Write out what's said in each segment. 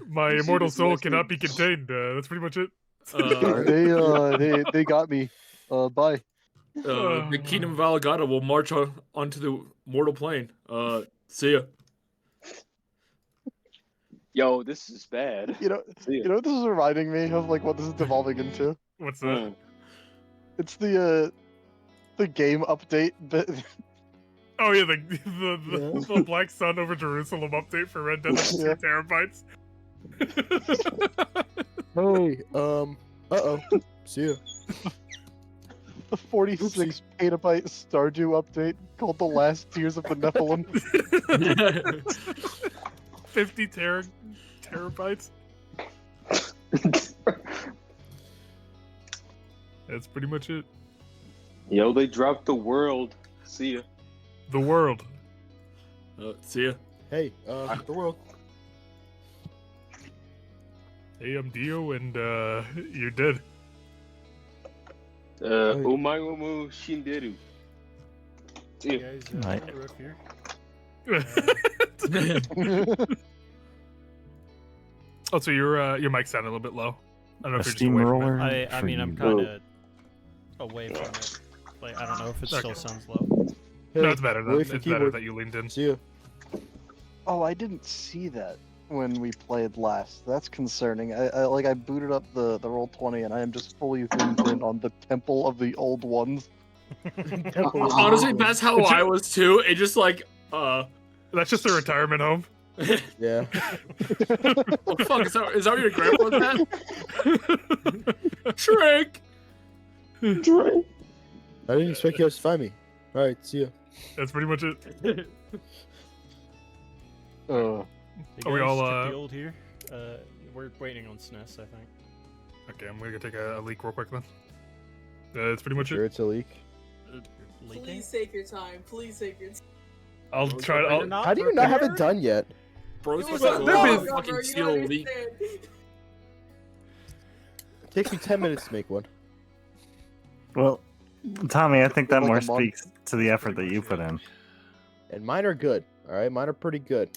My immortal soul cannot be contained. That's pretty much it. They got me. Bye. The Kingdom of Alagata will march onto the mortal plane. See ya. Yo, this is bad. You know what this is reminding me of, like, what this is devolving into? What's that? It's the game update bit. Oh yeah, the Black Sun over Jerusalem update for Red Dead that's 2 terabytes. Hey, uh-oh. See ya. The 46 petabyte Stardew update called The Last Tears of the Nephilim. 50 terabytes. That's pretty much it. Yo, they dropped the world. See ya. The world. See ya. Hey, the world. Hey, I'm Dio, and you're dead. Omae Shinderu. See ya. Right. Oh, so your mic sounded a little bit low. I don't know A if you're just away from it. steamroller. I for mean, I'm you. kind of away from it. Like, I don't know if it still sounds low. Hey, No, it's better. wait for It's better keyboard. that you leaned in. See ya. Oh, I didn't see that when we played last. That's concerning. I booted up the Roll20 and I am just fully zoomed in on the Temple of the Old Ones. Honestly, that's how I was too. It just like, That's just a retirement home. Yeah. oh, fuck, is that what your grandpa's at? Trick! I didn't expect you guys to find me. Alright, see ya. That's pretty much it. Uh, Are we all, the old here? We're waiting on SNES, I think. Okay, I'm gonna take a leak real quick then. That's pretty much Sure, it. it's a leak. Leaking? Please take your time. Please take your time. I'll try. How do you not have it done yet? Bro's It was supposed so to long go ago, fucking bro, you steal don't a leak. understand. It takes me 10 minutes to make one. Well, Tommy, I think that Like more a month. speaks to the effort that you put in. And mine are good. Alright, mine are pretty good.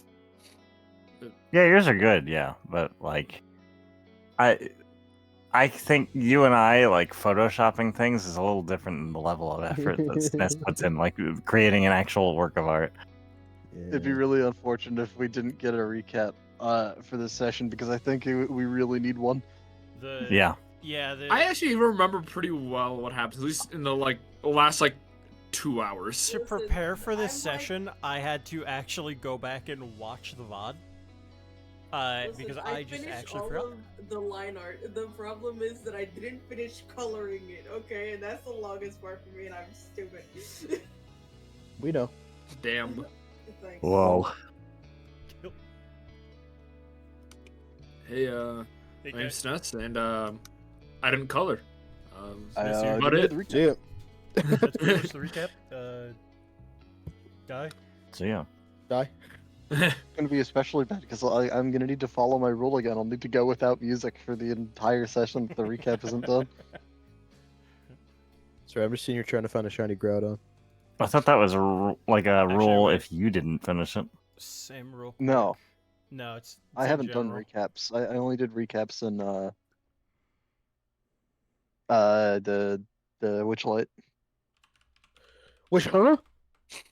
Yeah, yours are good, yeah, but like, I think you and I like photoshopping things is a little different than the level of effort that SNES puts in, like creating an actual work of art. It'd be really unfortunate if we didn't get a recap for this session because I think we really need one. Yeah. Yeah, I actually even remember pretty well what happened, at least in the last 2 hours. to prepare for this session, I had to actually go back and watch the VOD. Because I just finished actually all forgot. of the line art. The problem is that I didn't finish coloring it. Okay, and that's the longest part for me, and I'm stupid. We know. Damn. Thanks. Whoa. Hey, my name's SNES, and I didn't color. That's about it. See ya. That's pretty much the recap. Die. So yeah. Die. It's gonna be especially bad because I'm gonna need to follow my rule again. I'll need to go without music for the entire session if the recap isn't done. Sorry, I'm just seeing you're trying to find a shiny Groudon. I thought that was like a rule wait. if you didn't finish it. Same real quick. No, No, it's I in haven't done general. recaps. I only did recaps in the Witchlight. Which, huh?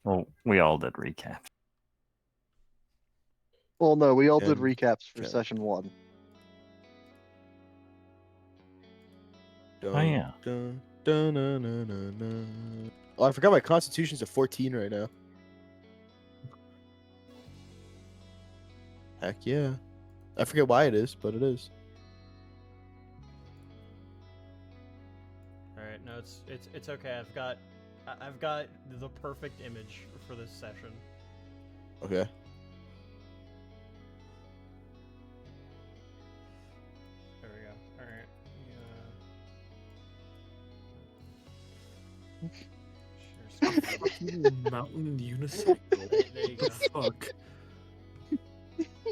Well, we all did recap. Well, no, we all did And- recaps for yeah. session 1. Dun, Oh yeah. Dun, dun, dun, dun, dun, dun. Oh, I forgot my constitution's at 14 right now. Heck yeah. I forget why it is, but it is. All right, no, it's okay. I've got the perfect image for this session. Okay. There we go. All right. Mountain unicycle. There you go. Fuck.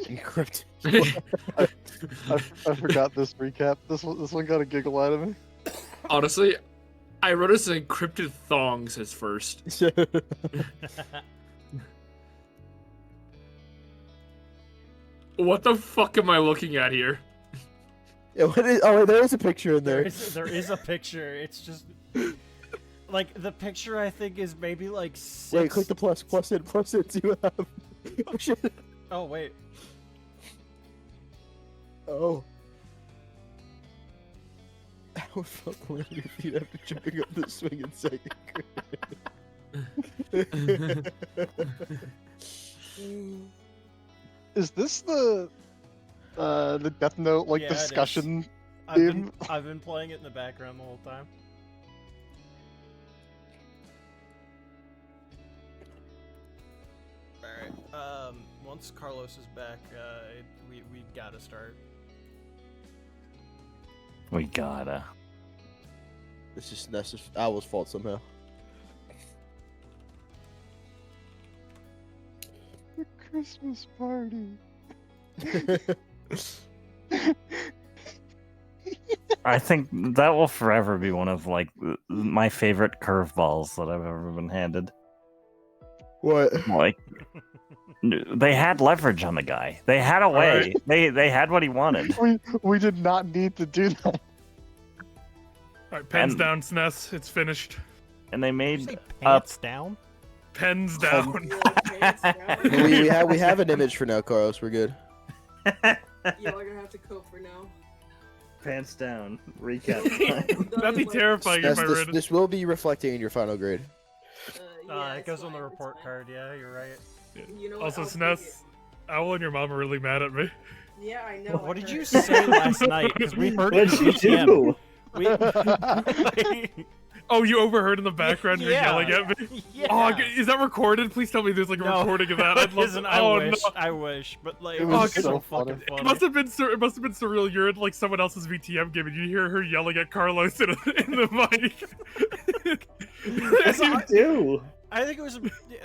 Encrypt. I forgot this recap. This one got a giggle out of me. Honestly, I wrote as encrypted thongs as first. What the fuck am I looking at here? Yeah, what is? Oh, wait, there is a picture in there. There is a picture. It's just like the picture. I think is maybe like 6. Wait, click the plus it, see what happens. Oh shit. Oh wait. Oh. I would felt on your feet after jumping up the swing in second grade. Is this the Death Note Yeah, it is. discussion I've theme? been playing it in the background the whole time. Alright, once Carlos is back, we gotta start. We gotta. This is Owl's fault somehow. The Christmas party. I think that will forever be one of like my favorite curveballs that I've ever been handed. What? Like they had leverage on the guy. They had a way. They had what he wanted. We did not need to do that. Alright, pens And- down, SNES. It's finished. And they Did you made say up. pants down? Pens down. Yeah, pants down. we have an image for now, Carlos. We're good. Y'all are gonna have to cope for now. Pants down. Recap. That'd be terrifying if I read it. This will be reflecting in your final grade. Yeah, It it's goes on the fine, it's report fine. card. Yeah, you're right. You know what, Also, I'll take SNES, Owl and your mom are really mad at me. it. Yeah, I know. What I did heard. you say last night? Because we heard it What'd in you BTM. do? Oh, you overheard in the background you're Yeah. yelling at me? Yeah. Oh, is that recorded? Please tell me there's like a No, recording of that. it I'd love isn't. to. I Oh, wish. no. I wish. But like, It it was was so so funny. fucking It funny. must have been it must have been surreal. You're in like someone else's VTM game and you hear her yelling at Carlos in the mic. What'd you do? I think it was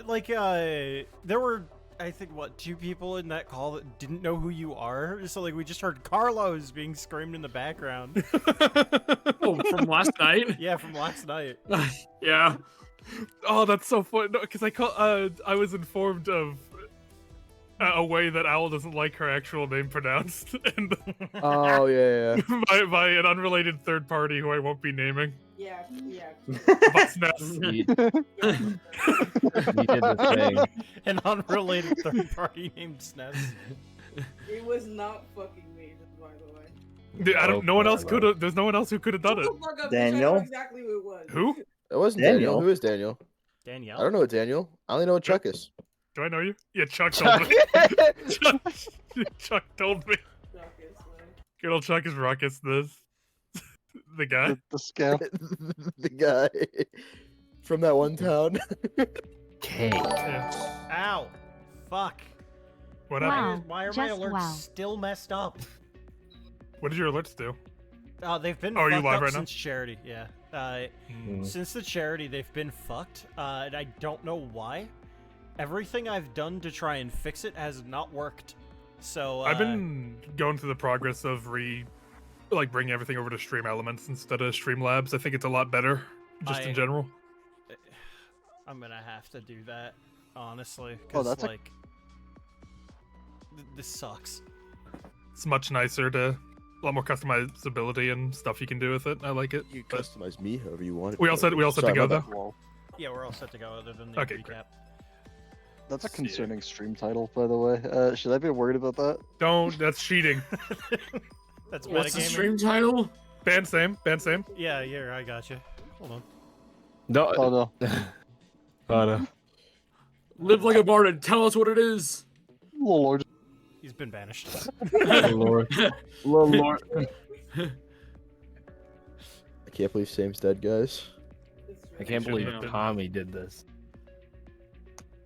like there were I think what 2 people in that call that didn't know who you are. So like we just heard Carlos being screamed in the background. Oh, from last night? Yeah, from last night. Yeah. Oh, that's so fun. No, because I was informed of a way that Owl doesn't like her actual name pronounced, and Oh yeah. by an unrelated third party who I won't be naming. Yeah, yeah. But SNES. You, yeah. you did the thing. An unrelated third party named SNES. It was not fucking me, by the way. Dude, I don't. Oh, No one else Carlo. could have. There's no one else who could have done it. Shut the fuck up, bitch, I Daniel? know exactly who it was. Who? It wasn't Daniel. Daniel. Who is Daniel? Danielle. I don't know what Daniel. I only know what Chuck is. Do I know you? Yeah, Chuck told me. Chuck told me. Ruckus, man. Good old Chuck is Ruckus. The guy. The scam. The guy from that one town. Okay. Yeah. Ow! Fuck! What Wow. happened? Why are my Just alerts wow. still messed up? What did your alerts do? They've been Oh, are you fucked live up right now? since charity. Yeah. Hmm. Since the charity, they've been fucked, and I don't know why. Everything I've done to try and fix it has not worked. So I've been going through the progress of bringing everything over to Stream Elements instead of Streamlabs. I think it's a lot better, just in general. I'm gonna have to do that, honestly, Oh, because that's a- like this sucks. It's much nicer to a lot more customizability and stuff you can do with it. I like it. You But customize me however you want it. we all set to go Sorry though. about Whoa. Yeah, we're all set to go other than the Okay, recap. great. That's a Sick. concerning stream title, by the way. Should I be worried about that? Don't. That's cheating. That's What's the metagaming. stream title? Band same. Band same. Yeah, I got you. Hold on. No. Oh no. Oh, no. Live like a bard and tell us what it is. Lord. He's been banished. Oh, Lord. Lord. I can't believe Sam's dead, guys. I can't Shouldn't believe have been. Tommy did this.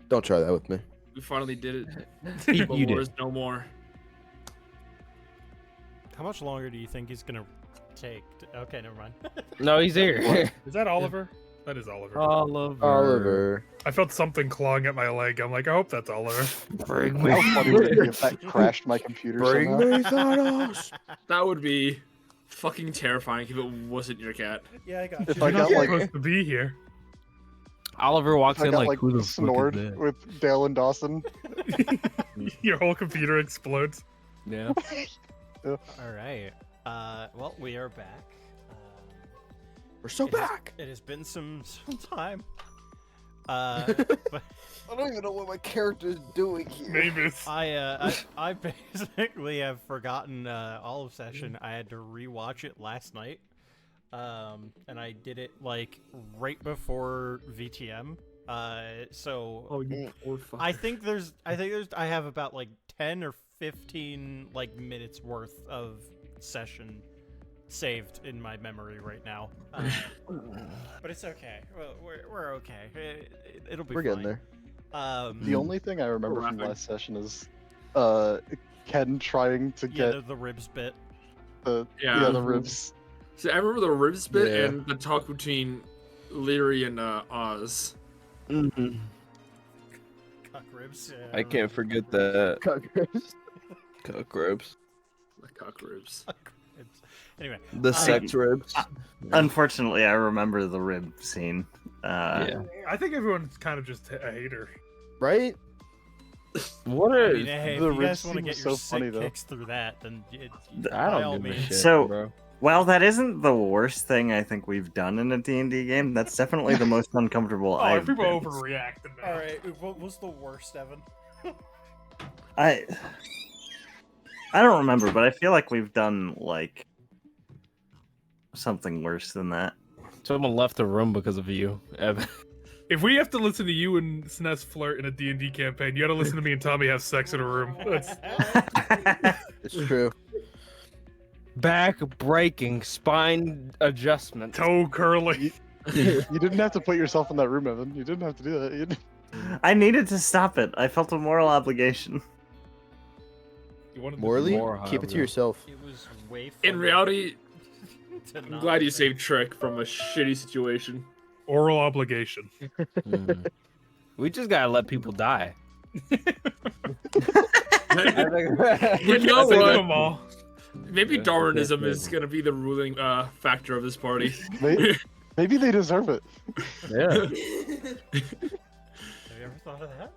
Don't try that with me. We finally did it. You But did. wars no more. How much longer do you think he's gonna take? Okay, never mind. No, he's here. Is that Oliver? That is Oliver. Oliver. Oliver. I felt something clawing at my leg. I'm like, I hope that's Oliver. Bring How funny would it be if that crashed my computer Bring somehow? me Thanos. That would be fucking terrifying if it wasn't your cat. Yeah, I got If you. I You're got not like supposed to be here. Oliver walks I in got like, like who the snored fuck is that? with Dale and Dawson. Your whole computer explodes. Yeah. All right. Well, we are back. We're so It has- back. It has been some time. But I don't even know what my character is doing here. Mavis. I basically have forgotten all of session. I had to rewatch it last night, and I did it like right before VTM. So Oh, you poor fucker. I think I have about like 10 or 15 like minutes worth of session saved in my memory right now. But it's okay. Well, we're okay. It'll be We're fine. getting there. The only thing I remember from Laughing. last session is Ken trying to Yeah, get the ribs bit. the Yeah. the ribs. See, I remember the ribs bit Yeah. and the talk between Leary and Oz. Mm-hmm. Cuck ribs. Yeah, I can't forget that. Cockroach. Cock ribs. The cock ribs. Cuck ribs. Anyway, The sex ribs. Unfortunately, I remember the rib scene. Yeah. I think everyone's kind of just a hater. Right? What I are mean, hey, if the you guys rib want to scene get was your so sick funny, though. kicks through that, then I by all don't give a means. shit, So- bro. While that isn't the worst thing I think we've done in a D&D game, that's definitely the most uncomfortable Oh, I've people been. overreacting now. All right, what was the worst, Evan? I don't remember, but I feel like we've done like something worse than that. Someone left the room because of you, Evan. If we have to listen to you and Snes flirt in a D&D campaign, you gotta listen to me and Tommy have sex in a room. That's... It's true. Back breaking, spine adjustment. Toe curling. You didn't have to put yourself in that room, Evan. You didn't have to do that. You didn't- I needed to stop it. I felt a moral obligation. You wanted to- Morally, More keep it to high, yourself. It was way. In funner reality, to I'm not glad you say. saved Trick from a shitty situation. Oral obligation. Mhm. We just gotta let people die. You We know can't save what? them all. Maybe Yeah, Darwinism yeah. is gonna be the ruling factor of this party. Maybe they deserve it. Yeah. Have you ever thought of that?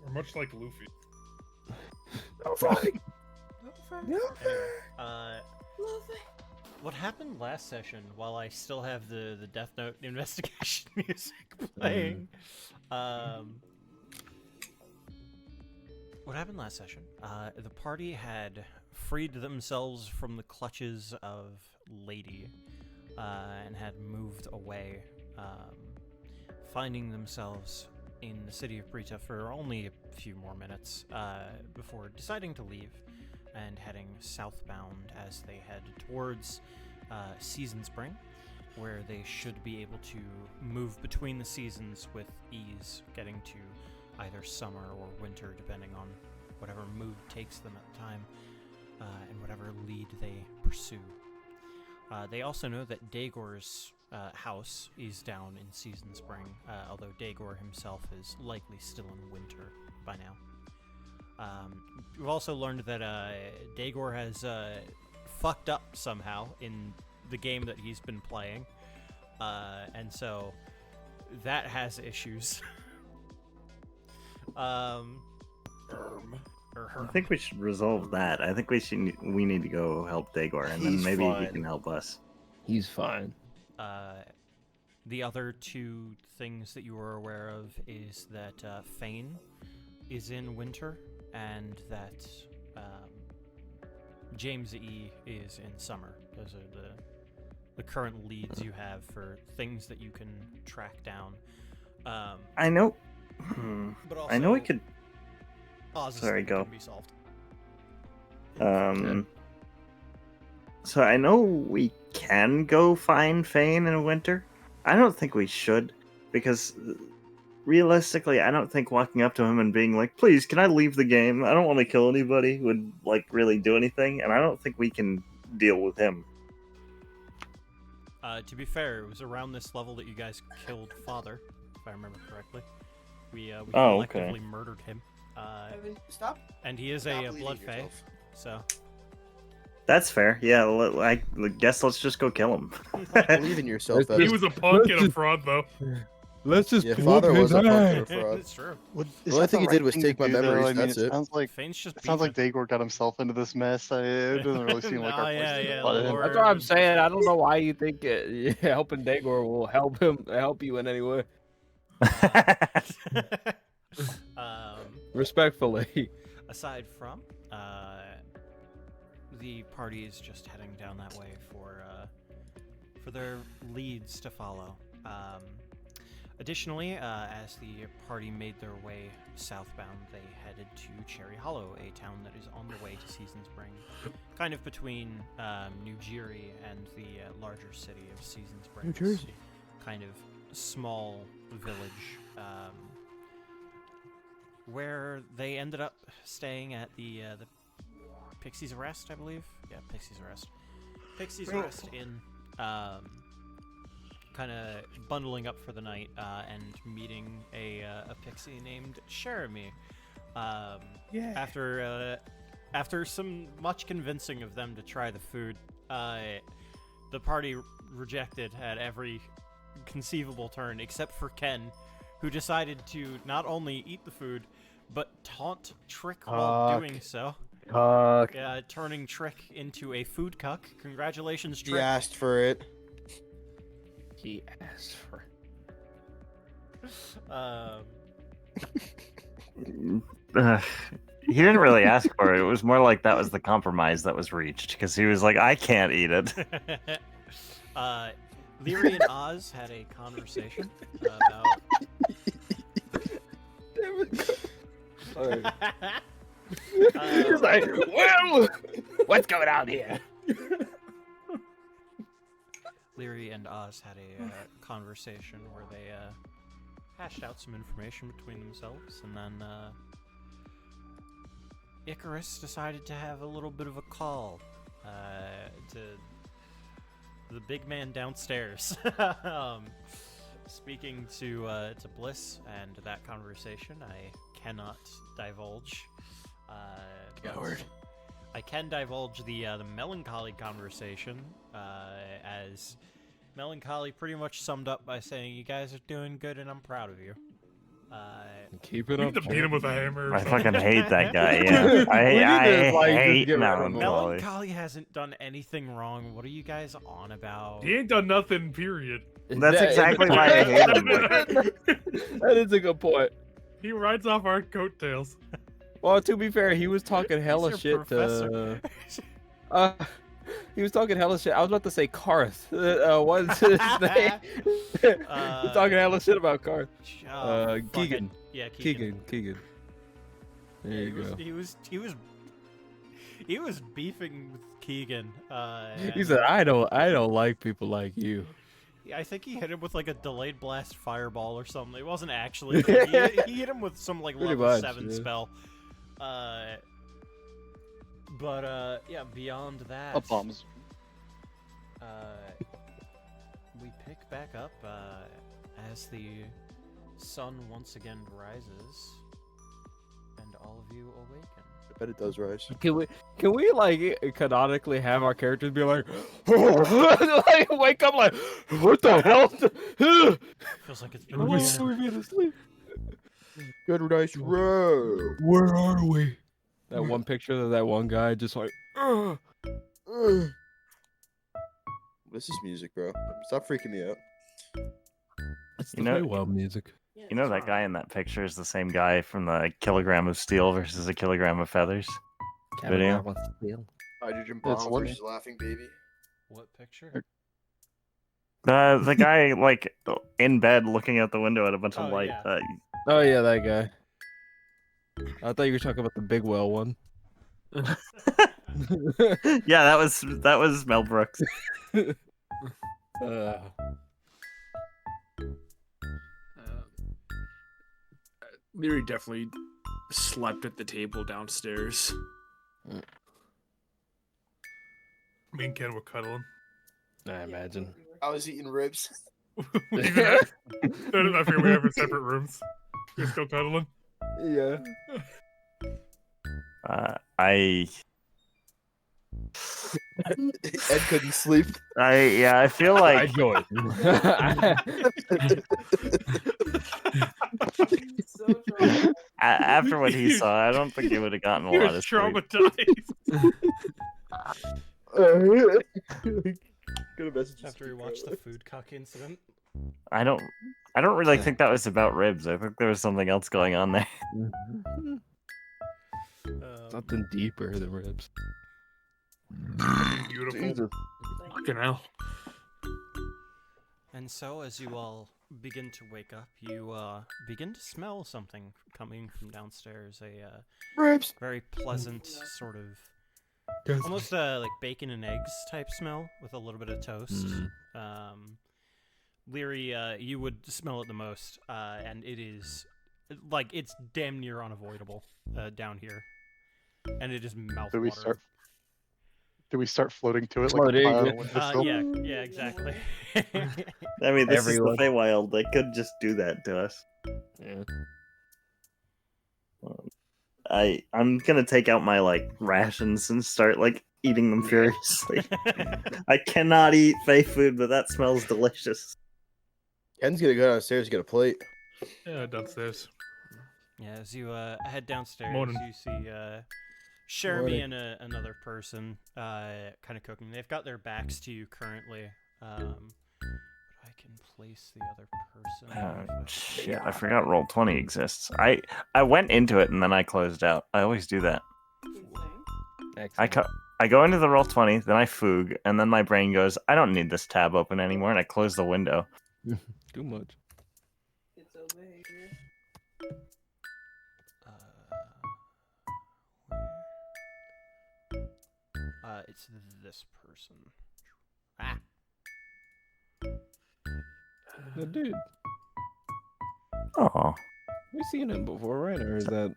We're much like Luffy. Anyway, what happened last session? While I still have the Death Note investigation music playing, what happened last session? The party had freed themselves from the clutches of Lady, and had moved away, finding themselves in the city of Brita for only a few more minutes, before deciding to leave and heading southbound as they head towards Season Spring, where they should be able to move between the seasons with ease, getting to either summer or winter, depending on whatever mood takes them at the time, and whatever lead they pursue. They also know that Daegor's house is down in Season Spring, although Daegor himself is likely still in winter by now. We've also learned that Daegor has fucked up somehow in the game that he's been playing, and so that has issues. I think we should resolve that. I think we need to go help Daegor, and then He's maybe he fine. can help us. He's fine. The other two things that you were aware of is that Fane is in winter, and that James E is in summer. Those are the current leads you have for things that you can track down. I know. But also, I know we could. Oz's Sorry, thing go. can be solved. So I know we can go find Fane in winter. I don't think we should, because realistically, I don't think walking up to him and being like, "Please, can I leave the game? I don't want to kill anybody," would like really do anything, and I don't think we can deal with him. To be fair, it was around this level that you guys killed Father, if I remember correctly. We Oh, okay. collectively murdered him. Stop. And he is a blood fae, so That's fair. Yeah, I guess let's just go kill him. Believe in yourself, He Evan. was a punk and a fraud, though. Let's just Yeah, whoop father his was a punk ass. and a fraud. It's true. What, The only thing he did was take my memories, I mean, that's it. sounds like Fane's just it sounds like beefing. Dagor got himself into this mess. It doesn't really seem like Nah, our place yeah, to yeah, let him. Lord. That's what I'm saying. I don't know why you think helping Dagor will help you in any way. um, Respectfully. aside from, the party is just heading down that way for their leads to follow. Additionally, as the party made their way southbound, they headed to Cherry Hollow, a town that is on the way to Season Spring, kind of between New Jersey and the larger city of Season Spring. New Jersey. Kind of small village where they ended up staying at the Pixie's Rest, I believe. Yeah, Pixie's Rest. Pixie's Rest Inn. Kind of bundling up for the night and meeting a pixie named Jeremy. After some much convincing of them to try the food, the party rejected at every conceivable turn, except for Ken, who decided to not only eat the food, but taunt Trick while doing so. Turning Trick into a food cuck. Congratulations, Trick. He asked for it. He asked for He didn't really ask for it. It was more like that was the compromise that was reached because he was like, I can't eat it. Leary and Oz had a conversation about. He's like, well, what's going on here? Leary and Oz had a conversation where they hashed out some information between themselves, and then Icarus decided to have a little bit of a call to the big man downstairs. Speaking to Bliss and that conversation, I cannot divulge. Coward. I can divulge the Melancholy conversation, as Melancholy pretty much summed up by saying, "You guys are doing good, and I'm proud of you." Keep it You up. need to beat him with a hammer. Or I something. fucking hate that guy. Yeah, I hate get rid of him. Melancholy. Melancholy hasn't done anything wrong. What are you guys on about? He ain't done nothing. Period. That's exactly why I hate him. That is a good point. He rides off our coattails. Well, to be fair, he was talking hella He's your shit professor. he was talking hella shit. I was about to say Karth. What's his name? He was talking hella shit about Karth. fuck Keegan. it. Yeah, Keegan. Keegan. There Yeah, you go. He was beefing with Keegan. He said, "I don't like people like you." I think he hit him with like a delayed blast fireball or something. It wasn't actually. He hit him with some like Pretty level much, 7 yeah. spell. Yeah, beyond that, Bombs. we pick back up as the sun once again rises, and all of you awaken. I bet it does rise. Can we like canonically have our characters be like, like wake up like, what the hell? Feels like it's been Oh, weeks. we've been asleep. Good nice row. Where are we? That one picture of that one guy just like, "Ugh." This is music, bro. Stop freaking me out. It's You the know- Feywild music. You know that guy in that picture is the same guy from the kilogram of steel versus a kilogram of feathers video. Hydrogen That's bomb funny. versus laughing baby. What picture? The guy like in bed looking out the window at a bunch of Oh, light. yeah. Oh yeah, that guy. I thought you were talking about the Big Well one. Yeah, that was Mel Brooks. Leary definitely slept at the table downstairs. Me and Ken were cuddling. I imagine. I was eating ribs. I figured we have in separate rooms. You're still cuddling. Yeah. I Ed couldn't sleep. I feel I like joined. So traumatized. After what he saw, I don't think he would have gotten a You're lot of sleep. traumatized. Gonna message After we watched the food cuck incident. I don't really think that was about ribs. I think there was something else going on there. Something deeper than ribs. Beautiful. Jesus. Fucking hell. And so, as you all begin to wake up, you begin to smell something coming from downstairs. A Ribs. very pleasant sort of, almost like bacon and eggs type smell with a little bit of toast. Leary, you would smell it the most, and it is like it's damn near unavoidable down here, and it is mouth-watering. Do we start floating to it Smell like it, a pile Igor. of windowsill? Yeah, exactly. I mean, this Everyone. is the Feywild. They could just do that to us. Yeah. I'm gonna take out my like rations and start like eating them furiously. I cannot eat Fey food, but that smells delicious. Ken's gonna go downstairs and get a plate. Yeah, downstairs. Yeah, as you head downstairs, Morning. you see Sheremy and another person kind of cooking. They've got their backs to you currently. But I can place the other person. Shit, I forgot Roll20 exists. I went into it and then I closed out. I always do that. Excellent. I go into the Roll20, then I foog, and then my brain goes, I don't need this tab open anymore, and I close the window. Too much. It's over here. It's this person. Ah. No, dude, Oh, we've seen him before, right? Or is that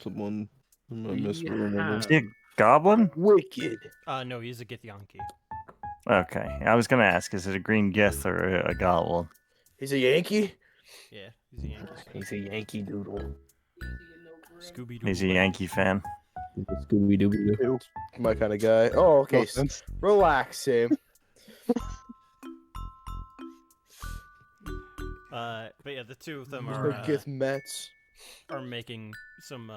someone I'm misremembering? is he a goblin? Wicked. No, he's a Githyanki. Okay, I was gonna ask, is it a green gith or a goblin? He's a Yankee. Yeah, he's a Yankee. He's a Yankee Doodle. Scooby Doo. He's a Yankee fan. Scooby Doo. Ew. My kind of guy. Oh, okay. No offense. Relax, Sam. But yeah, the two of them Or are Gith Mets. making some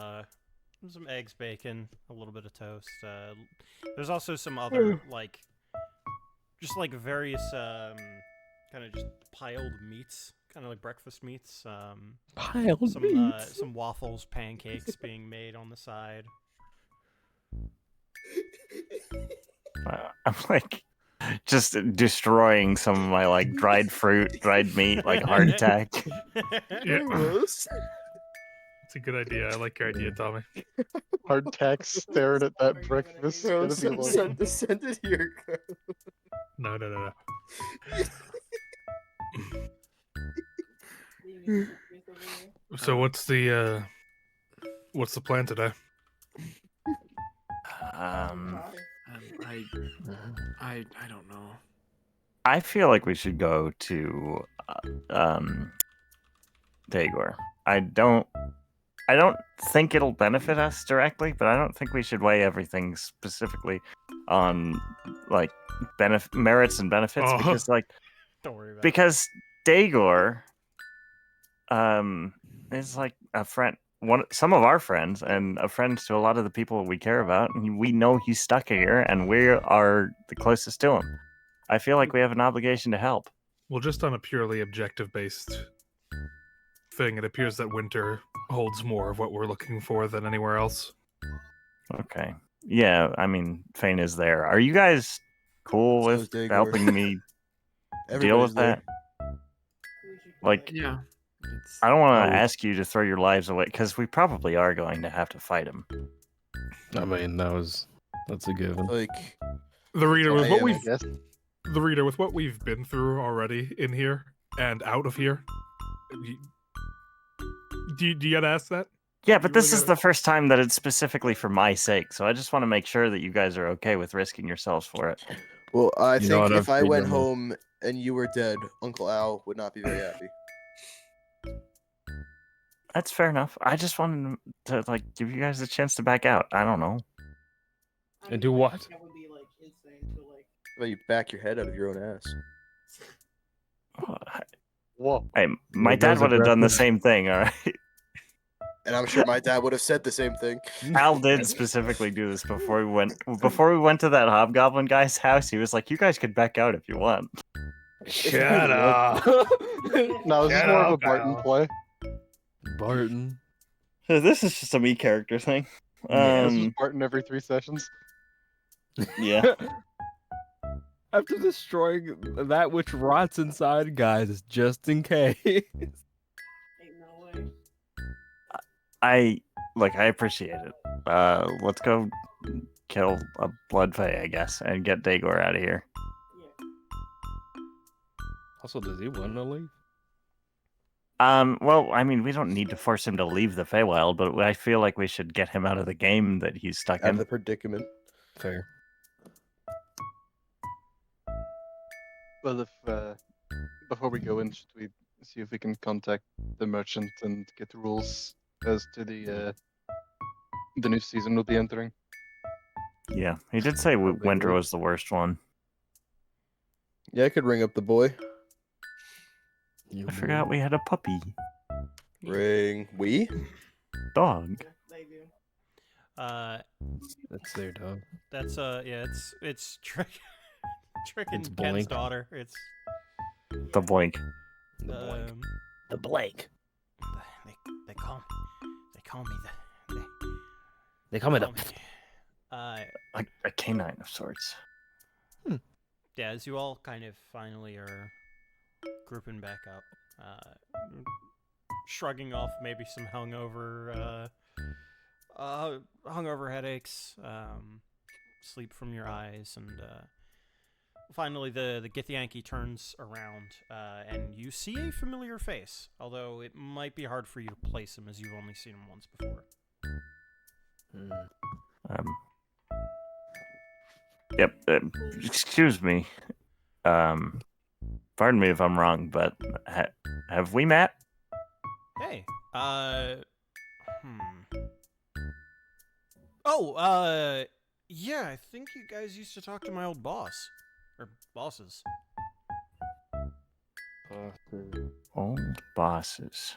eggs, bacon, a little bit of toast. There's also some other like, just like various kind of just piled meats, kind of like breakfast meats. Piled meats. Some waffles, pancakes being made on the side. I'm like just destroying some of my like dried fruit, dried meat, like heart attack. Yeah. Gross. It's a good idea. I like your idea, Tommy. Hardtack staring at that breakfast. Bro, Gonna be like, send it here. No. So what's the plan today? I don't know. I feel like we should go to Daegor. I don't think it'll benefit us directly, but I don't think we should weigh everything specifically on like merits and benefits because like Don't worry about it. because Daegor is like a friend, some of our friends and a friend to a lot of the people we care about, and we know he's stuck here and we are the closest to him. I feel like we have an obligation to help. Well, just on a purely objective based thing, it appears that winter holds more of what we're looking for than anywhere else. Okay. Yeah, I mean, Fane is there. Are you guys cool So is with Daegor. helping me deal with Everybody's there. that? Like, Yeah. I don't want to ask you to throw your lives away because we probably are going to have to fight him. I mean, that's a given. Like, The reader, with what I we've guess. the reader with what we've been through already in here and out of here. Do you gotta ask that? Yeah, but You this really is gotta- the first time that it's specifically for my sake, so I just want to make sure that you guys are okay with risking yourselves for it. well, I You know think what, if I I've went freedom. home and you were dead, Uncle Al would not be very happy. That's fair enough. I just wanted to like give you guys a chance to back out. I don't know. And do what? That would be like insane to like. How about you back your head out of your own ass? Whoa. Hey, my There dad goes would have done the aggressive. same thing, all right? And I'm sure my dad would have said the same thing. Al did specifically do this before we went to that hobgoblin guy's house. He was like, "You guys could back out if you want." Shut up. No, this is Shut more of a up, Barton Al. play. Barton. This is just a me character thing. This is Barton every 3 sessions. Yeah. After destroying that which rots inside, guys, just in case. Ain't no way. I appreciate it. Let's go kill a blood fay, I guess, and get Dagor out of here. Yeah. Also, does he want to leave? Well, I mean, we don't need to force him to leave the Feywild, but I feel like we should get him out of the game that he's stuck Out of in. the predicament. Fair. Well, if before we go in, should we see if we can contact the merchant and get rules as to the new season we'll be entering? Yeah, he did say Probably winter would. was the worst one. Yeah, I could ring up the boy. You I forgot we had a puppy Ring. We? dog. They do. That's their dog. That's yeah, it's Trick It's and Ken's Blink. daughter. It's The blink. The blank. um, The blank. they call me They come the it call up. me, uh Like a canine of sorts. yeah, as you all kind of finally are grouping back up, shrugging off maybe some hungover headaches, sleep from your eyes, and finally the Githyanki turns around, and you see a familiar face, although it might be hard for you to place him as you've only seen him once before. Yep. Excuse me. Pardon me if I'm wrong, but have we met? Hey, Oh, yeah, I think you guys used to talk to my old boss. Or bosses. Old bosses.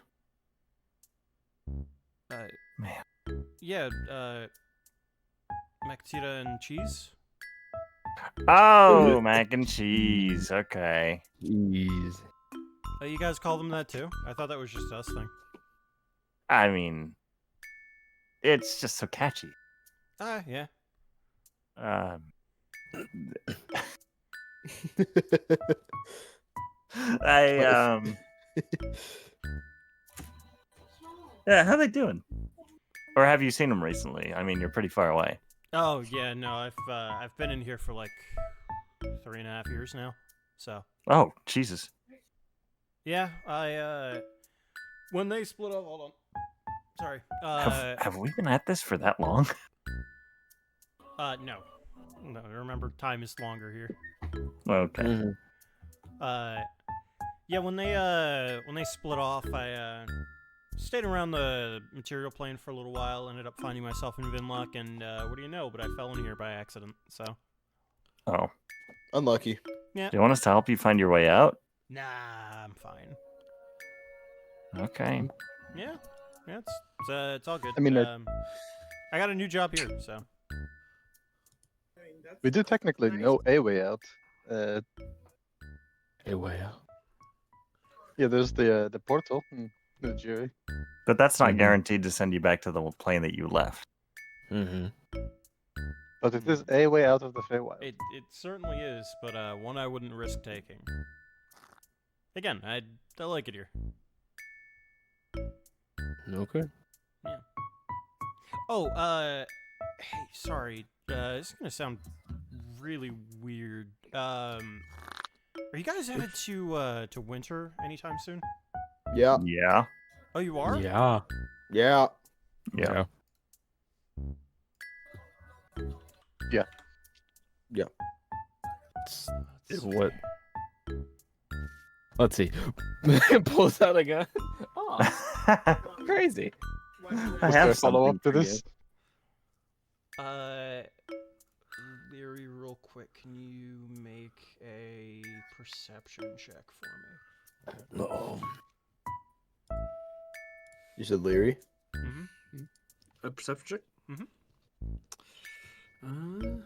Man. Yeah, Mactita and cheese? Oh, mac and cheese. Okay. Jeez. You guys call them that too? I thought that was just us thing. I mean, it's just so catchy. Yeah. Yeah, how they doing? Or have you seen them recently? I mean, you're pretty far away. Oh, yeah, no, I've been in here for like 3.5 years now, so. Oh, Jesus. Yeah, when they split up, hold on. Sorry. Have we been at this for that long? No. No, remember, time is longer here. Okay. Yeah, when they split off, I stayed around the material plane for a little while, ended up finding myself in Vinlock, and what do you know, but I fell in here by accident, so. Oh. Unlucky. Yeah. Do you want us to help you find your way out? Nah, I'm fine. Okay. Yeah, it's all good. I mean, I got a new job here, so. I mean, that's We do technically nice. know a way out. Hey, way out. Yeah, there's the portal, the jury. But that's not Mhm. guaranteed to send you back to the plane that you left. Mm-hmm. But it is a way out of the Feywild. It certainly is, but one I wouldn't risk taking. Again, I like it here. Okay. Oh, hey, sorry. This is gonna sound really weird. Are you guys headed to winter anytime soon? Yeah. Yeah. Oh, you are? Yeah. Yeah. Yeah. What? Let's see. Pulls out a gun. Oh, crazy. Why do I Was have there a follow-up something to for this? Very real quick, can you make a perception check for me? No. You said Leary? Mm-hmm. A perception check. Mm-hmm.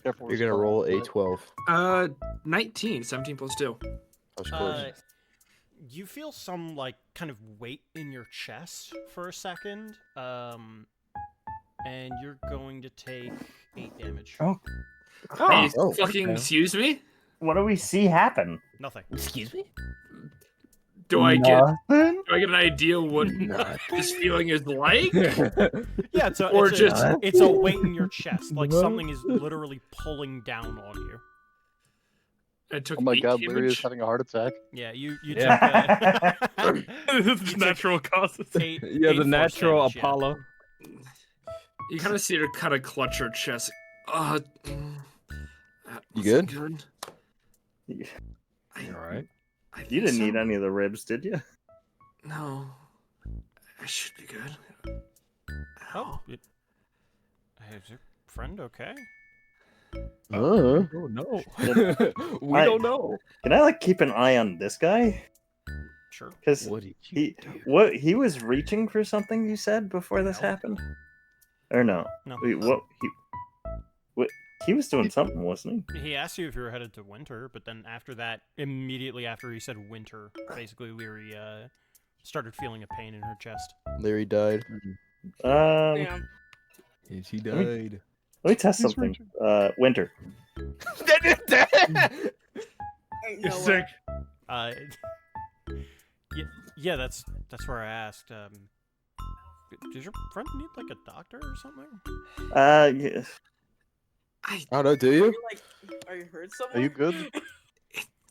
Careful You're gonna with roll a spells, 12. 19, 17 plus 2. Of course. You feel some like kind of weight in your chest for a second, and you're going to take 8 damage. Oh. Hey, you Oh, fucking okay. excuse me? What do we see happen? Nothing. Excuse me? Do I get Nothing? an idea what this feeling is like? Yeah, Or just- it's a weight in your chest, like something is literally pulling down on you. I took Oh my 8 god, Larry is damage? having a heart attack. Yeah, you Yeah. took It's took natural causes. eight, Yeah, 8 the force natural damage, yeah. Apollo. You kind of see her kind of clutch her chest. That You wasn't good? You Alright. I think didn't so. eat any of the ribs, did you? No. I should be good. Oh, hey, is your friend okay? Uh, Oh no. Did- We I- don't know. Can I like keep an eye on this guy? Sure. Because what did he he was reaching for something you said before this No. happened? Or no? No. Wait, what he was doing something, wasn't he? He asked you if you were headed to Winter, but then after that, immediately after he said Winter, basically Leary started feeling a pain in her chest. Larry died. Damn. And she Let me- died. Let me test He's something. Winter. Ain't You're no sick. way. Yeah, that's where I asked. Does your friend need like a doctor or something? Yeah. I don't know, do you? Are you like, are you hurt somewhere? Are you good?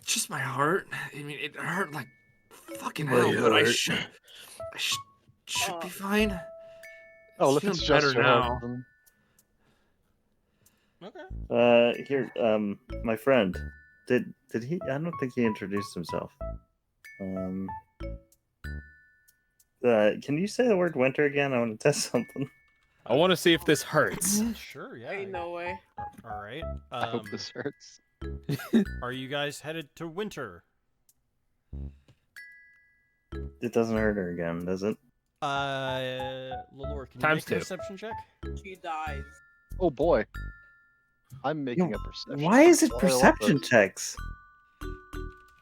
Just my heart. I mean, it hurt like fucking My hell, but I heart. should be fine. Oh, It's if it's feeling just better your now. heart, then Okay. Here, my friend. Did he? I don't think he introduced himself. Can you say the word winter again? I want to test something. I want to see if this hurts. Sure. Yeah. Ain't no way. All right. I hope this hurts. Are you guys headed to Winter? It doesn't hurt her again, does it? Lilor, can you Times make a 2. perception check? She dies. Oh boy. I'm making a perception. Why is it I love perception this. checks?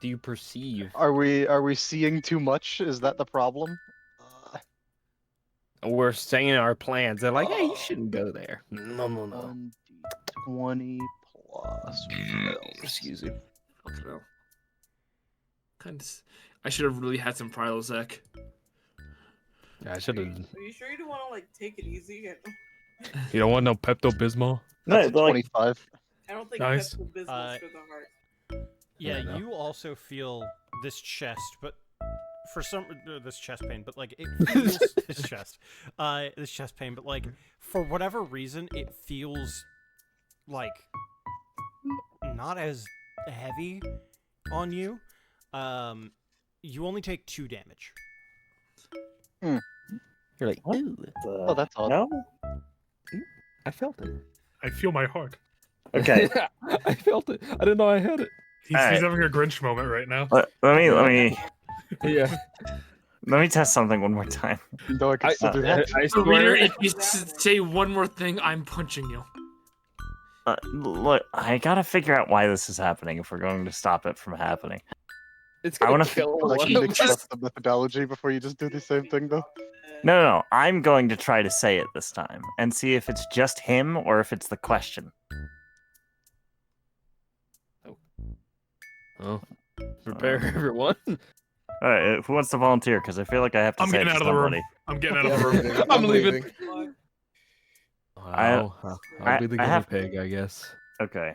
Do you perceive? Are we seeing too much? Is that the problem? We're saying our plans. They're like, hey, you shouldn't go there. No. 1d20 plus 12. Excuse me. Fucking hell. I should have really had some Prilosec. Yeah, I should have. Are you sure you don't want to like take it easy? You don't want no Pepto Bismol? No, That's a but, like, 25. I don't think Nice. Pepto Bismol's for the heart. Yeah, Yeah, no. you also feel this chest, but for some this chest pain, but like it feels this chest pain, but like for whatever reason, it feels like not as heavy on you. You only take 2 damage. You're like, What? ooh. Oh, that's odd. No. I felt it. I feel my heart. Okay. I felt it. I didn't know I had it. He's Alright. having a Grinch moment right now. Let Yeah. me test something one more time. No, I can still do that. I So, Reader, swear. if you say one more thing, I'm punching you. Look, I gotta figure out why this is happening if we're going to stop it from happening. It's I gonna wanna kill Like, one you of mix us. up the methodology before you just do the same thing, though. No. I'm going to try to say it this time and see if it's just him or if it's the question. Oh. Prepare everyone. All right, who wants to volunteer? Because I feel like I have to I'm say it getting to out of the room. somebody. I'm getting out of the room. I'm leaving. I I'll be the I guinea have- pig, I guess. Okay.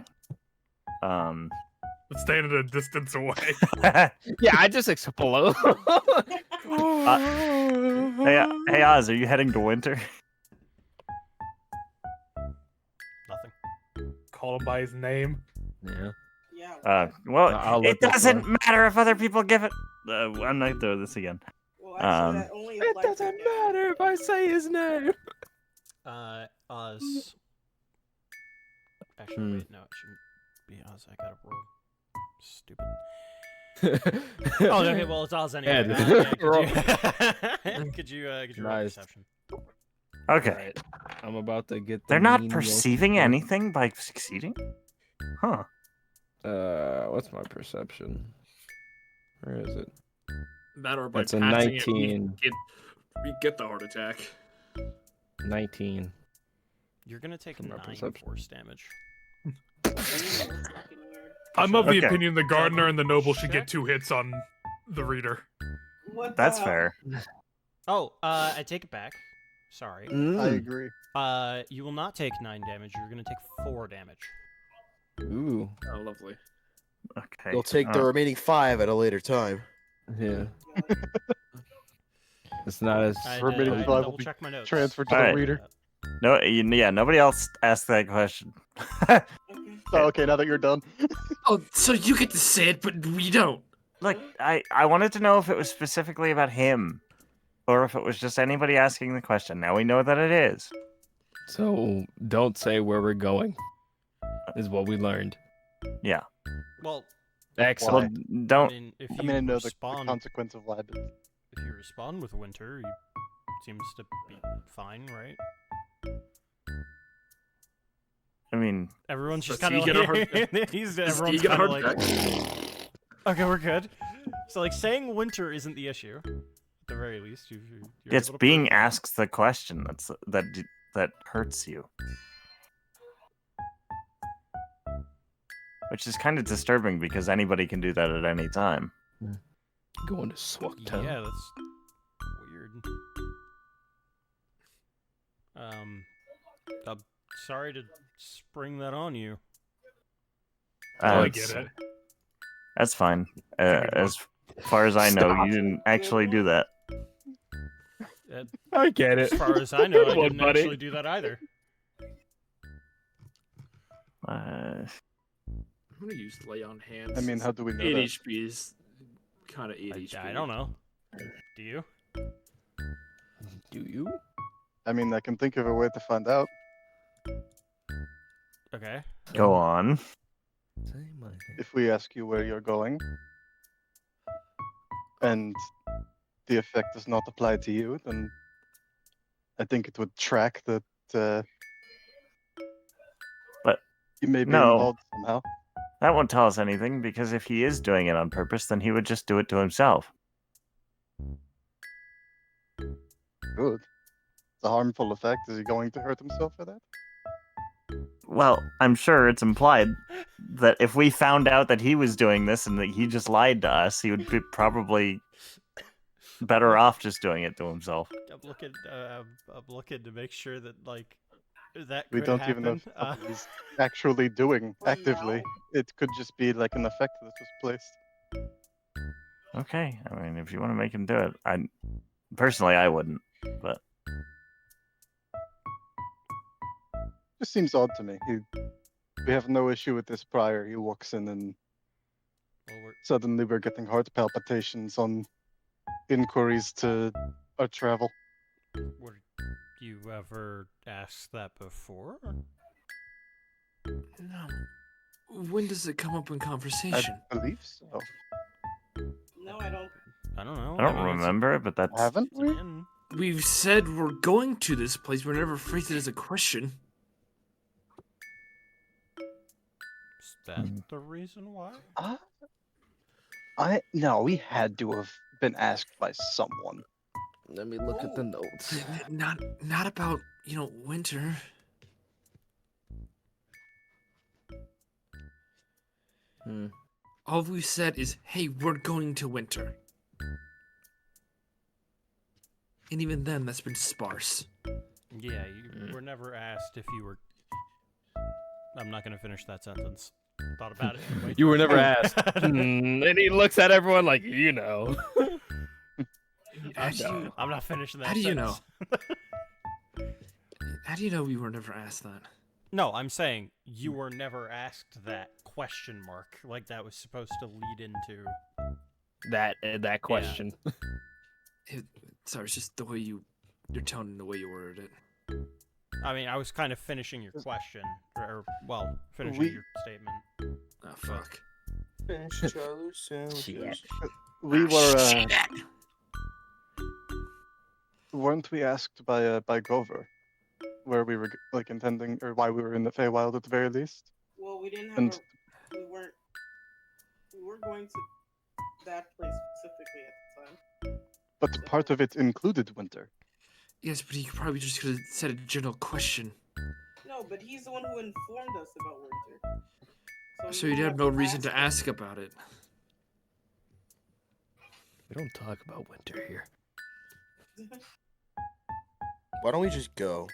Let's stay at a distance away. Yeah, I just explode. Hey Oz, are you heading to Winter? Nothing. Call him by his name. Yeah. Yeah. Well, I'll let it this doesn't matter if other people give it. I'm not doing this again. Well, actually, that only applies to him. matter if I say his name. Oz. Actually, wait, no, it shouldn't be Oz. I gotta roll. Stupid. Oh, okay. Well, it's Oz anyway. Could you roll Nice. perception? Okay. Alright, I'm about to get. They're not mean perceiving Yoshi anything by succeeding? Huh. What's my perception? Where is it? That or by That's a passing it, 19. we get the heart attack. 19. You're gonna take For my 9 perception. force damage. I'm of the Okay. opinion the gardener and the noble should Check. get 2 hits on the reader. What the That's hell? fair. Oh, I take it back. Sorry. I agree. You will not take 9 damage. You're gonna take 4 damage. Ooh. Oh, lovely. Okay. You'll take the remaining 5 at a later time. Yeah. It's not as. I Remaining had to 5 will double be check my notes. transferred to Alright. the reader. No, yeah, nobody else asked that question. Oh, okay, now that you're done. Oh, so you get to say it, but we don't. Look, I wanted to know if it was specifically about him, or if it was just anybody asking the question. Now we know that it is. So don't say where we're going. Is what we learned. Yeah. Well, Excellent. Well, I don't. mean, if I you mean, I know the respond, consequence of why, but if you respond with winter, seems to be fine, right? I mean, Everyone's just Does kind he of get a like, hard- he's Does he everyone's get a kind of hard like, attack? okay, we're good. So like saying winter isn't the issue, at the very least. You're it's able to being prove that. asked the question that hurts you, which is kind of disturbing because anybody can do that at any time. Going to Swaktown. Yeah, that's weird. I'm sorry to spring that on you. I It's- get it. That's fine. Figured As far as I know, you didn't actually do that. I get it. As far as I know, I Come on, didn't buddy. actually do that either. I'm gonna use lay on hands. I mean, how do we know 8 that? HP is kind of 8 HP. I don't know. Do you? Do you? I mean, I can think of a way to find out. Okay. Go on. If we ask you where you're going, and the effect does not apply to you, then I think it would track that But you may be no. involved somehow. That won't tell us anything because if he is doing it on purpose, then he would just do it to himself. Good. It's a harmful effect. Is he going to hurt himself for that? Well, I'm sure it's implied that if we found out that he was doing this and that he just lied to us, he would be probably better off just doing it to himself. I'm looking to make sure that like that We could don't happen. even know if something he's actually doing actively. It could just be like an effect that was placed. Okay, I mean, if you want to make him do it, personally I wouldn't, but Just seems odd to me. We have no issue with this prior. He walks in and Well, suddenly we're getting heart palpitations on inquiries to our travel. were you ever asked that before? No. When does it come up in I conversation? believe so. No, I don't. I don't know. I don't mean, it's- remember it, but that's Haven't it's we? an in. We've said we're going to this place. We're never phrased it as a question. Is that the reason why? No, we had to have been asked by someone. Let me look at the notes. Not about, winter. All we've said is, hey, we're going to winter. And even then, that's been sparse. Yeah, you were never asked if you were. I'm not gonna finish that sentence. Thought about it. Anyway. You were never asked. And he looks at everyone like, you know. I'm not finishing that. How do you know? sentence. How do you know we were never asked that? No, I'm saying you were never asked that question mark. Like that was supposed to lead into. That question. Sorry, it's just the way your tone and the way you worded it. I mean, I was kind of finishing your question, or well, finishing We- your statement. Oh, fuck. We were. Weren't we asked by Grover where we were like intending or why we were in the Feywild at the very least? Well, we didn't have And we were going to that place specifically at the time. but part of it included winter. Yes, but he probably just could have said a general question. No, but he's the one who informed us about winter. So you'd have no reason to ask about it. We don't talk about winter here. Why don't we just go?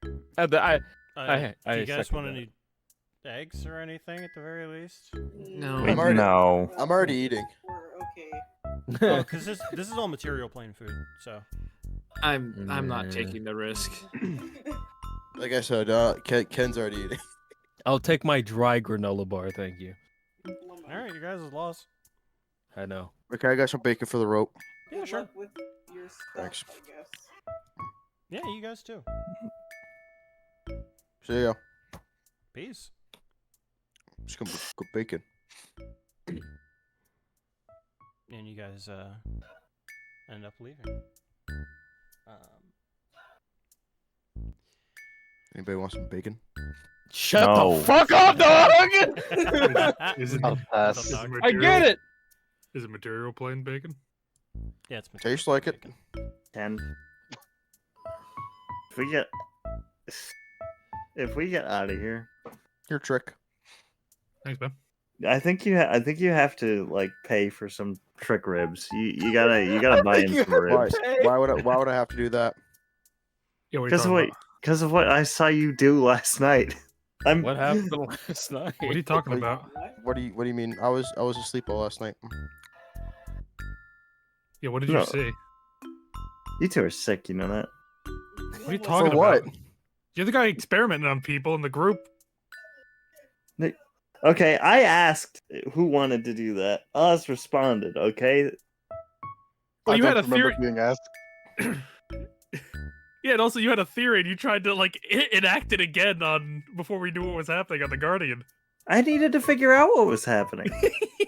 Do you I guys second want that. any eggs or anything at the very least? No. I'm already- No. I'm already eating. We're okay. Oh, because this is all material plane food, so. I'm not taking the risk. Like I said, Ken's already eating. I'll take my dry granola bar, thank you. All right, you guys' lost. I know. Okay, I got some bacon for the rope. Yeah, Good sure. luck with your stuff, Thanks. I guess. Yeah, you guys too. See ya. Peace. Just gonna go bacon. And you guys end up leaving. Anybody want some bacon? Shut No. the fuck up, dog! Is it, I'll pass. is it I material- get it. Is it material plane bacon? Yeah, it's material Tastes like it. bacon. 10. If we get out of here, Your trick. Thanks, man. I think you have to like pay for some trick ribs. You gotta buy in some Why? ribs Why would I have to do that? Yeah, what are you because of talking what because of what I saw you do last night. I'm What happened last night? about? What are you talking What- about? What do you mean? I was asleep all last night. Yeah, what did No. you see? you two are sick. You know that. What are you talking For what? about? You're the guy experimenting on people in the group. Okay, I asked who wanted to do that. Oz responded. Okay. Well, I you don't had a remember theory. being asked. Yeah, and also you had a theory, and you tried to like enact it again on before we knew what was happening on the Guardian. I needed to figure out what was happening.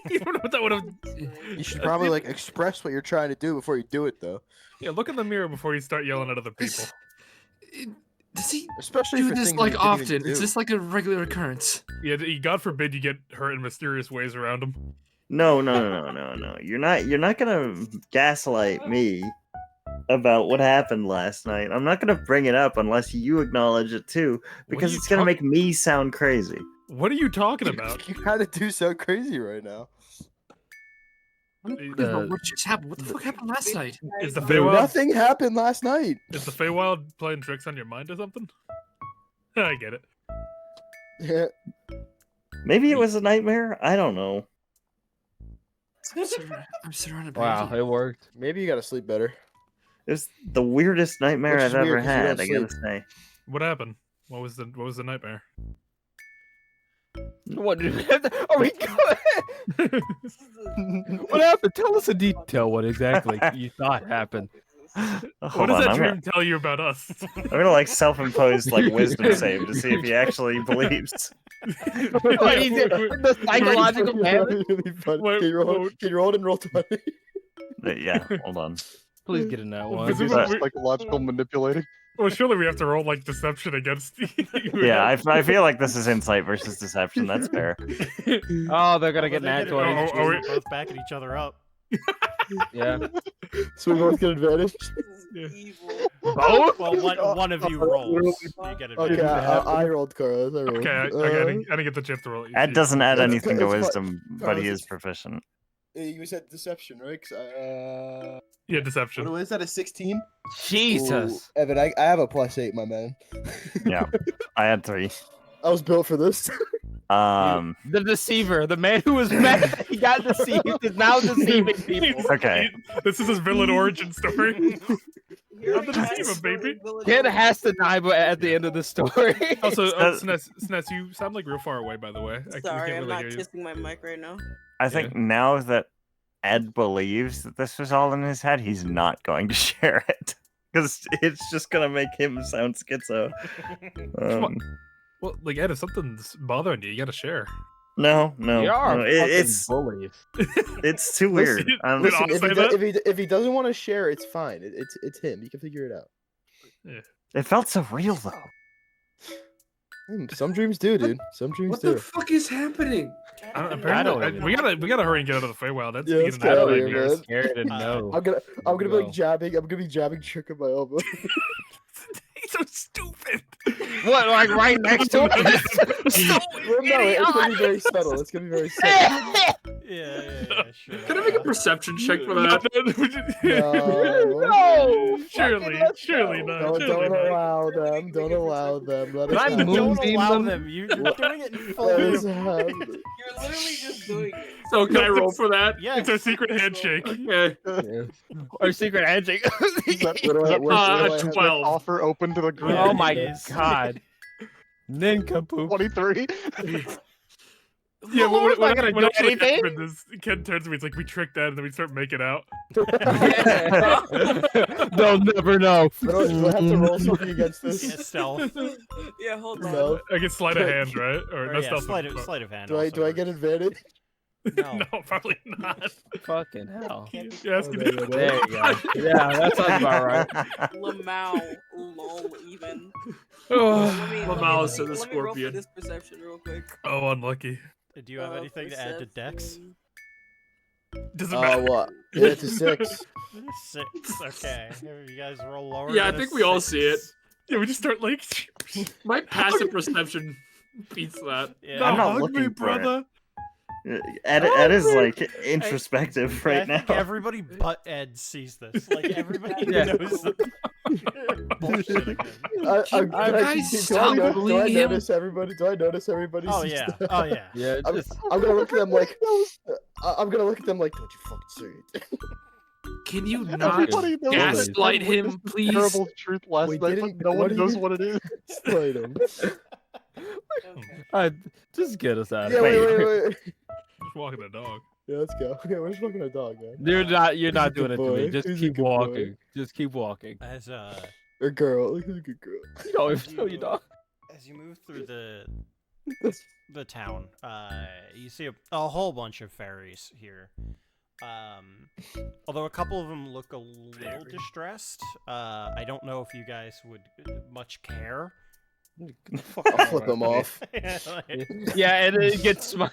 You don't know what that would have. You should probably like express what you're trying to do before you do it, though. Yeah, look in the mirror before you start yelling at other people. Does he Especially do for this things like you didn't even often? Is do. this like a regular occurrence? Yeah, God forbid you get hurt in mysterious ways around him. No. You're not gonna gaslight me about what happened last night. I'm not gonna bring it up unless you acknowledge it too, because you it's gonna talk- make me sound crazy. What are you talking about? You kind of do so crazy right now. What just happened? What the fuck happened last night? Is the Guys, Feywild Nothing happened last night. is the Feywild playing tricks on your mind or something? I get it. Yeah. Maybe it was a nightmare. I don't know. I'm surrounded by Wow, evil. it worked. Maybe you gotta sleep better. It was the weirdest nightmare Which I've is ever weird 'cause you had. don't I gotta say. What happened? What was the nightmare? What did we have to, are we going? What happened? Tell us in detail what exactly you thought happened. What Hold does on, that I'm dream tell you about us? gonna like self-impose like wisdom save to see if he actually believes. What is it? The psychological damage? Really fun. Wait, Can you roll? wait. Can you roll it and roll 20? Yeah, hold on. Please get in that Well, one. This is Maybe what it's we- psychological manipulating. Well, surely we have to roll like deception against you. Yeah, I feel like this is insight versus deception. That's fair. Oh, they're gonna get Well, nat they 20. Oh, oh, We're both backing each other up. Yeah. So we both get advantage. Yeah. Evil. Both? Well, one of you rolls. You get Okay, advantage. I rolled, Carlos. I rolled. Okay, I didn't get the chance to roll it. That doesn't add That's anything good, to it's wisdom, but he Carlos, is proficient. You said deception, right? 'Cause Yeah, what deception. was that? A 16? Jesus. Evan, I have a +8, my man. Yeah, I had 3. I was built for this. The deceiver, the man who was mad that he got deceived is now deceiving people. Okay. This is his villain origin story. Here I'm the we have deceiver, baby. ability- Kid has to die at the end of the story. Also, Uh, Sness, you sound like real far away, by the way. We Sorry, can't I'm really not hear you. kissing my mic right now. I think now that Ed believes that this was all in his head, he's not going to share it. Because it's just going to make him sound schizo. Well, like Ed, if something's bothering you, you gotta share. No. You are no, fucking it's bullies. it's too weird. Listen, I'm- Did Listen, I if say he, that? if he doesn't want to share, it's fine. It's him. He can figure it out. it felt so real though. Some dreams do, dude. Some dreams What do. the fuck is happening? Apparently, we gotta hurry and get out of the Feywild. That's Yeah, let's beginning get to out have of here, nightmares. man. Scared and no. I'm gonna be Well. like jabbing. I'm gonna be jabbing Trick in my elbow. He's so stupid. What, like right next to him? Well, no, it's gonna be very subtle. It's gonna be very subtle. Yeah, sure. Can I make a perception check for that? No, Surely not. don't Surely not. allow them. Don't allow them. Let us Can I have move it. Don't Moonbeam allow them? them. You're doing it in full Let view. us have it. You're literally just doing it. So can I roll for that? Yes. It's our secret handshake. Okay. Our secret handshake. What do I have that 12. Offer open to the group. Oh my Yes. god. Nincompoop. 23. Yeah, Well, what not gonna do actually anything? happened is Ken turns to me. It's like we tricked Dad, and then we start making out. They'll never know. Do I have to roll something against Yeah, this? stealth. Yeah, hold on. No. I get sleight of hand, right? Or Or, no yeah, stealth. sleight of hand. Do I also get works. advantage? No. No, probably not. Fucking hell. You're asking Oh, me. There you go. Yeah, that sounds about right. Lamau, lol, even. Oh, Lamau said the let me roll for scorpion. this perception real quick. Unlucky. Do you have anything to add to Dex? Perception. Doesn't matter. What? Yeah, it's a 6. 6. Okay. You guys roll lower. Yeah, I than a think we all 6. see it. Yeah, we just start like. My passive perception beats that. Yeah. No, I'm not hug looking me, for it. brother. Ed is like introspective I right now. think everybody but Ed sees this. Like everybody Yeah. knows that. Bullshit again. Do I notice everybody? Do I notice everybody? Oh sees yeah. that? Oh yeah. Yeah, I'm gonna look at them like. I'm gonna look at them like. Don't you fucking say it. Can you not Everybody knows gaslight that. him, Witnessed the please? Terrible truth last We night, but didn't- no what one do knows you- what it is. Explain them. just get us out Yeah, of here. wait. Just walking a dog. Yeah, let's go. Yeah, we're just walking a dog, man. You're He's not a doing good it to boy. me. Just He's a keep good boy. walking. Just keep walking. As Or girl. He's a good girl. You don't even know your dog. as you move through the town, you see a whole bunch of fairies here. Although a couple of them look a little distressed. I don't know if you guys would much care. I'll flip him off. Yeah, and it gets smart.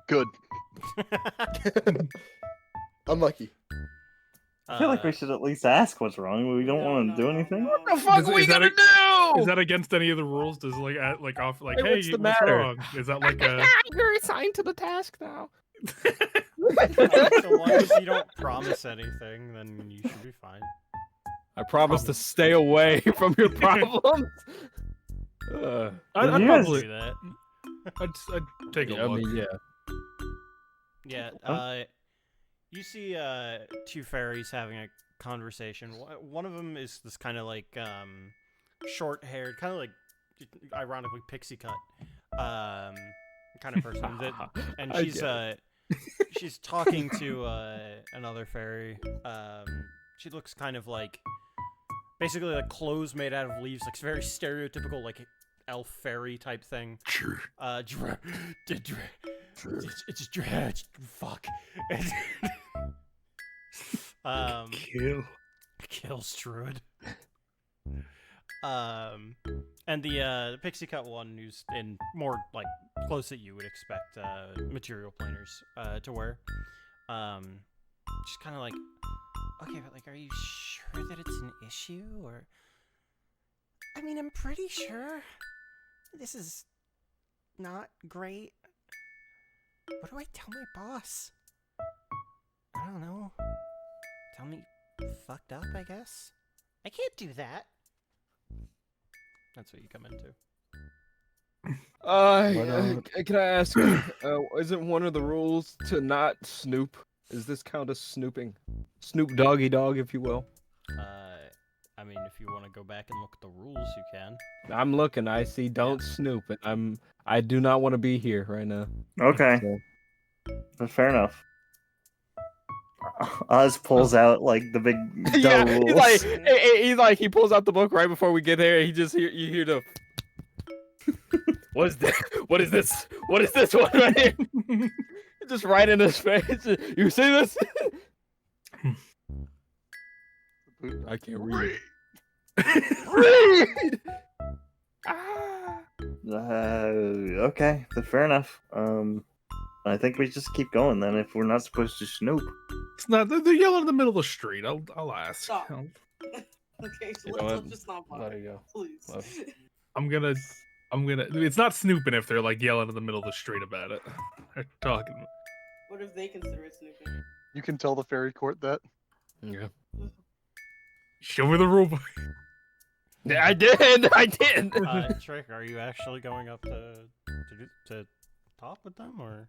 Good. Unlucky. I feel like we should at least ask what's wrong, but we don't want to do anything. What the fuck are we Is that gonna do? Is that against any of the rules? Does it like off like Hey, hey, what's the what's matter? wrong? Is that like a You're assigned to the task now. So long as you don't promise anything, then you should be fine. I promise to stay away from your problems. I'd You guys- probably Do that. I'd take a I look. mean, yeah. Yeah. You see two fairies having a conversation. One of them is this kind of like short-haired, kind of like ironically pixie cut kind of person. And I she's get she's talking to another fairy. She looks kind of like basically like clothes made out of leaves, like very stereotypical like elf fairy type thing. It's fuck. Kills Druid. And the pixie cut one who's in more like clothes that you would expect material planers to wear. Just kind of like, okay, but like, are you sure that it's an issue, or? I mean, I'm pretty sure this is not great. What do I tell my boss? I don't know. Tell me fucked up, I guess? I can't do that. That's what you come into. Can I ask, isn't one of the rules to not snoop? Is this count as snooping? Snoop doggy dog, if you will. I mean, if you want to go back and look at the rules, you can. I'm looking. I see. Don't snoop, and I do not want to be here right now. Okay, So, fair enough. Oz pulls out like the big yeah, rules. he pulls out the book right before we get there. You hear the What is this? What is this? What is this one right here? Just right in his face. You see this? I can't read. Read. Okay, fair enough. I think we just keep going then if we're not supposed to snoop. It's not. They're yelling in the middle of the street. I'll ask. Stop. Okay, so You know let's what? just not Let it go. please. Love I'm gonna. It's not snooping if they're like yelling in the middle of the street about it. They're talking. What if they consider it snooping? You can tell the fairy court that. Yeah. Show me the rule book. Yeah, I did. I did. Trick, are you actually going up to talk with them, or?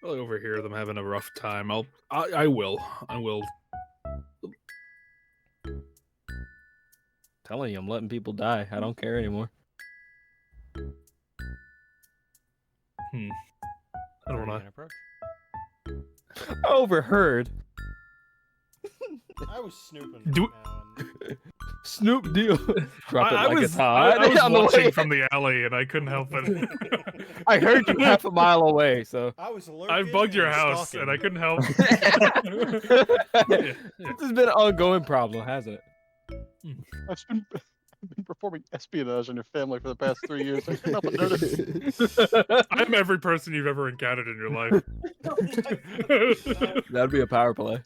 I'll overhear them having a rough time. I will. Telling you, I'm letting people die. I don't care anymore. I don't Are you know. gonna approach? Overheard. I was snooping. Do- and Snoop deal. Drop it I like was, it's hot. I was On the watching way. from the alley and I couldn't help it. I heard you half a mile away, so. I was lurking. I bugged your and house stalking. and I couldn't help. This has been an ongoing problem, hasn't it? I've been performing espionage on your family for the past 3 years. I couldn't help but notice. I'm every person you've ever encountered in your life. That'd be a power play.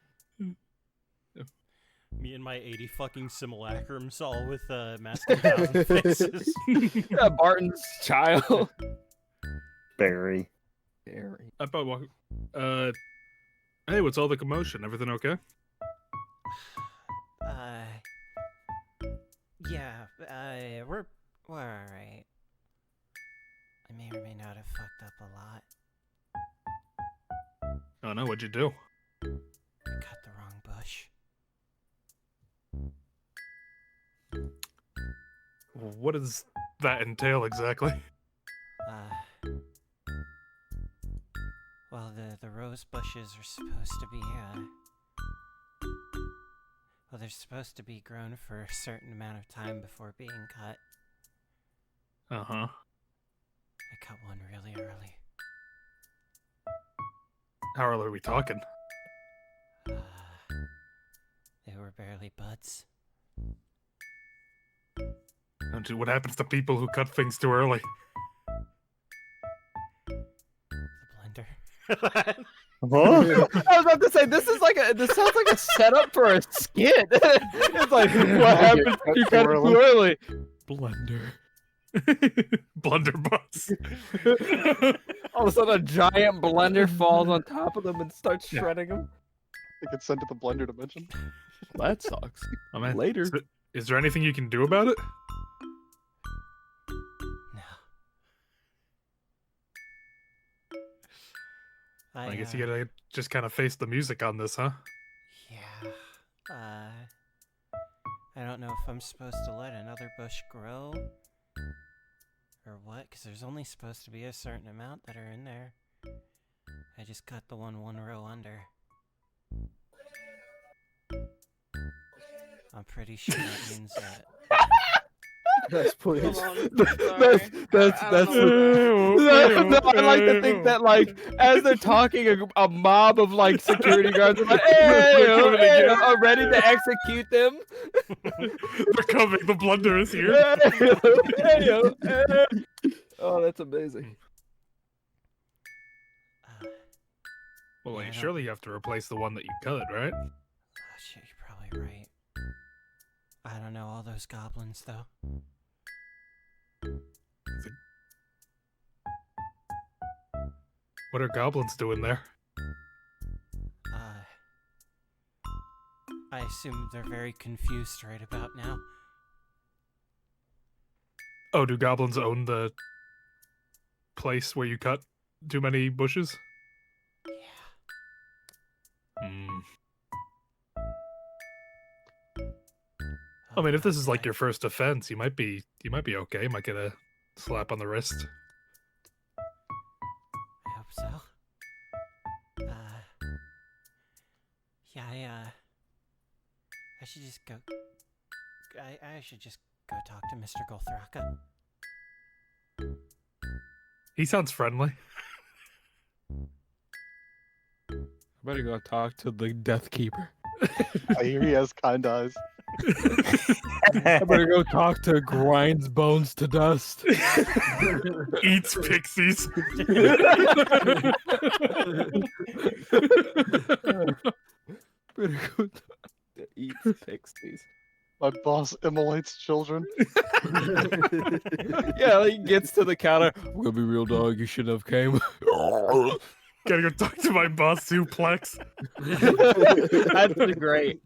Me and my 80 fucking simulacrums all with masking thousand faces. Yeah, Barton's child. Barry. Barry. I thought, hey, what's all the commotion? Everything okay? Yeah, we're alright. I may or may not have fucked up a lot. Oh no, what'd you do? I cut the wrong bush. What does that entail exactly? Well, the rose bushes are supposed to be, well, they're supposed to be grown for a certain amount of time before being cut. Uh-huh. I cut one really early. How early are we talking? They were barely buds. What happens to people who cut things too early? The blender. Huh? I was about to say this sounds like a setup for a skit. It's like what happens if you cut it too early? Blender. Blunderbuss. All of a sudden, a giant blender falls on top of them and starts shredding them. They get sent to the blender dimension. That sucks. Oh, man. Later. Is there anything you can do about it? No. I guess you gotta just kind of face the music on this, huh? Yeah. I don't know if I'm supposed to let another bush grow or what, because there's only supposed to be a certain amount that are in there. I just cut the one row under. I'm pretty sure that means that. Yes, please. Hold on. That's I don't no, I like to think that like as they're talking, a mob of like security guards are like, hey, are ready to execute them. They're coming. The blunder is here. Oh, that's amazing. Well, Yeah, wait, I don't- surely you have to replace the one that you cut, right? Shit, you're probably right. I don't know all those goblins though. What are goblins doing there? I assume they're very confused right about now. Oh, do goblins own the place where you cut too many bushes? Yeah. Hmm. I mean, if this is like your first offense, you might be okay. You might get a slap on the wrist. I hope so. Yeah, I should just go. I should just go talk to Mr. Golthraka. He sounds friendly. I better go talk to the Death Keeper. I hear he has kind eyes. I better go talk to Grinds Bones to Dust. Eats pixies. Better go eat pixies. My boss immolates children. Yeah, he gets to the counter. I'm gonna be real, dog. You shouldn't have came. Gotta go talk to my boss, Suplex. That's great.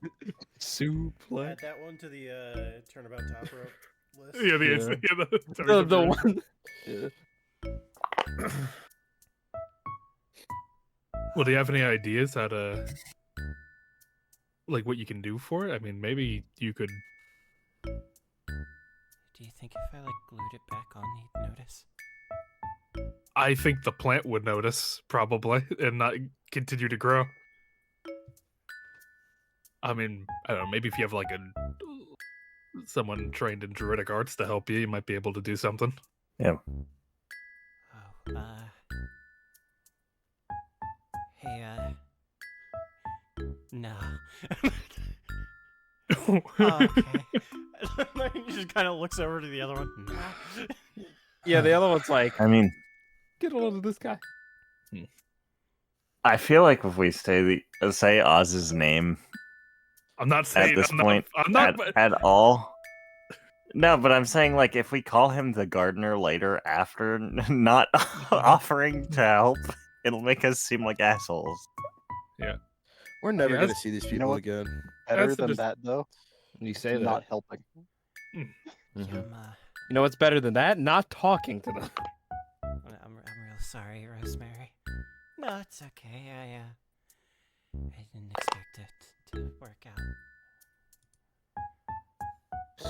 Suplex. Add that one to the turnabout top rope list. Yeah, The one. Yeah. Well, do you have any ideas how to, like, what you can do for it? I mean, maybe you could. Do you think if I like glued it back on, he'd notice? I think the plant would notice, probably, and not continue to grow. I mean, I don't know, maybe if you have, like, someone trained in druidic arts to help you, you might be able to do something. Oh, hey, no. Oh, okay. He just kind of looks over to the other one. No. Yeah, the other one's like, I mean, get a load of this guy. I feel like if we say Oz's name I'm not saying at this I'm point not, I'm not, at all. No, but I'm saying like if we call him the gardener later after not offering to help, it'll make us seem like assholes. Yeah. We're never Yeah, gonna that's- see these you people know what? again. Better That's the than dis- that, though. You say Not that. helping. Mhm. You know what's better than that? Not talking to them. I'm real sorry, Rosemary. No, it's okay. I didn't expect it to work out.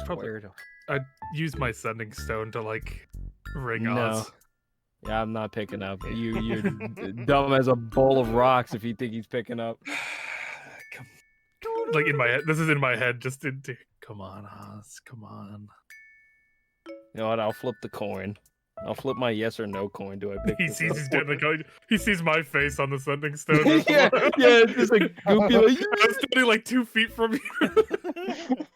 Probably- I'd use my sending stone to, like, ring No. Oz. Yeah, I'm not picking up. You're dumb as a bowl of rocks if you think he's picking up. Like, in my head. This is in my head, just into. Come on, Oz. Come on. You know what? I'll flip the coin. I'll flip my yes or no coin. Do I pick He this sees up? he's getting like he sees my face on the sending stone. yeah, it's just like goopy. Like, I'm standing like 2 feet from you.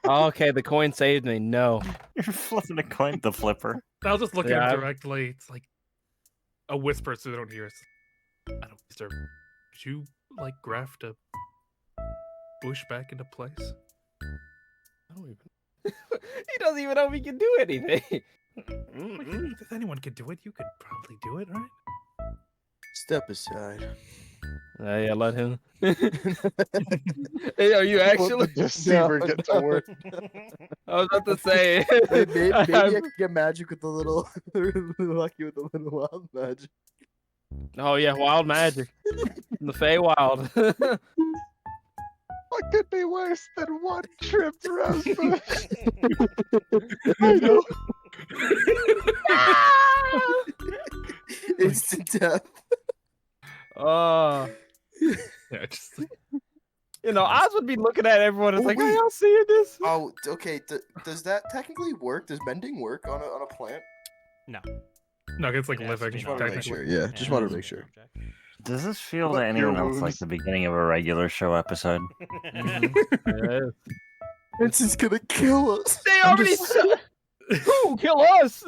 oh, okay, the coin saved me. No. You're flipping a coin, the flipper. I'll just look Yeah, at I- him directly. It's like a whisper, so they don't hear us. I don't. Is there? Did you like graft a bush back into place? I don't even. He doesn't even know if he can do anything. If anyone could do it, you could probably do it, right? Step aside. Yeah, let him. Hey, are you Let actually? the deceiver get to work. I was about to say. Maybe I I'm- could get magic with the little lucky with the little wild magic. Oh yeah, wild magic. The Feywild. What could be worse than one trip rosebush? I know. Instant death. Oh. Yeah, just like, You know, Oz would be looking at everyone. It's Oh, like, wait. are y'all seeing this? Oh, okay. Does that technically work? Does mending work on a plant? No. no, it's like It has to living. be Just wanted to make Technically. sure. Yeah, just wanted to make sure. Does this feel What to anyone your else like wounds? the beginning of a regular show episode? Yeah. This is gonna kill us. They already said, "Who kill us?"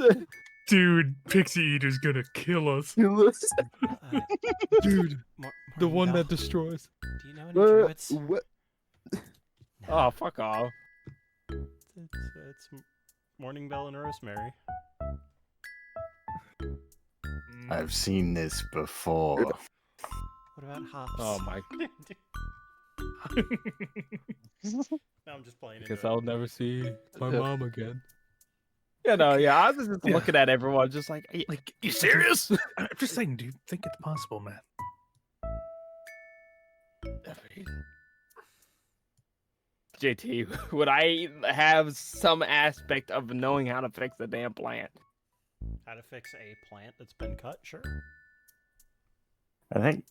Dude, Pixie Eater's gonna kill us. Kill us. Dude, the one Morning that Bell, destroys. Do you know any druids? What? Oh, fuck off. It's Morning Bell and Rosemary. I've seen this before. What about hops? Oh my. No, I'm just playing Guess into I'll never see my Yeah. mom again. Yeah, no, yeah. I was just Yeah. looking at everyone, just like, Like, you serious? I'm just saying, do you think it's possible, man? JT, would I have some aspect of knowing how to fix a damn plant? How to fix a plant that's been cut? Sure. I think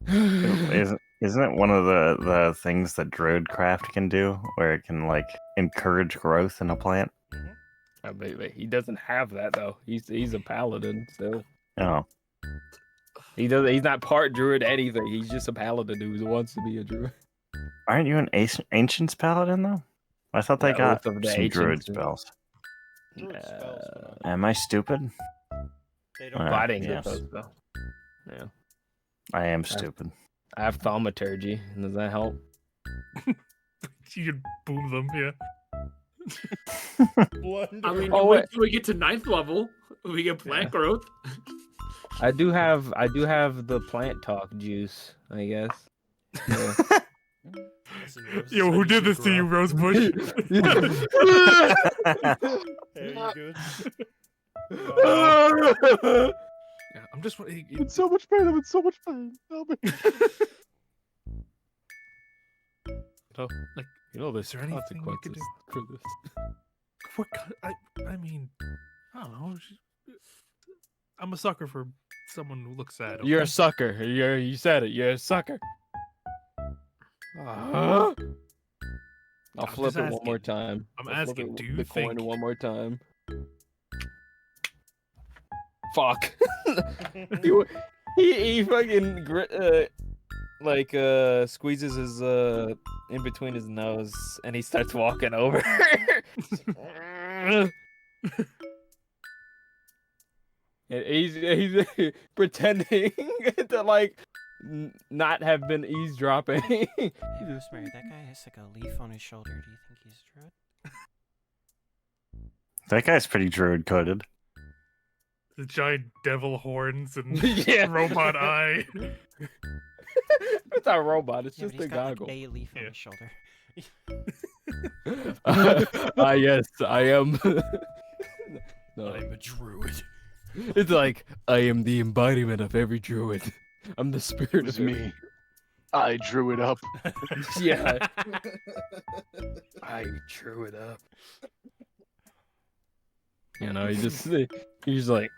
isn't it one of the things that Druidcraft can do, where it can like encourage growth in a plant? He doesn't have that though. He's a paladin still. Oh. He's not part druid anything. He's just a paladin who wants to be a druid. Aren't you an Ancients paladin though? I thought they Yeah, got Oath of the some druid Ancients. spells. Druid spells, but not- Am I stupid? They don't. But I didn't yes. get those though. Yeah. I am stupid. I have thaumaturgy. Does that help? You can boom them, yeah. I mean, Oh, wait wait. till we get to 9th level. We get plant growth. I do have the plant talk juice, I guess. Yeah. Listen, Rose, Yo, who did this to you, Rosebush? Hey, you good? Yeah, I'm just. In so much pain. I'm in so much pain. Help me. Like, There's is there anything you could consequences do? for this. What? I mean, I don't know. I'm a sucker for someone who looks sad. You're a okay? sucker. You said it. You're a sucker. I'll I'm flip just it one more asking. time. I'm I'll flip asking, it- do you the coin think- one more time? Fuck. he fucking squeezes his in between his nose and he starts walking over. And he's pretending to not have been eavesdropping. Hey, Rosemary, that guy has like a leaf on his shoulder. Do you think he's a druid? That guy's pretty druid coded. The giant devil horns and Yeah. robot eye. It's not a robot. It's Yeah, just but a he's got goggle. like a leaf on Yeah. his shoulder. Yes, I am. No, I'm a druid. it's like I am the embodiment of every druid. I'm the spirit It was of every- me. I drew it up. Yeah, I drew it up. He's like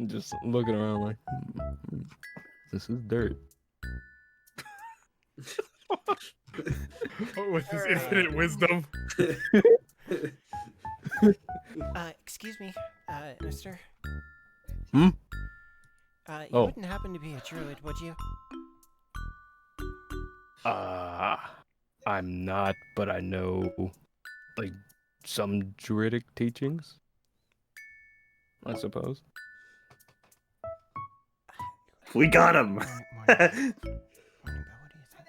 just looking around like this is dirt. With his infinite wisdom. Excuse me, mister. Hmm? You Oh. wouldn't happen to be a druid, would you? I'm not, but I know like some druidic teachings, I suppose. We got him. Morning, Bill, what do you think?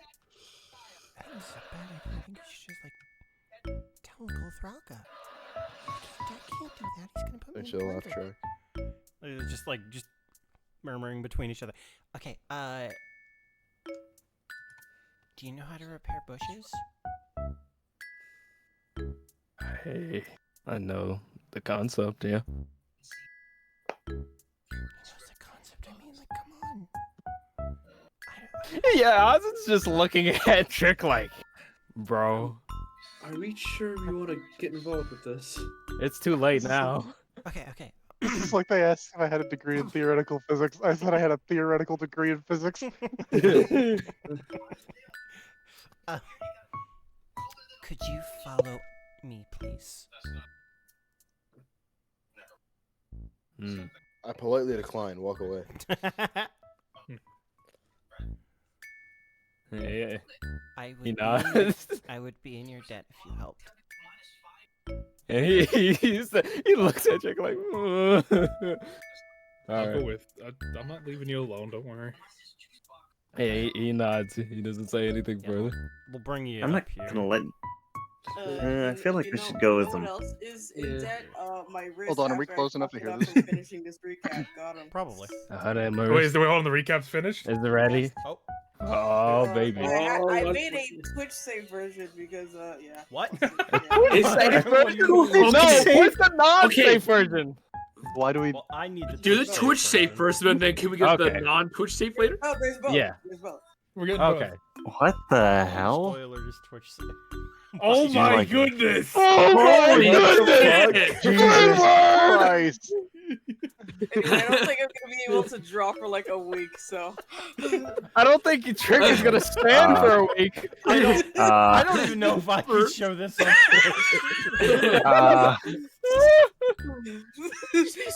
I think this is a bad idea. I think you should just tell Uncle Thralka. I can't do that. He's gonna put me in Actually, laugh blender. track. Just murmuring between each other. Okay, do you know how to repair bushes? Hey, I know the concept, yeah. He knows the concept. I mean, come on. Yeah, Oz's just looking at Trick like, bro, Are we sure we want to get involved with this? it's too late now. Okay. It's like they asked if I had a degree in theoretical physics. I said I had a theoretical degree in physics. Could you follow me, please? Hmm. I politely decline. Walk away. Yeah. I would He be in your, nods. I would be in your debt if you helped. And he looks at Trick like, I'll alright. go with. I'm not leaving you alone. Don't worry. Hey, he nods. He doesn't say anything Yeah. further. We'll bring you I'm not up here. gonna let. I feel like we should go with them. What else is in Yeah. debt? My wrist. Hold on, are we after I close enough to fucked hear up this? from Finishing this recap. Got him. Probably. Wait, is the on the recap's finished? Is it ready? Oh. Oh, baby. I Oh, made a Twitch save version because, yeah. What? Is that What do you mean? No, what's the non-safe version? Why do we? Well, I need the Do the Twitch save first, and then can we get the Okay. non-Twitch save later? Oh, there's both. Yeah. There's both. We're getting Okay. What the hell? Spoilers, Twitch. Oh Did you my like it? goodness! Oh Holy goodness! shit! Jesus Christ! Anyway, I don't think I'm gonna be able to draw for like a week, so. I don't think Trick is gonna stand for a week. I Uh, don't even know if I can show this on Twitch.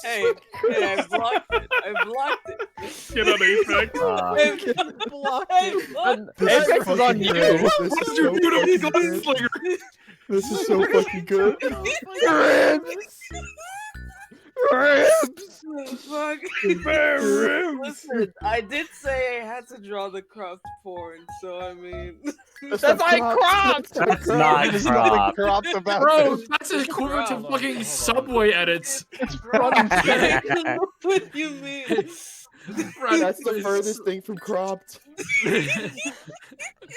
Hey, I blocked it. I blocked it. Get on Apex. I blocked it. Apex is on you. This is so fucking good. Gunslinger. This is so fucking good. Fuck. Listen, I did say I had to draw the cropped porn, so I mean. That's like cropped. That's not There's nothing cropped. cropped about Bro, this. that's equivalent to Hold on, fucking hold on. Subway edits. What do you mean? That's the furthest thing from cropped.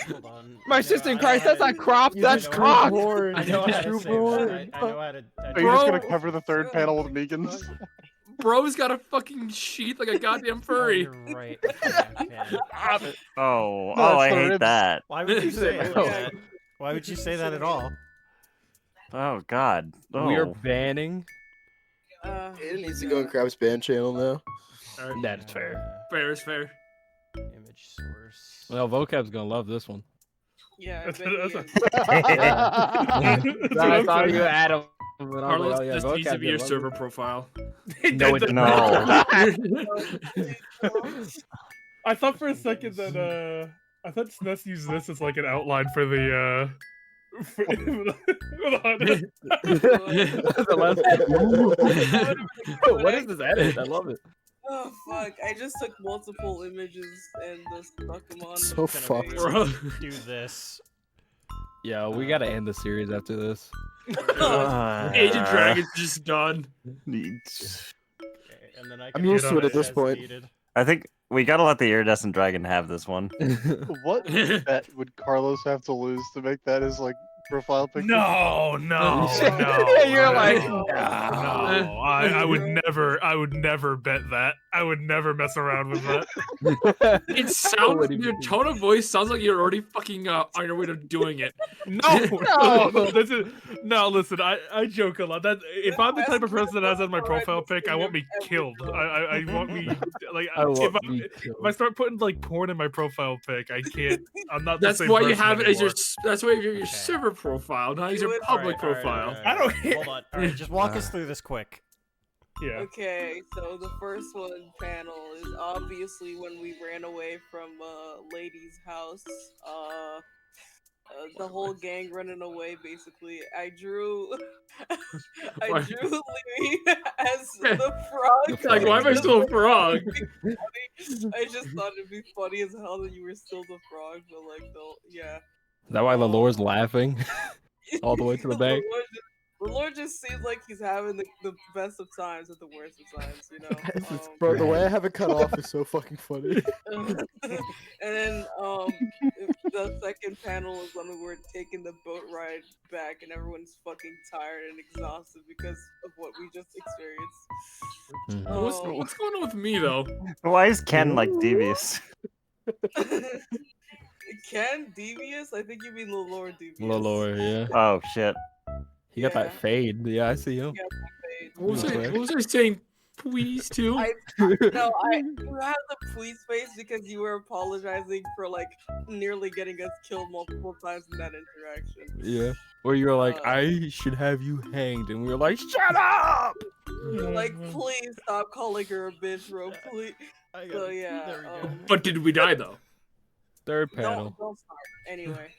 Hold on. My sister in Christ, that's not cropped. You That's just cropped. drew porn. I You know how just to drew save that. porn. I know how to. Are you just gonna Bro. cover the third panel with Megans? Bro's got a fucking sheath like a goddamn Oh, furry. you're right. Okay. Oh, No, I it's the hate ribs. that. Why would you say Oh. that? Why would you say that at all? Oh God. Oh. We are banning. It needs to go on Crab's band channel now. That's fair. Fair is fair. Image source. Well, Vocab's gonna love this one. Yeah, I That's bet a- he that's a- is. I saw you, Adam. And I was Carlos, like, oh, yeah, this needs to Vocab's be your gonna love server profile. No, it No. I thought for a second that I thought SNES used this as like an outline for the for the The last- What is this edit? I love it. Oh fuck! I just took multiple images and just stuck them on. So fucked. Bro. Do this. Yeah, we gotta end the series after this. Agent Dragon's just done. Okay, and then I I'm can used do to it at this this as point. needed. I think we gotta let the iridescent dragon have this one. What bet would Carlos have to lose to make that his like profile picture? No, no, no. You're like, no, I would never bet that. I would never mess around with that. It sounds, your tone of voice sounds like you're already fucking on your way to doing it. No, listen, I joke a lot. That if I'm the type of person that has that in my profile pic, I want me killed. I want me like if I start putting like porn in my profile pic, I can't. I'm not. That's the same why you person have it as your. anymore. That's why you have your Okay. server profile, not as your Alright, public Alright, profile. alright, I don't alright, Hold on. Alright, just walk us through this quick. Yeah. Okay, so the first one panel is obviously when we ran away from lady's house. The whole gang running away. Basically, I drew. I drew Louis as the frog. Like, why am I still a frog? I just thought it'd be funny as hell that you were still the frog, but like, yeah. Is that why Lalor's laughing all the way to the bank? The Lord just seems like he's having the best of times at the worst of times, you know. Bro, the way I have it cut off is so fucking funny. And then the second panel is when we were taking the boat ride back, and everyone's fucking tired and exhausted because of what we just experienced. What's going on with me though? Why is Ken like devious? Ken devious? I think you mean Lalor devious. Lalor, yeah. Oh shit. He got that fade. Yeah, I see him. Yeah, fade. What was I saying? Please too. You have the please face because you were apologizing for like nearly getting us killed multiple times in that interaction. Yeah. Where you were like, I should have you hanged, and we were like, shut up! You're like, please stop calling her a bitch, bro. Please. So yeah. But did we die though? Third panel. Don't start. Anyway,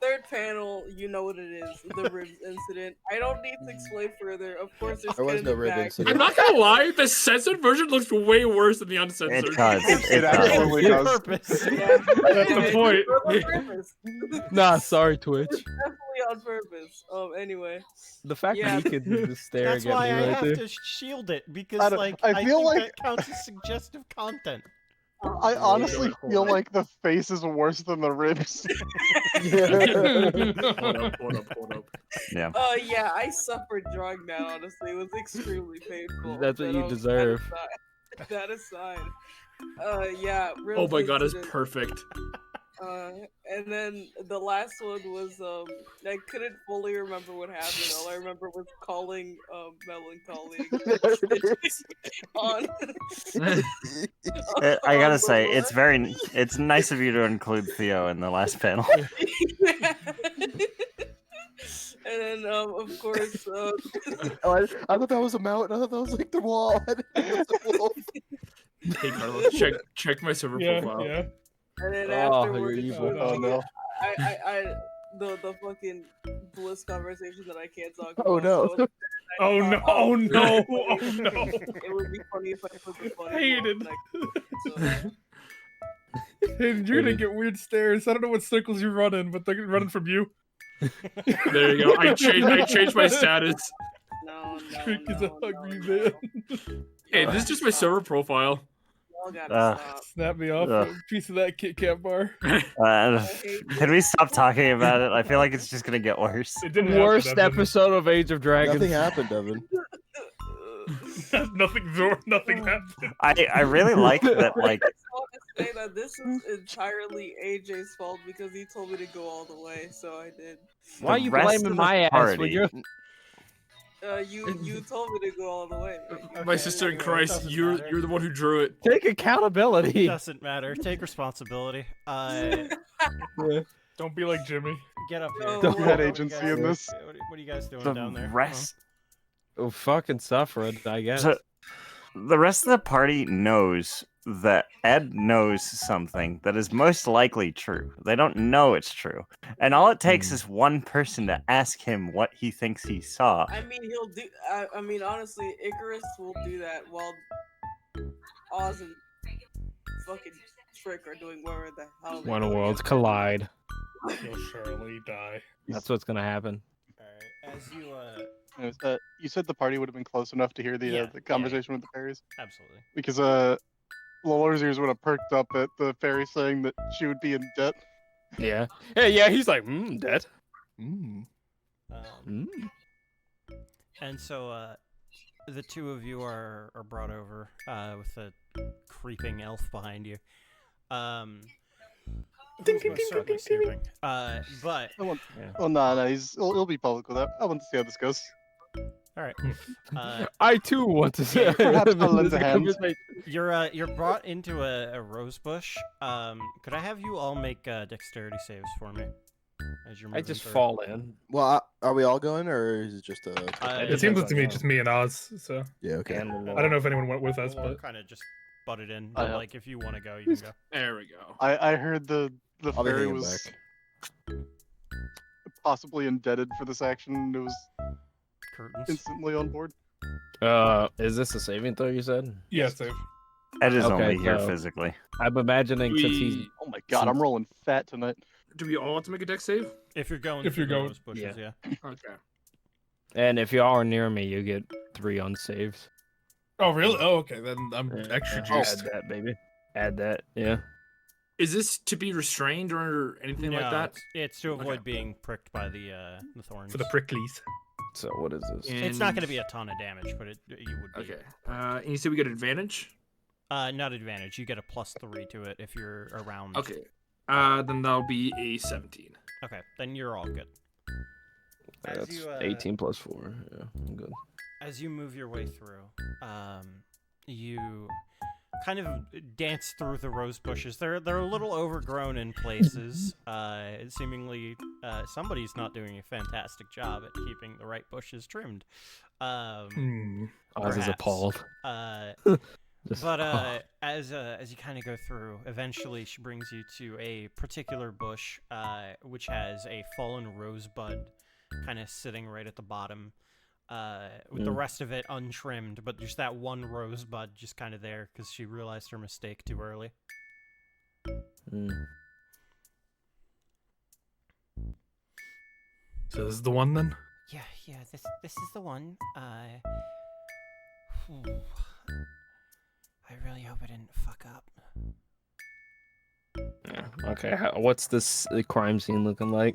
third panel, you know what it is. The ribs incident. I don't need to explain further. Of course, there's There was kid in no the rib back. incident. I'm not gonna lie, the censored version looks way worse than the uncensored. It does. It absolutely does. does. Purpose. Yeah, That's the point. On purpose. Nah, sorry, Twitch. Definitely on purpose. Anyway. The fact Yeah. that he could just stare That's at why me I right have there. to shield it because, I don't- like, I I feel think like- that counts as suggestive content. I honestly feel like the face is worse than the ribs. Hold up. Yeah. Yeah, I suffered drawing that, honestly. It was extremely painful. That's what but, you deserve. That aside. Yeah. Oh my god, it's incident. perfect. And then the last one was I couldn't fully remember what happened. All I remember was calling Melancholy on. I gotta say, it's nice of you to include Theo in the last panel. And then, of course, Oh, I thought that was a mountain. I thought that was like the wall. I didn't know it was a wolf. Hey Carlos, check my server profile. Yeah. and then Oh, you're afterwards, evil. Oh no. the fucking bliss conversation that I can't talk about. Oh no. So Oh no! Oh no! Oh no! it would be funny if I put the funny Hated. one next to it, Hayden, you're gonna get weird stares. I don't know what circles you're running, but they're running from you. There you go. I changed my status. So, no, Trick is a no, hungry no. man. Hey, this is just my server profile. Y'all gotta stop. Snap me off a piece of that Kit Kat bar. Can we stop talking about it? I feel like it's just gonna get worse. It didn't happen, Worst Evan. episode of Age of Dragons. Nothing happened, Evan. Nothing happened. I really like that. Like, I just want to say that this is entirely AJ's fault because he told me to go all the way, so I did. Why are the you rest blaming of the my ass when party- you're? You told me to go all the way. My sister in Christ, doesn't you're matter. the one who drew it. Take accountability. Doesn't matter. Take responsibility. Don't be like Jimmy. Get up here. No. Don't What have are you agency guys- in this. What are you guys doing the down there? rest, Oh, fucking suffering, I guess. so, the rest of the party knows that Ed knows something that is most likely true. They don't know it's true, and all it takes is one person to ask him what he thinks he saw. I mean, he'll do. I mean, honestly, Icarus will do that while Oz and fucking Trick are doing whatever the hell. When worlds collide, You'll surely die. that's what's gonna happen. Alright, as you Anyways, you said the party would have been close enough to hear the Yeah, the conversation with the fairies absolutely. because Lola's ears would have perked up at the fairy saying that she would be in debt. Yeah. Yeah. He's like, dead. And so the two of you are brought over with a creeping elf behind you. Who's most certainly snooping. But I want. Oh no, he'll be public with that. I want to see how this goes. all right. I too want to say. Perhaps I'll lend a hand. You're brought into a rose bush. Could I have you all make dexterity saves for me? As you're I moving just through? fall in. Well, are we all going, or is it just a? It seems to me just me and Oz. So Yeah. Okay. I don't know if anyone went with us, We'll but kind of just butted in. I But have- like, if you want to go, you can go. There we go. I heard the I'll be fairy hanging was back. possibly indebted for this action. It was Curtains. instantly on board. Is this a saving throw? You said. yeah, save. Ed is Okay, only here so- physically. I'm imagining since he's. Oh my god, I'm rolling fat tonight. Do we all have to make a deck save? If you're going. If you're through the going- rose bushes, yeah. Okay. And if you are near me, you get 3 unsaved. Oh really? Oh okay. Then I'm extra Yeah, juiced. Add that, baby. Add that. Yeah. Is this to be restrained or anything like No, that? It's to avoid Okay. being pricked by the thorns. For the pricklies. So what is this? It's not going to be a ton of damage, but you would be. Okay. And you said we get advantage? Not advantage. You get a +3 to it if you're around. Okay. Then that'll be a 17. Okay, then you're all good. As That's you, 18 plus 4. Yeah, I'm good. As you move your way through, you kind of dance through the rose bushes. They're a little overgrown in places. Seemingly, somebody's not doing a fantastic job at keeping the right bushes trimmed. Oz is Perhaps. appalled. Just- But as you kind of go through, eventually she brings you to a particular bush, which has a fallen rosebud kind of sitting right at the bottom, with the rest of it untrimmed, but just that one rosebud just kind of there because she realized her mistake too early. So this is the one then? Yeah, this is the one. I really hope I didn't fuck up. Yeah. Okay, what's this crime scene looking like?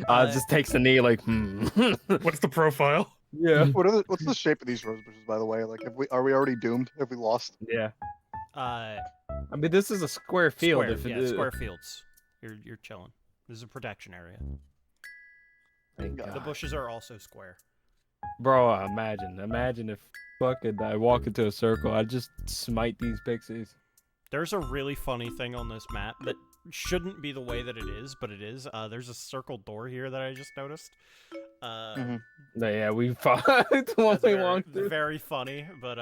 Oz just takes a knee like, What's the profile? Yeah. What's the shape of these rose bushes, by the way? Like, are we already doomed? Have we lost? Yeah. Uh, I mean, this is a square field. square, if it yeah, is. square fields. You're chilling. This is a protection area. Thank The God. bushes are also square. Bro, imagine if fucking I walk into a circle, I'd just smite these pixies. There's a really funny thing on this map that shouldn't be the way that it is, but it is. There's a circled door here that I just noticed. Yeah, we fought. It's the one we walked through. Very funny, but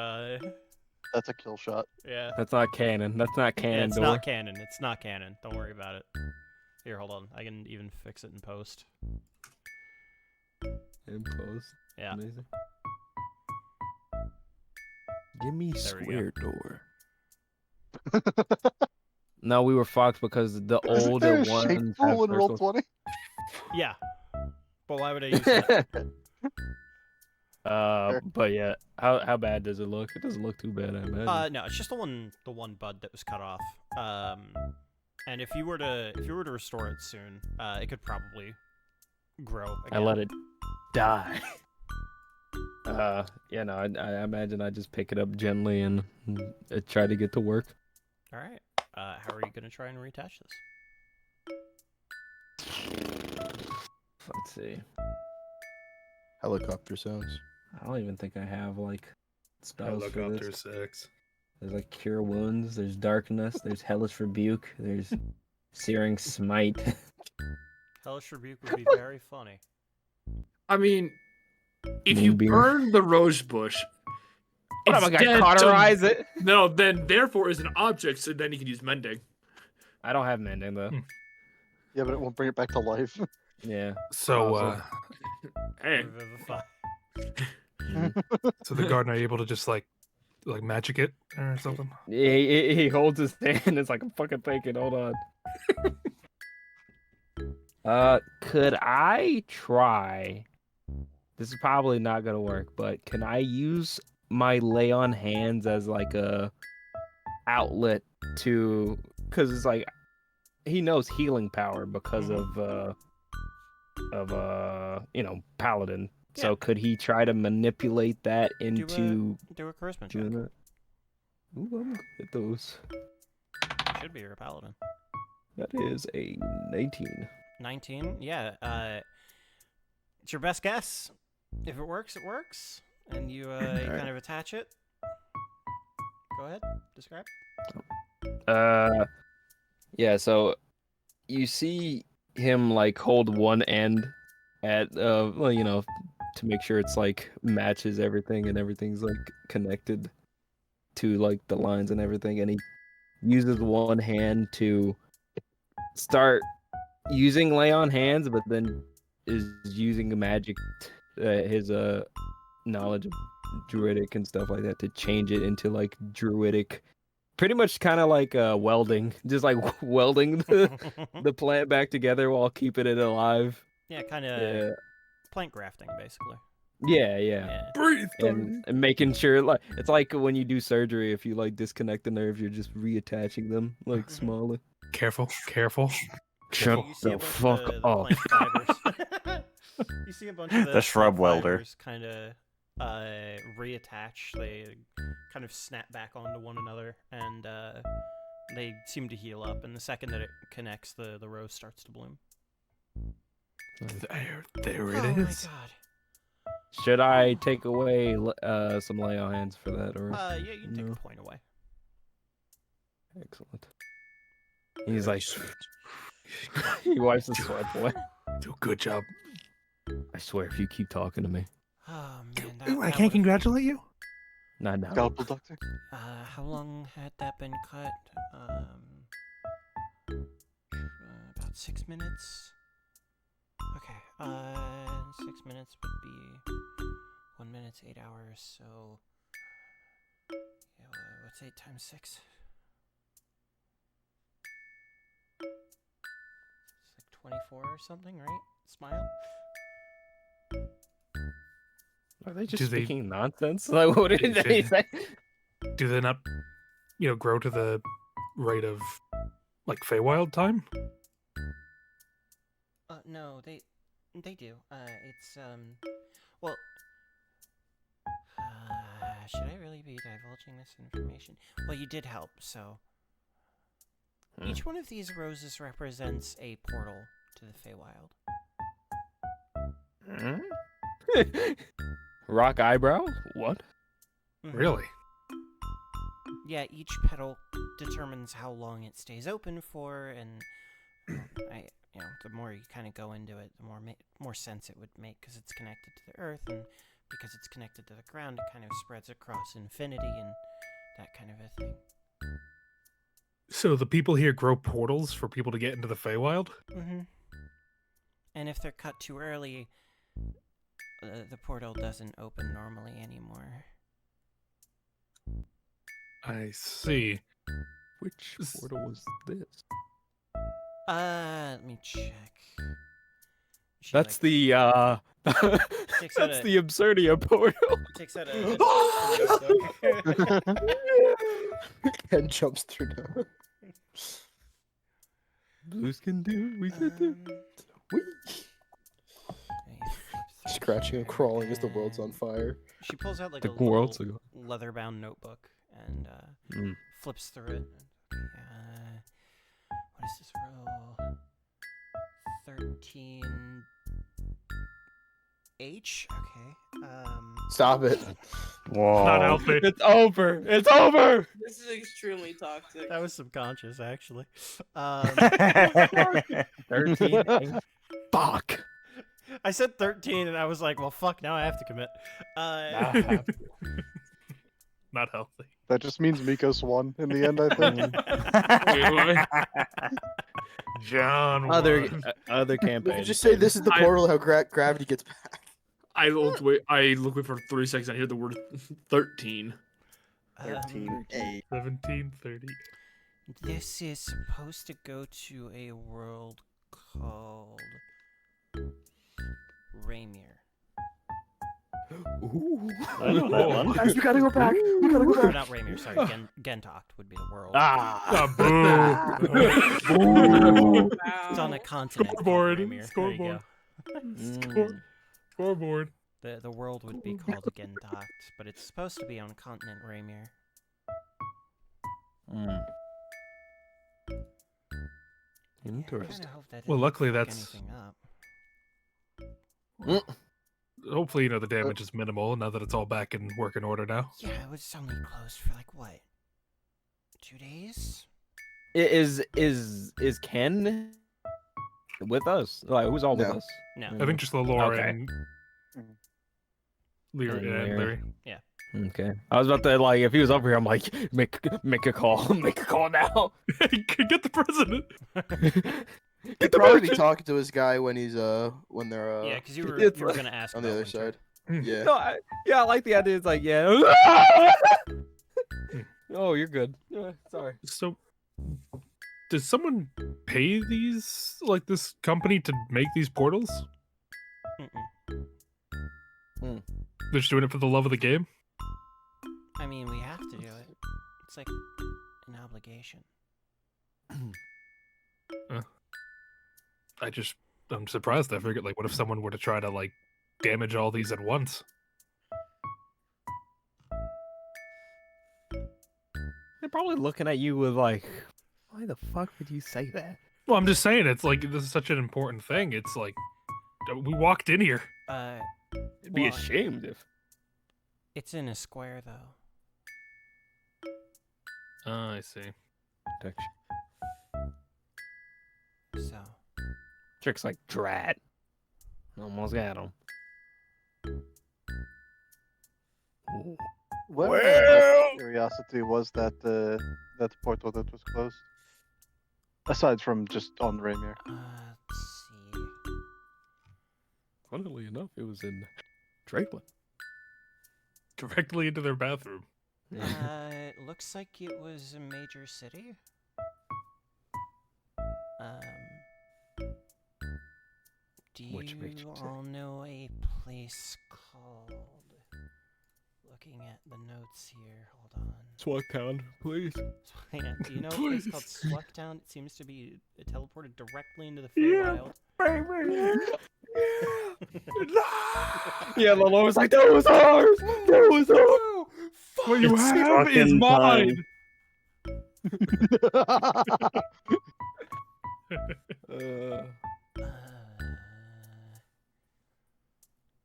That's a kill shot. yeah. That's not canon. That's not canon. Yeah, it's door. not canon. It's not canon. Don't worry about it. Here, hold on. I can even fix it in post. In post. Yeah. Amazing. Give me There we square door. No, we were fucked because the older ones have Roll in roll circles. 20. Yeah. But why would I use that? But yeah, how bad does it look? It doesn't look too bad, I imagine. No, it's just the one bud that was cut off. And if you were to restore it soon, it could probably grow again. I let it die. Yeah, no, I imagine I just pick it up gently and try to get to work. All right. How are you gonna try and reattach this? Let's see. Helicopter sounds. I don't even think I have like spells for Helicopter this. 6. There's like Cure Wounds, there's Darkness, there's Hellish Rebuke, there's Searing Smite. Hellish Rebuke would be very funny. I mean, if you Moonbeam. burn the rose bush, What am I it's gonna dead, cauterize it? No, then therefore is an object, so then you can use mending. I don't have mending though. Yeah, but it won't bring it back to life. Yeah. So, Hey, Revivify. so the gardener able to just like magic it or something? He holds his hand. It's like I'm fucking thinking. Hold on. Could I try? This is probably not gonna work, but can I use my lay on hands as like a outlet to? Because it's like he knows healing power because of paladin. So could he try to manipulate that into Do a charisma check. doing that? Ooh, I'm good at those. Should be your paladin. That is a 19. 19. Yeah. It's your best guess. If it works, it works, and you kind of attach it. Go ahead. Describe. Yeah. So you see him like hold one end at to make sure it's like matches everything and everything's like connected to like the lines and everything, and he uses one hand to start using lay on hands, but then is using magic, his knowledge of druidic and stuff like that to change it into like druidic, pretty much kind of like welding, just like welding the plant back together while keeping it alive. Yeah, kind of Yeah. plant grafting, basically. Yeah. Breathe. And making sure, like, it's like when you do surgery, if you like disconnect the nerves, you're just reattaching them like smaller. Careful. Shut You see a the bunch fuck of the up. plant fibers. You see a bunch of The shrub welder. kind of reattach. They kind of snap back onto one another, and they seem to heal up. And the second that it connects, the rose starts to bloom. There it is. Oh my god. Should I take away some lay on hands for that, or? Yeah, you can take No. a point away. Excellent. He's like, he wipes the sweat away. Do a good job. I swear, if you keep talking to me, Oh man, I that can't would've- congratulate you. not now. Scalpel doctor. How long had that been cut? About 6 minutes. Okay. 6 minutes would be 1 minute, 8 hours. So, yeah, what's 8 times 6? It's like 24 or something, right? Smile. Are they just Do they- speaking nonsense? Like, what did they say? Do they not, grow to the rate of like Feywild time? No, they do. It's well, should I really be divulging this information? Well, you did help, so each one of these roses represents a portal to the Feywild. Rock eyebrow? What? Mhm. Really? yeah, each petal determines how long it stays open for, and the more you kind of go into it, the more sense it would make because it's connected to the earth, and because it's connected to the ground, it kind of spreads across infinity and that kind of a thing. So the people here grow portals for people to get into the Feywild? Mm-hmm. And if they're cut too early, the portal doesn't open normally anymore. I see. Which portal was this? Let me check. She, That's the takes out that's a- the Absurdia portal. Takes out a notebook. Ken jumps through now. Blues can do. We can do. Scratching and crawling as the world's on fire. She pulls out like The a little world's ago. leather-bound notebook and flips through it. What is this roll? 13H. Okay. Stop it. Whoa. Not healthy. It's over. It's over. This is extremely toxic. That was subconscious, actually. 13. Fuck. I said 13, and I was like, well, fuck, now I have to commit. Not healthy. That just means Mikos won in the end, I think. John won. Other campaign. Just say this is the portal how gravity gets back. I looked away for 3 seconds. I hear the word 13. 13A. 1730. This is supposed to go to a world called Raymir. Ooh. I know that one. Guys, we gotta go back. We gotta go Or back. not Raymir, sorry. Gentocht would be the world. Boo. It's on a continent. Scoreboard. Called Raymir. Scoreboard. There you go. Scoreboard. The world would be called Gentocht, but it's supposed to be on continent Raymir. Interesting. Well, luckily that's. Anything up. Hopefully, the damage is minimal now that it's all back in working order now. Yeah, it was only closed for like what? 2 days? Is Ken with us? Like, who's all with No. us? No. I think just Lalore Okay. and Larry. Yeah. Okay. I was about to if he was over here, I'm like, make a call, make a call now. Get the president. He'd probably be talking to his guy when he's when they're Yeah, because you were it's gonna ask on the about other Winter. side. Yeah. No, I like the idea. It's like, yeah. Oh, you're good. Sorry. So, does someone pay this company to make these portals? Mm-mm. They're just doing it for the love of the game? I mean, we have to do it. It's like an obligation. I'm surprised. I figured, what if someone were to try to, damage all these at once? They're probably looking at you with why the fuck would you say that? Well, I'm just saying, it's this is such an important thing. It's we walked in here. It'd be Well, ashamed if. It's in a square, though. I see. So. Trick's like, drat. Almost got him. What curiosity was that that portal that was closed? Aside from just on Raymir. Let's see. Funnily enough, it was in Drakeland. Directly into their bathroom. It looks like it was a major city. Do Which major you city? all know a place called... Looking at the notes here, hold on. Swagtown, please. Yeah, do you know a place called Slucktown? It seems to be teleported directly into the Feywild. Yeah, Lolo was like, that was ours! That was ours! What you It's have is fucking mine!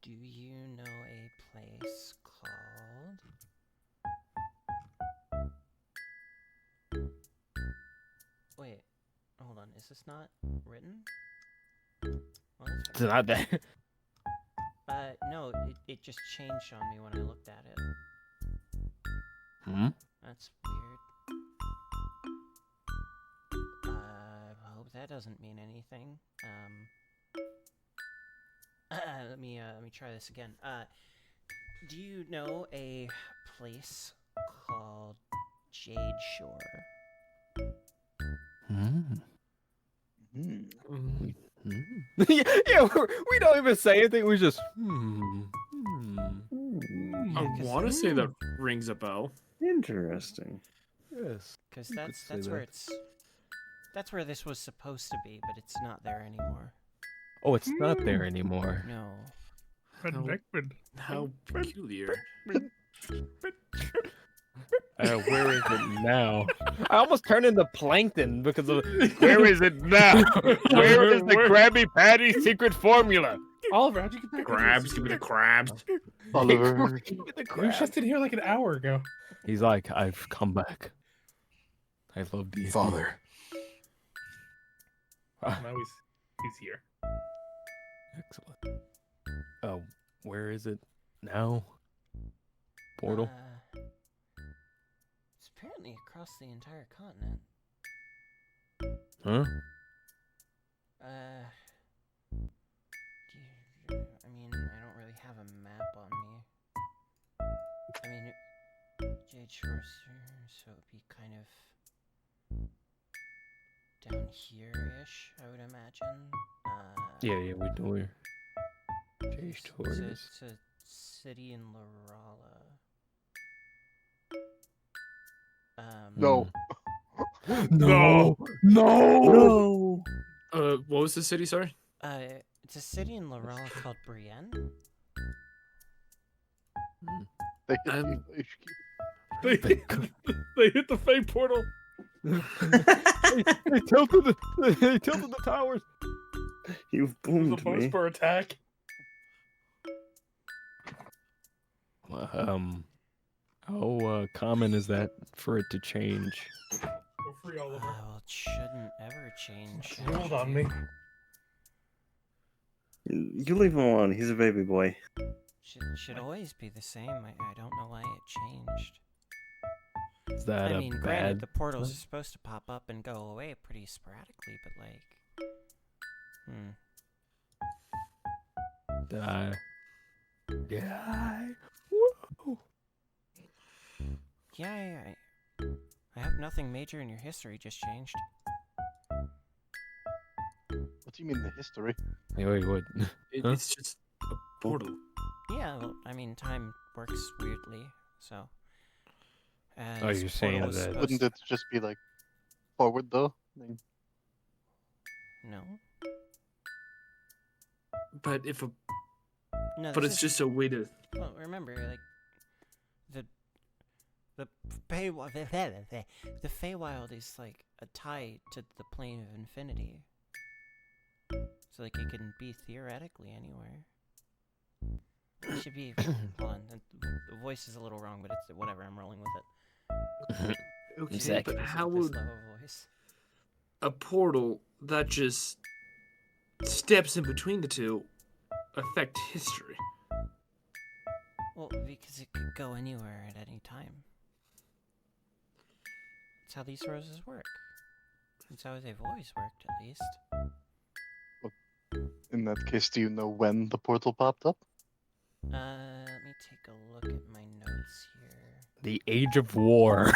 Do you know a place called is this not written? Well, that's It's not there. No, it just changed on me when I looked at it. Hmm? That's weird. I hope that doesn't mean anything. Let me try this again. Do you know a place called Jade Shore? Hmm. Hmm. Yeah, we don't even say anything. We just. I want to say that rings a bell. Interesting. Yes. Because you could say that's where that. that's where this was supposed to be, but it's not there anymore. Oh, it's not there anymore. No. How peculiar. Where is it now? I almost turned into plankton because of where is it now? Where is the Krabby Patty secret formula? Oliver, how'd you get back? Crabs, give me the crabs. Oliver. He was just in here like an hour ago. He's like, I've come back. I love D&D. Father. Now he's here. Excellent. Oh, where is it now? Portal? It's apparently across the entire continent. Huh? I mean, I don't really have a map on me. I mean, Jade Shore's here, so it'd be kind of down here-ish, I would imagine. Yeah, we know where. Jade Shore is. It's a city in Lorala. No. No! No! What was the city, sorry? It's a city in Lorala called Brienne. They hit the fake portal. They tilted the towers. You've The boomed me. Bosper attack. How common is that for it to change? Go free, Oliver. Well, it shouldn't ever change. Hold on me. You leave him alone. He's a baby boy. Should always be the same. I don't know why it changed. Is that I mean, a granted, bad? the portals are supposed to pop up and go away pretty sporadically, but like, Die. Whoa. Yeah, I hope nothing major in your history just changed. What do you mean the history? Hey, wait, what? Huh? It's just a portal. Yeah, well, I mean, time works weirdly, so. Oh, you're saying portal was that- supposed Wouldn't it just be like forward though? Like, No. But if a No, but this it's is- just a way to Well, remember, like, the Feywild is like a tie to the plane of infinity. So like it can be theoretically anywhere. It should be. Hold on, the voice is a little wrong, but it's whatever. I'm rolling with it. okay, Exactly. but This how this would level voice? a portal that just steps in between the two affect history? Well, because it could go anywhere at any time. That's how these roses work. That's how they've always worked, at least. in that case, do you know when the portal popped up? Let me take a look at my notes here. The Age of War.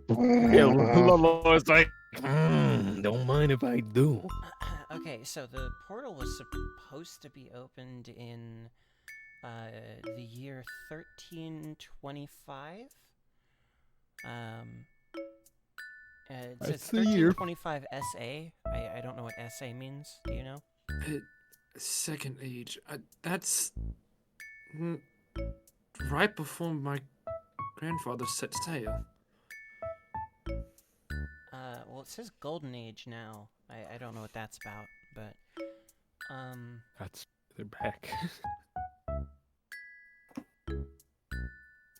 Yeah, Lolo's like, don't mind if I do. Okay, so the portal was supposed to be opened in the year 1325. It says That's the year. 1325 SA. I don't know what SA means. Do you know? Second age. That's right before my grandfather set sail. Well, it says Golden Age now. I don't know what that's about, but That's they're back.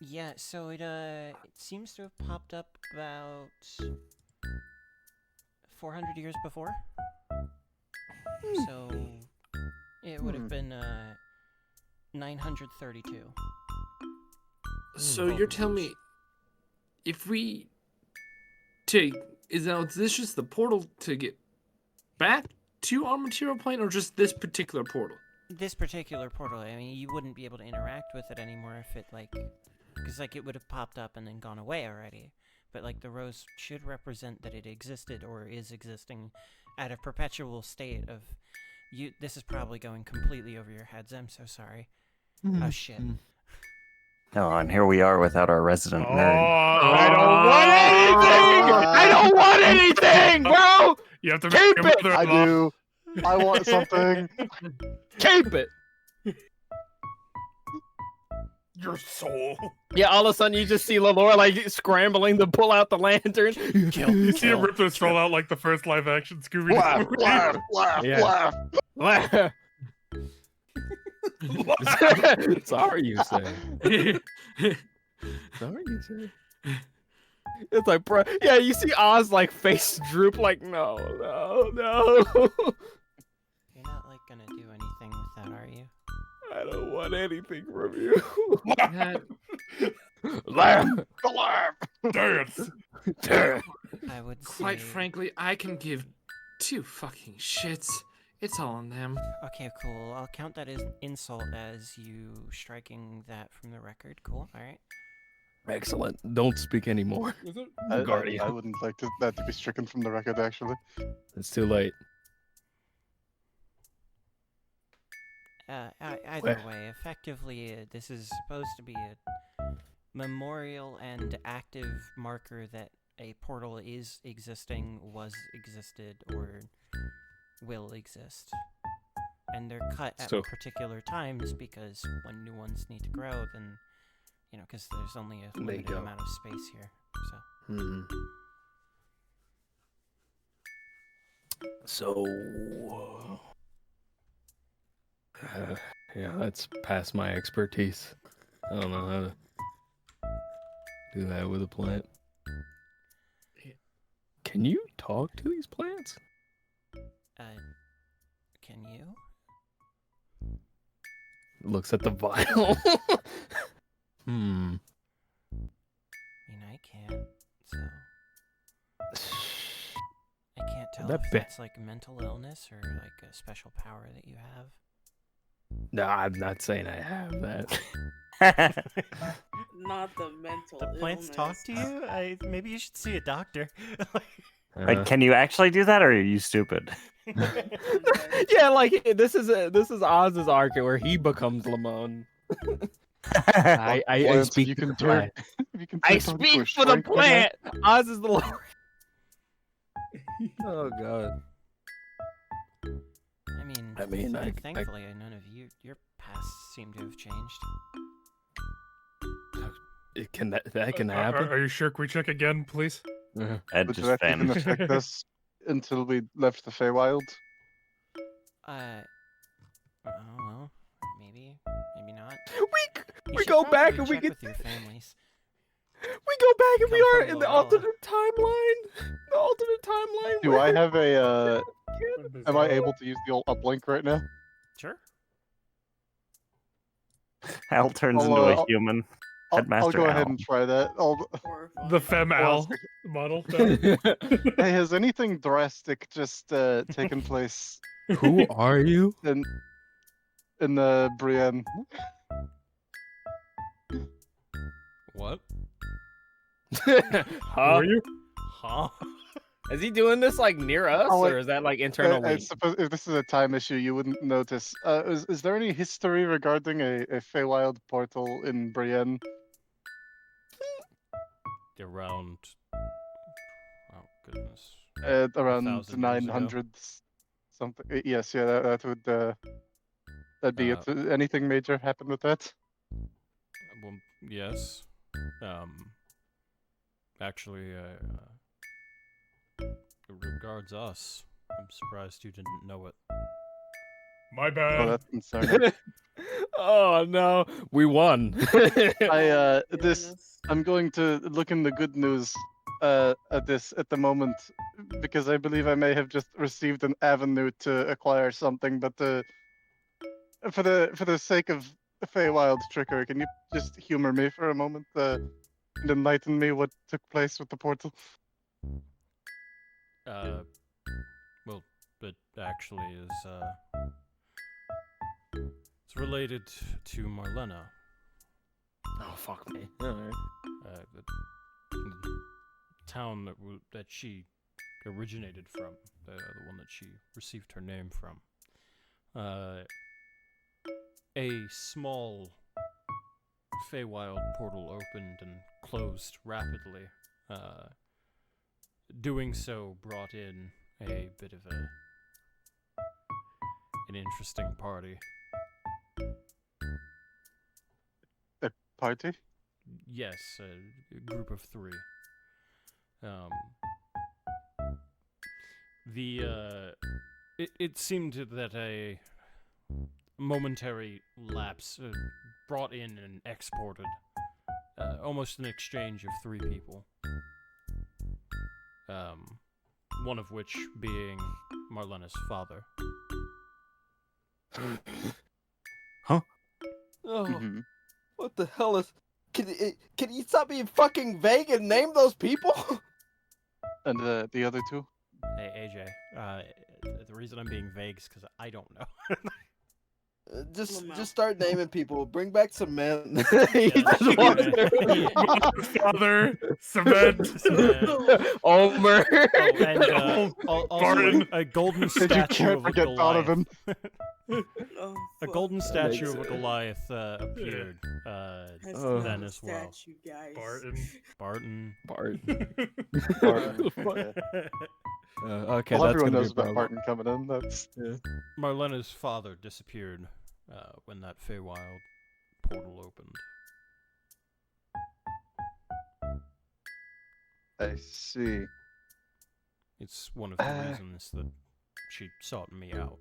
yeah. So it seems to have popped up about 400 years before. So it would have been 932. So you're telling me if we take is this just the portal to get back to our material plane, or just this particular portal? This particular portal, I mean, you wouldn't be able to interact with it anymore if it because it would have popped up and then gone away already. But the rose should represent that it existed or is existing at a perpetual state of you. This is probably going completely over your heads. I'm so sorry. Oh shit. Oh, and here we are without our resident nerd. I don't want anything, bro. You have to keep make it. I do. I want something. Keep it. Your soul. Yeah, all of a sudden you just see Lalore scrambling to pull out the lantern. You see him rip this roll out like the first live action Scooby-Doo. Laugh, laugh. Sorry, you say. Sorry, you say. It's like, bro. Yeah, you see Oz face droop, no. You're not gonna do anything with that, are you? I don't want anything from you. Laugh. Dance. I would Quite say... frankly, I can give two fucking shits. It's all on them. Okay, cool. I'll count that as insult as you striking that from the record. Cool. All right. Excellent. Don't speak anymore. Guardian. I wouldn't like that to be stricken from the record, actually. It's too late. Either way, effectively, this is supposed to be a memorial and active marker that a portal is existing, was existed, or will exist. And they're cut at particular times because when new ones need to grow, then, because there's only a limited amount of space here, so. Yeah, that's past my expertise. I don't know how to do that with a plant. Can you talk to these plants? Can you? Looks at the vial. I mean, I can't, so... I can't tell if that's mental illness or a special power that you have. No, I'm not saying I have that. Not the mental The plants talk to you? Maybe you should see a doctor. Can you actually do that, or are you stupid? Yeah, this is Oz's arc where he becomes Lamone. I speak you to can the plant. I speak for the plant. Oz is the Lord. Oh god. I mean, thankfully, none of your past seem to have changed. That can happen. Are you sure? Can we check again, please? Ed Would just you even vanished. affect us until we left the Feywild? Well, maybe not. We go back and we get with your families. We go back and we are in the alternate timeline. The alternate timeline. Do I have a? Am I able to use the old uplink right now? Sure. Hal turns into a human. I'll go ahead and try that. The Fem-Al model. Hey, has anything drastic just taken place? Who are you? In Brienne. What? Huh? Who are you? Huh? Is he doing this near us, or is that internal? I suppose if this is a time issue, you wouldn't notice. Is there any history regarding a Feywild portal in Brienne? Around. Oh goodness. Around 1,000 years 900 something. Yes, yeah, that would. That'd be it. Anything major happen with that? Well, yes. Actually, regards us. I'm surprised you didn't know it. My bad. Oh, that's concerning. Oh no, we won. I'm going to look in the good news at the moment because I believe I may have just received an avenue to acquire something. But for the sake of Feywild trickery, can you just humor me for a moment and enlighten me what took place with the portal? Well, it actually is, it's related to Marlena. Oh fuck me. Alright. The town that she originated from, the one that she received her name from. A small Feywild portal opened and closed rapidly. Doing so brought in a bit of an interesting party. A party? Yes, a group of 3. It seemed that a momentary lapse brought in and exported almost an exchange of 3 people. One of which being Marlena's father. Huh? Oh, what the hell is? Can you stop being fucking vague and name those people? And the other 2? Hey AJ, the reason I'm being vague is because I don't know. Just start naming people. Bring back some men. Father, Cement, Omer, and also a golden statue of a Goliath. A golden statue of a Goliath appeared then as well. Barton. Okay, well, that's everyone gonna knows be a about problem. Barton coming in. That's Marlena's father disappeared when that Feywild portal opened. I see. It's one of the reasons that she sought me out.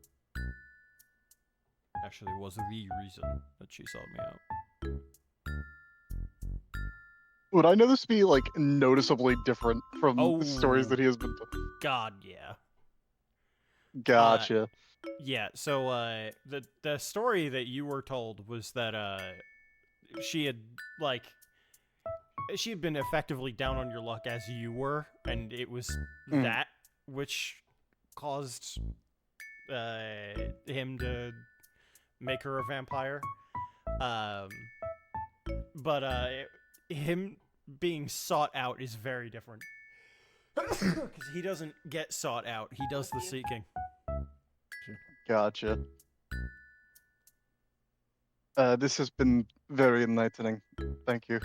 Actually, was the reason that she sought me out. Would I know this to be like noticeably different from the stories that he has been telling? God, yeah. Gotcha. Yeah, so the story that you were told was that she had been effectively down on your luck as you were, and it was that which caused him to make her a vampire. But him being sought out is very different. Because he doesn't get sought out, he does the seeking. Gotcha. This has been very enlightening. Thank you.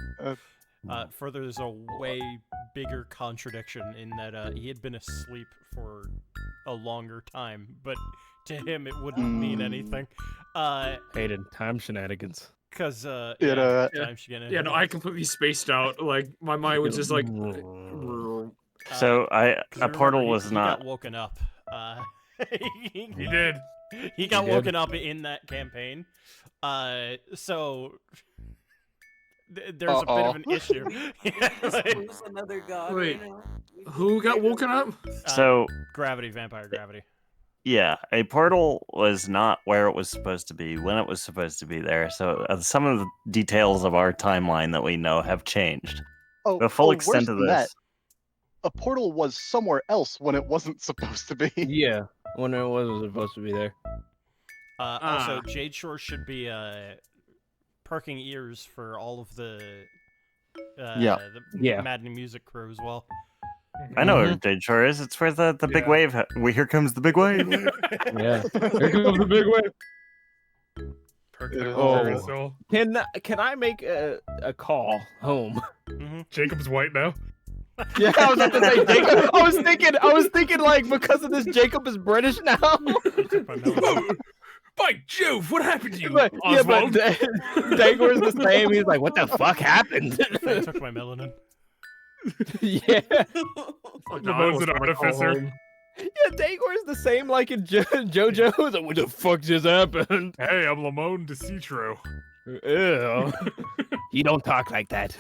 Further, there's a way bigger contradiction in that he had been asleep for a longer time, but to him it wouldn't mean anything. Hated time shenanigans. Because, no, I completely spaced out. Like, my mind was just like... So, a portal was he not... got woken up. He did. He got woken up in that campaign. So... There's a bit of an issue. Another god. Wait, who got woken up? So... Vampire gravity. Yeah, a portal was not where it was supposed to be, when it was supposed to be there, so some of the details of our timeline that we know have changed. The full extent of this... A portal was somewhere else when it wasn't supposed to be. Yeah, when it wasn't supposed to be there. Also, Jade Shore should be perking ears for all of the Maddening Music crew as well. I know where Jade Shore is. It's where the big wave. Here comes the big wave. Yeah, here comes the big wave. Can I make a call home? Jacob's white now. Yeah, I was about to say Jacob. I was thinking like because of this, Jacob is British now. By Jove, what happened to you, Oswald? Yeah, but Dagor's the same. He's like, what the fuck happened? I took my melanin. Yeah. Ramon's an artificer. Yeah, Dagor's the same like in JoJo's. Like, what the fuck just happened? Hey, I'm Lamone de Citro. Ew. You don't talk like that.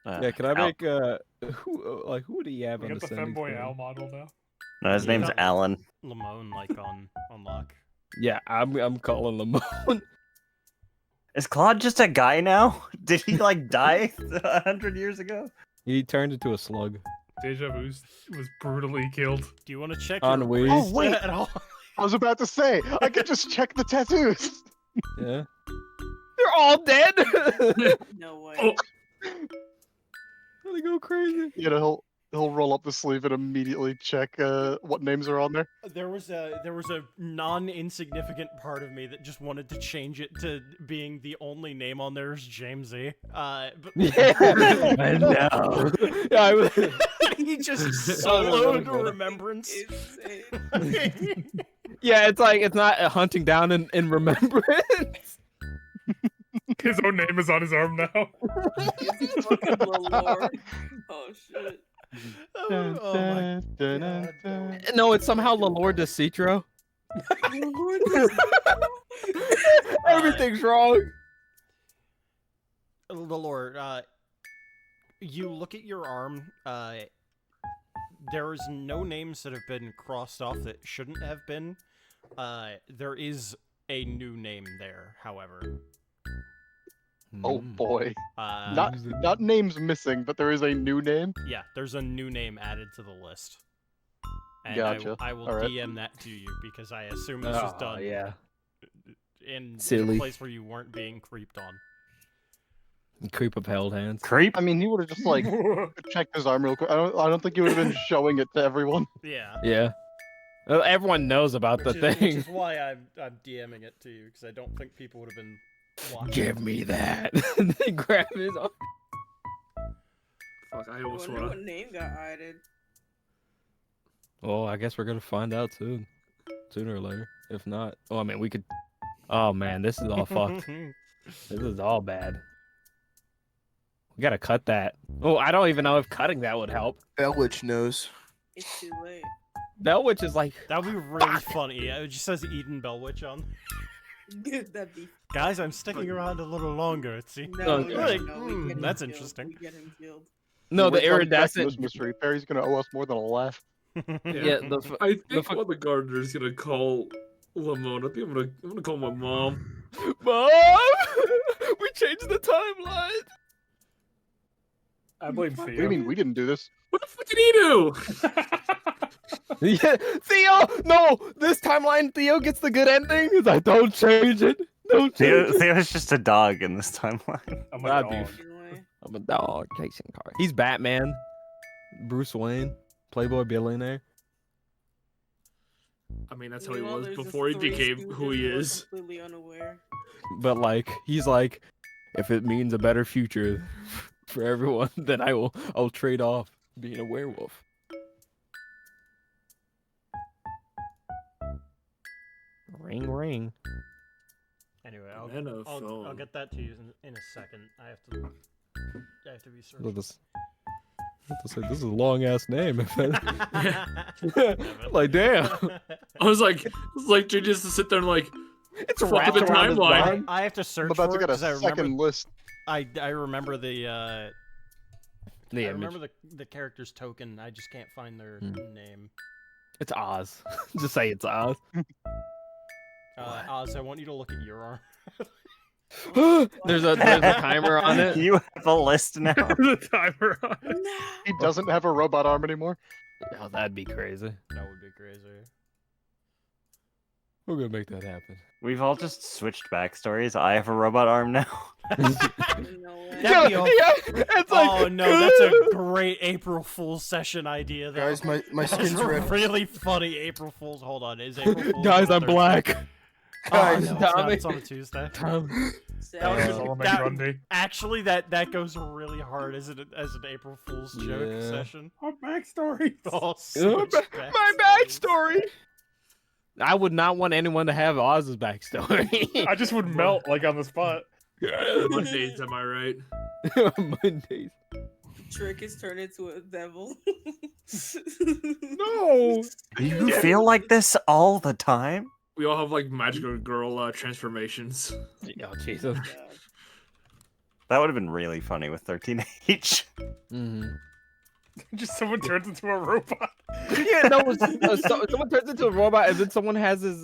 Yeah, can I make who do you have We on got the the sending femboy screen? Al model now. No, his name's got Alan. Lamone like on lock. Yeah, I'm calling Lamone. Is Claude just a guy now? Did he like die 100 years ago? He turned into a slug. Deja Vu was brutally killed. Do you want to check On your Wii. wrist Oh, wait. at all? I was about to say, I could just check the tattoos. Yeah. They're all dead. No way. Oh. They go crazy. You know, he'll roll up the sleeve and immediately check what names are on there. There was a non-insignificant part of me that just wanted to change it to being the only name on there is James E. But Yeah. I know. Yeah, I was... he just soloed Remembrance. Insane. yeah, it's like it's not a hunting down in remembrance. His own name is on his arm now. It's fucking Lalore. Oh shit. Oh my god. No, it's somehow Lalore de Citro. Everything's wrong. Lalore, you look at your arm, there is no names that have been crossed off that shouldn't have been. There is a new name there, however. Oh boy. Uh, Not names missing, but there is a new name. yeah, there's a new name added to the list. And Gotcha. I will Alright. DM that to you because I assume this was done Yeah. in a Silly. place where you weren't being creeped on. Creep of held hands. Creep? I mean, he would have just like checked his arm real quick. I don't think he would have been showing it to everyone. Yeah. Yeah. Well, everyone knows about Which the is, thing. Which is why I'm DMing it to you because I don't think people would have been watching. Give me that. They grab his arm. Fuck, I I almost wonder wanna. what name got added. Oh, I guess we're gonna find out soon. Sooner or later. If not, oh, I mean, we could. Oh man, this is all fucked. This is all bad. We gotta cut that. Oh, I don't even know if cutting that would help. Bellwitch knows. It's too late. Bellwitch is like. That would be really funny. It just says Eden Bellwitch on. That'd be. Guys, I'm sticking around a little longer. See? No, Okay. no, Like, no, we get him that's killed. interesting. We get him killed. No, the We're talking back to iridescent. this mystery. Perry's gonna owe us more than a laugh. Yeah, I think fuck- what the gardener's gonna call Lamone. I think I'm gonna call my mom. Mom, we changed the timeline. I blame What do you Theo. mean we didn't do this? What the fuck did he do? Yeah, Theo. No, this timeline, Theo gets the good ending. He's like, don't change it. Don't change it. Theo's just a dog in this timeline. I'm a That'd dog. be Anyway. I'm a dog chasing cars. He's Batman. Bruce Wayne. Playboy billionaire. I mean, that's how he Meanwhile, was there's just before he three became who he stooges who are is. Completely unaware. But like, he's like, if it means a better future for everyone, then I'll trade off being a werewolf. Ring ring. Anyway, Man of I'll phone. get that to you in a second. I have to be Look searching. at this. This is a long ass name. Like damn. I was like just to sit there and like, It's fuck wrapped the around his timeline. arm. I have to search I'm about for to it get a 'cause I remember. second list. I remember the I The remember image. the character's token. I just can't find their Hmm. name. It's Oz. Just say it's Oz. Oz, I want you to look at your arm. There's a timer on it. You have a list now. the timer on it. He doesn't have a robot arm anymore. Oh, that'd be crazy. That would be crazy. We're gonna make that happen. We've all just switched backstories. I have a robot arm now. No way. That'd be all- It's like, Oh no, that's a great April Fool's session idea. Though. Guys, my That's skin's a red. really funny April Fool's. Hold on, is April Fool's? Guys, on I'm Thursday? black. Oh, Guys, no, it's not. Tommy. It's on a Tuesday. That was Sad. Solomon that- Grundy. Actually, that goes really hard as an April Fool's joke Yeah. session. Our backstory. Oh, my backstory. I would not want anyone to have Oz's backstory. I just would melt like on the spot. Mondays, am I right? Mondays. Trick is turned into a devil. No. You feel like this all the time? We all have like magical girl transformations. Oh Jesus. That would have been really funny with 13H. Just someone turns into a robot. Yeah, no, someone turns into a robot, and then someone has his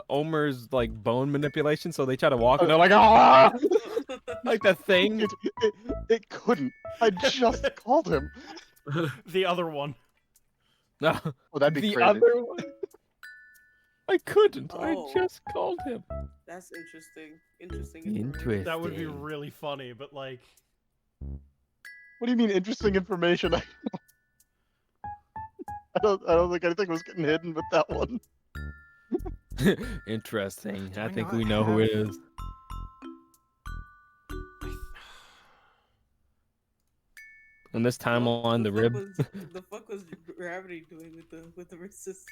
Omer's like bone manipulation, so they try to walk, and they're like, ah, like the thing. It couldn't. I just called him. The other one. No, Oh, that'd be the crazy. other one. I couldn't. I Oh. just called him. That's interesting. Interesting. information. That would be really funny, but like. What do you mean interesting information? I don't think anything was getting hidden with that one. Interesting. Do I I think not we know who it have- is. In this timeline, the rib. The fuck was gravity doing with the resistance?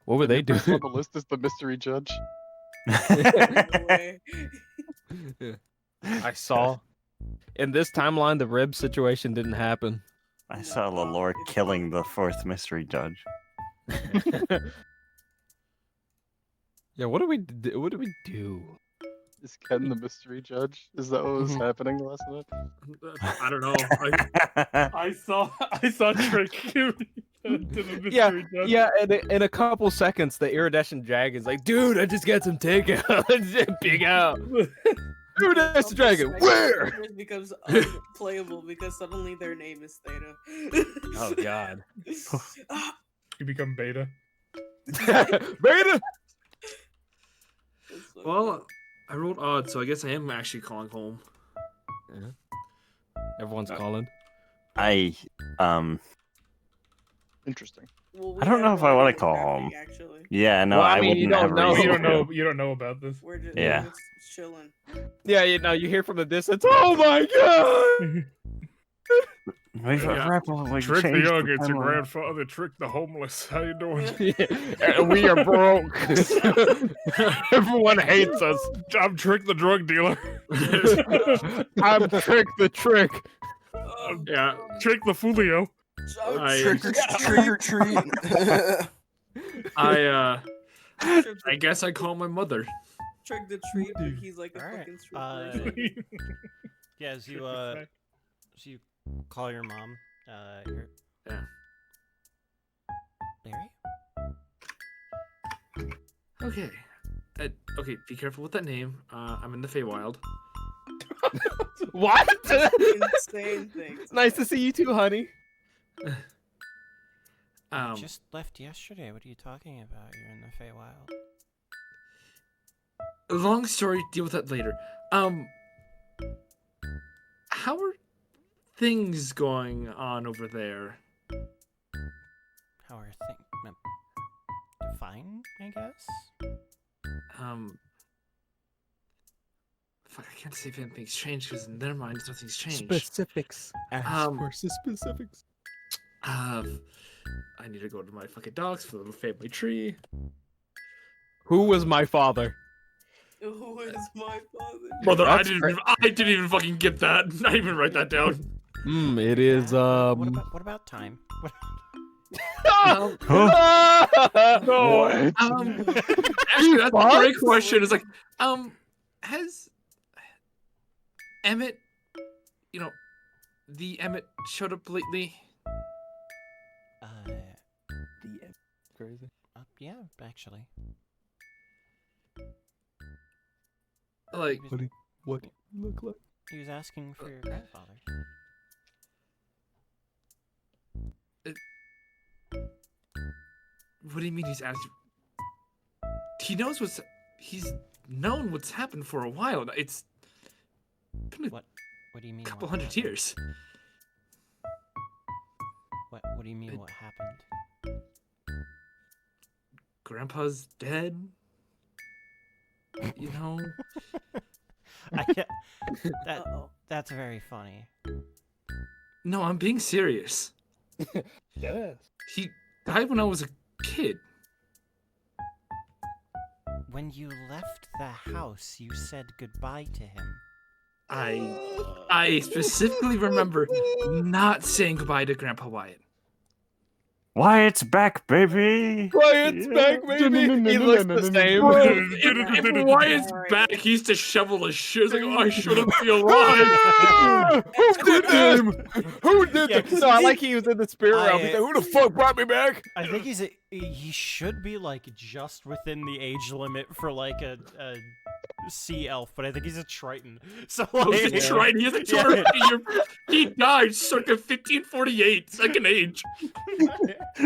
What were they doing? On the list is the mystery judge. No way. I saw. In this timeline, the rib situation didn't happen. I saw Lalore killing the 4th mystery judge. Yeah, what do we do? What do we do? Is Ken the mystery judge? Is that what was happening last night? I don't know. I saw Trick to the mystery Yeah, judge. yeah. In a couple seconds, the iridescent dragon's like, "Dude, I just got some takeout. Big out." Iridescent dragon, where? It becomes unplayable because suddenly their name is Theta. Oh God. You become Beta. Beta. Well, I rolled odd, so I guess I am actually calling home. Yeah. Everyone's calling. Interesting. Well, I don't know if I want to call home. Actually. Yeah, no, Well, I I mean, you wouldn't don't have know. reason You don't to. know. You don't know about this. We're just, Yeah. we're just chilling. Yeah, you know, you hear from the distance. Oh my God! We've Yeah. we Trick the changed young, it's your timeline. grandfather. Trick the homeless. How you doing? We are broke. Everyone hates us. I'm Trick the drug dealer. I'm Trick the Trick. Yeah. Trick the Fulio. Trick or treat. I guess I call my mother. Trick the treat, but he's like a Alright, fucking stripper. Yeah, as you call your mom, Yeah. Larry? Okay. Okay, be careful with that name. I'm in the Feywild. What? Insane things. Nice to see you too, honey. Just left yesterday. What are you talking about? You're in the Feywild. Long story, deal with that later. How are things going on over there? How are things? Fine, I guess. Fuck, I can't say if anything's changed because in their minds nothing's changed. Specifics. Ask for specifics. I need to go to my fucking dogs for the family tree. Who was my father? Who is my father? Brother, I That's didn't even fucking get that. I didn't even write that down. It is What about time? No. Actually, that's a great question. It's like, has Emmett, the Emmett showed up lately? Crazy. Yeah, actually. Like, What do you look like? He was asking for your grandfather. what do you mean he's asking? He knows he's known what's happened for a while. It's been a What do you mean? couple what hundred happened? years. What do you mean? What happened? Grandpa's dead. You know? I can't, that's very funny. No, I'm being serious. Yes. He died when I was a kid. When you left the house, you said goodbye to him. I specifically remember not saying goodbye to Grandpa Wyatt. Wyatt's back, baby. Wyatt's back, baby. He looks the same. If Wyatt's back, he's to shovel his shit. He's like, oh, I shouldn't be alive. Who did this? Who did this? No, I like he was in the spirit realm. He's like, who the fuck brought me back? I think he should be like just within the age limit for like a sea elf, but I think he's a Triton. So like, He's a Triton. He's a 250 year. He died circa 1548, second age.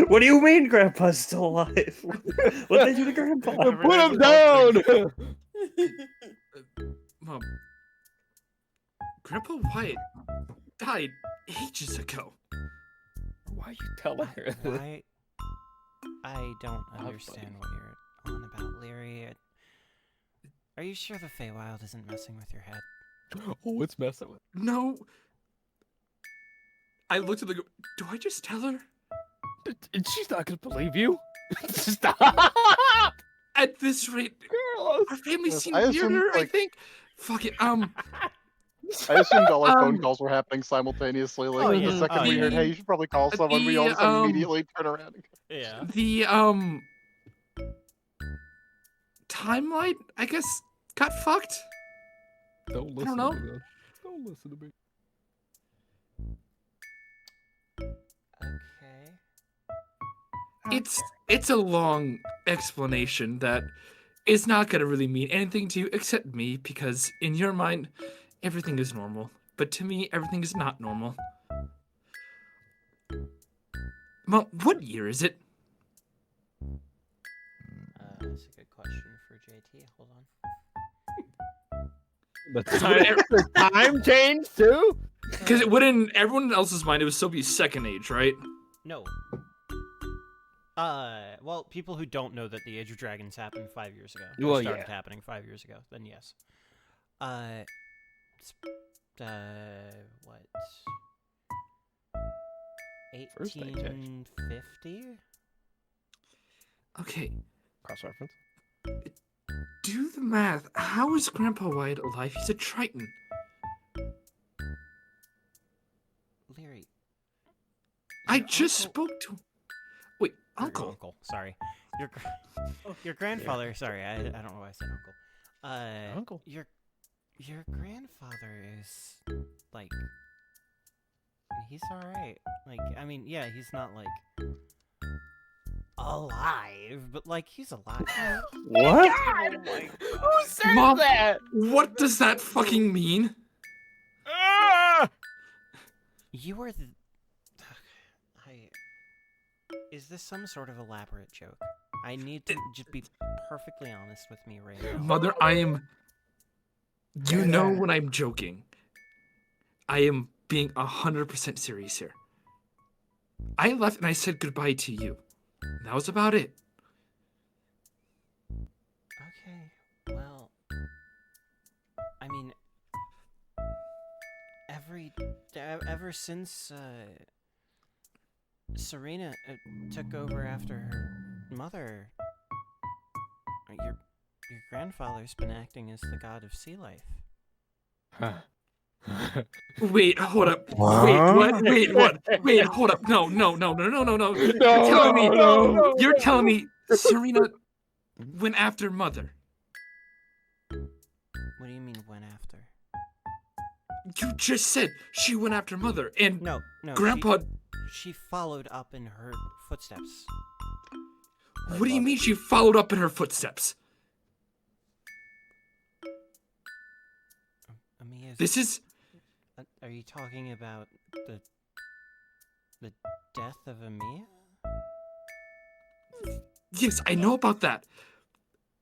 What do you mean Grandpa's still alive? What did they do to Grandpa? Put him down! Mom, Grandpa Wyatt died ages ago. Why are you telling her this? I don't understand what you're on about, Leary. Are you sure the Feywild isn't messing with your head? Oh, it's messing with. No. I looked at the. Do I just tell her? She's not gonna believe you. Stop! At this rate, our family Yes, seemed I assumed, weirder. I like- think. Fuck it. I assumed all our phone calls were happening simultaneously. Like, Oh, the yeah. second Oh, we yeah. heard, hey, you should probably call someone, we all just immediately turn around and go. Yeah. The timeline, I guess, got fucked. Don't listen know. to me, man. Don't listen to me. Okay. It's a long explanation that is not gonna really mean anything to you except me, because in your mind, everything is normal. But to me, everything is not normal. Mom, what year is it? That's a good question for JT. Hold on. The time change too? Because it would in everyone else's mind, it was Sylvia's second age, right? No. Well, people who don't know that the Age of Dragons happened 5 years ago. Or Well, started yeah. happening 5 years ago. Then yes. What? First age, actually. 1850? Okay, Cross-reference. do the math. How is Grandpa Wyatt alive? He's a Triton. Leary. I your just uncle- spoke to. Wait, or your uncle. uncle. Sorry. Your grandfather. Sorry, I don't know why I said uncle. Uncle. Your grandfather is like. He's all right. Like, I mean, yeah, he's not like alive, but like he's alive. What? Oh my Who said Mom, that? what does that fucking mean? Ah! You were the. Is this some sort of elaborate joke? I need to just be perfectly honest with me right now. Mother, I am. You know when I'm joking. I am being 100% serious here. I left and I said goodbye to you. That was about it. Okay, well, I mean, ever since Serena took over after her mother, your grandfather's been acting as the god of sea life. Wait, hold up. Wait, what? Wait, what? Wait, hold up. No. You're telling me Serena went after Mother. What do you mean went after? You just said she went after Mother, and No, Grandpa. She followed up in her footsteps. What do you mean she followed up in her footsteps? Amiya's. This is. Are you talking about the death of Amiya? Yes, I know about that.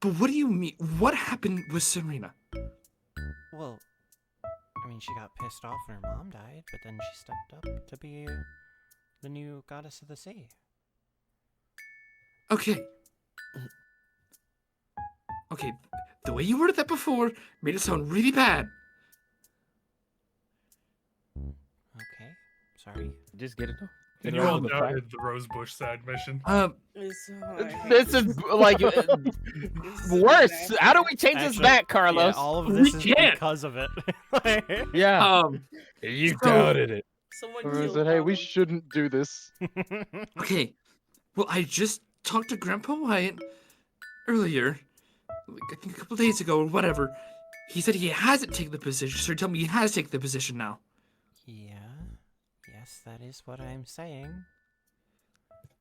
But what do you mean? What happened with Serena? Well, I mean, she got pissed off when her mom died, but then she stepped up to be the new goddess of the sea. Okay. Okay, the way you worded that before made it sound really bad. Okay, sorry. Just get it though. And you all doubted the Rosebush side mission. This is like worse. How do we change this back, Carlos? Yeah, all of this is can't. because of it. Yeah. You doubted it. Someone Or is killed it, hey, we Mama. shouldn't do this? Okay, Well, I just talked to Grandpa Wyatt earlier, like, I think a couple days ago or whatever. He said he hasn't taken the position, so you're telling me he has taken the position now. Yeah. Yes, that is what I'm saying.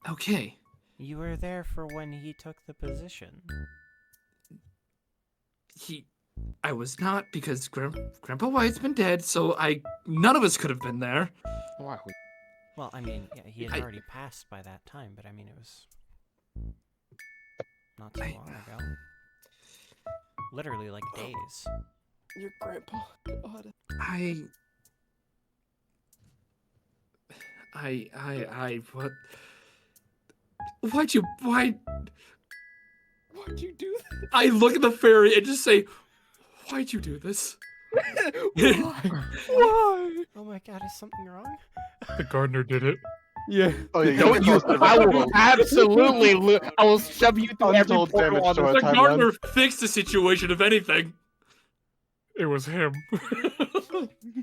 Okay. You were there for when he took the position. I was not, because Grandpa Wyatt's been dead, so none of us could have been there. Wow. Well, I mean, yeah, he had already passed by that time, but I mean, it was not too long ago. Literally, like, days. Your grandpa. God. What? Why'd you do that? I look at the fairy and just say, why'd you do this? Why? Oh my god, is something wrong? The gardener did it. Yeah. Oh, yeah, Don't you? I will absolutely. I will shove you through every Untold portal damage on to this. our The timeline. gardener fixed the situation, if anything. It was him.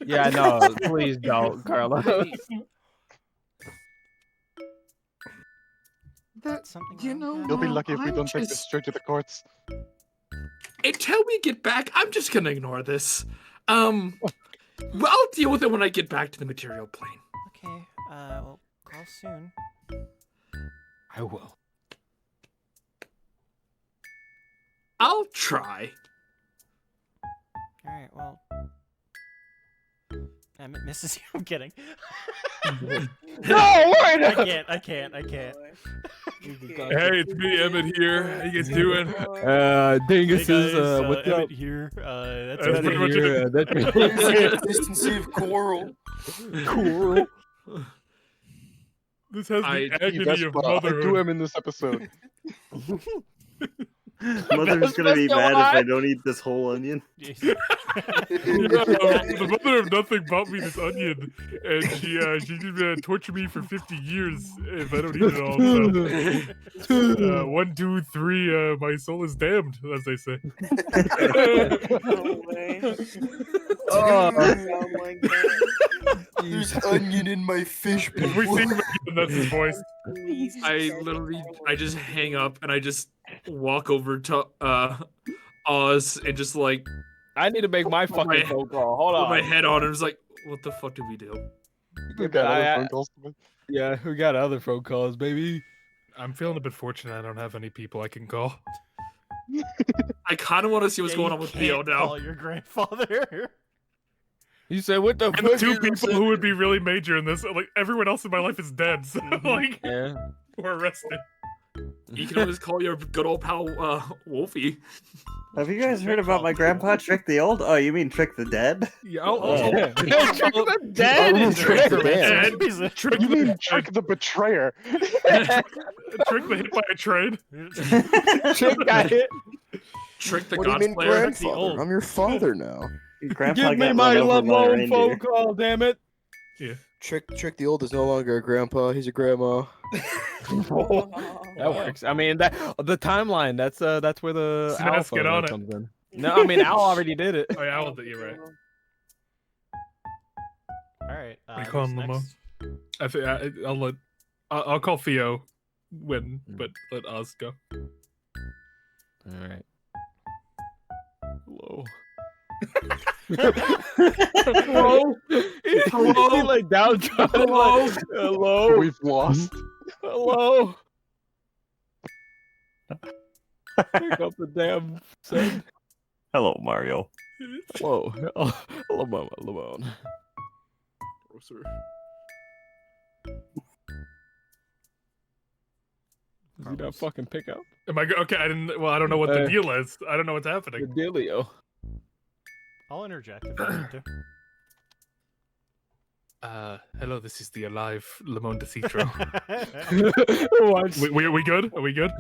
Yeah, no, please don't, Carla. Something You wrong? know, You'll be Mom, lucky if we I'm don't take this just- straight to the courts. Until we get back, I'm just gonna ignore this. Well, I'll deal with it when I get back to the material plane. Okay, well, call soon. I will. I'll try. Alright, well. Mrs. I'm kidding. No, wait! I can't. Hey, it's me, Emmett here. How you guys doing? Dingus is, what's Emmett up? here. That's That's pretty much it. Consistency of coral. Coral. This has the agony of I do motherhood. am in this episode. Mother's gonna be mad if I don't eat this whole onion. The mother of nothing bought me this onion, and she's gonna torture me for 50 years if I don't eat it all. So, 1, 2, 3, my soul is damned, as they say. No way. Oh. Sound like that. There's onion in my fish. If we see him again, that's his voice. Please, I just hang up and I just walk over to Oz and just like I need to make my Put fucking my- phone call. Hold put on. my head on and was like, what the fuck did we do? We got other phone calls to make. Yeah, we got other phone calls, baby. I'm feeling a bit fortunate I don't have any people I can call. I kind of want to see what's going on with Theo now. Call your grandfather. You said what the And fuck? the two is people who would be really major in this, like everyone else in my life is dead, so like Yeah. we're arrested. You can always call your good old pal Wolfie. Have you guys heard about my grandpa Trick the Old? Oh, you mean Trick the Dead? Yeah, Yeah. Trick the dead. Trick the dead. Trick You mean the Trick the Betrayer? Trick the hit by a train. Trick got hit. Trick the What do you mean, cosplayer. grandfather? I'm your father now. Grandpa Give me got my run over by a Lamone phone reindeer. call, damn it. Trick the old is no longer a grandpa. He's a grandma. That works. I mean, that the timeline. That's where the Smash, owl get on it. comes in. No, I mean Al already did it. Oh yeah, you're right. Alright. What are you calling them, I think I'll call Theo when, but let Oz go. All right. Hello. Hello? Hello. He like downtrodden. Hello? Like, hello. We've lost. Hello. Pick up the damn send. Hello, Mario. Hello. Hello, Mama. Lamone. Does he not fucking pick up? Am I okay? I didn't. Well, I don't know what the deal is. I don't know what's The happening. dealio. I'll interject if I need to. Hello. This is the alive Lamone de Citro. Watch. we good? Are we good?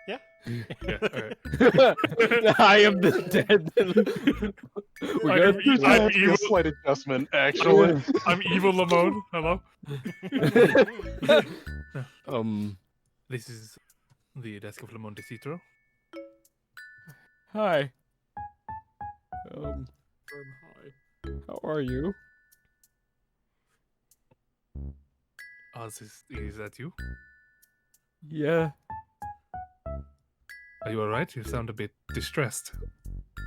Yeah. Yeah. All right. I am the dead. We good? I'm A evil. slight adjustment, actually. I'm evil Lamone. Hello. This is the desk of Lamone de Citro. Hi. How are you? Oz, is that you? Yeah. Are you alright? You sound a bit distressed.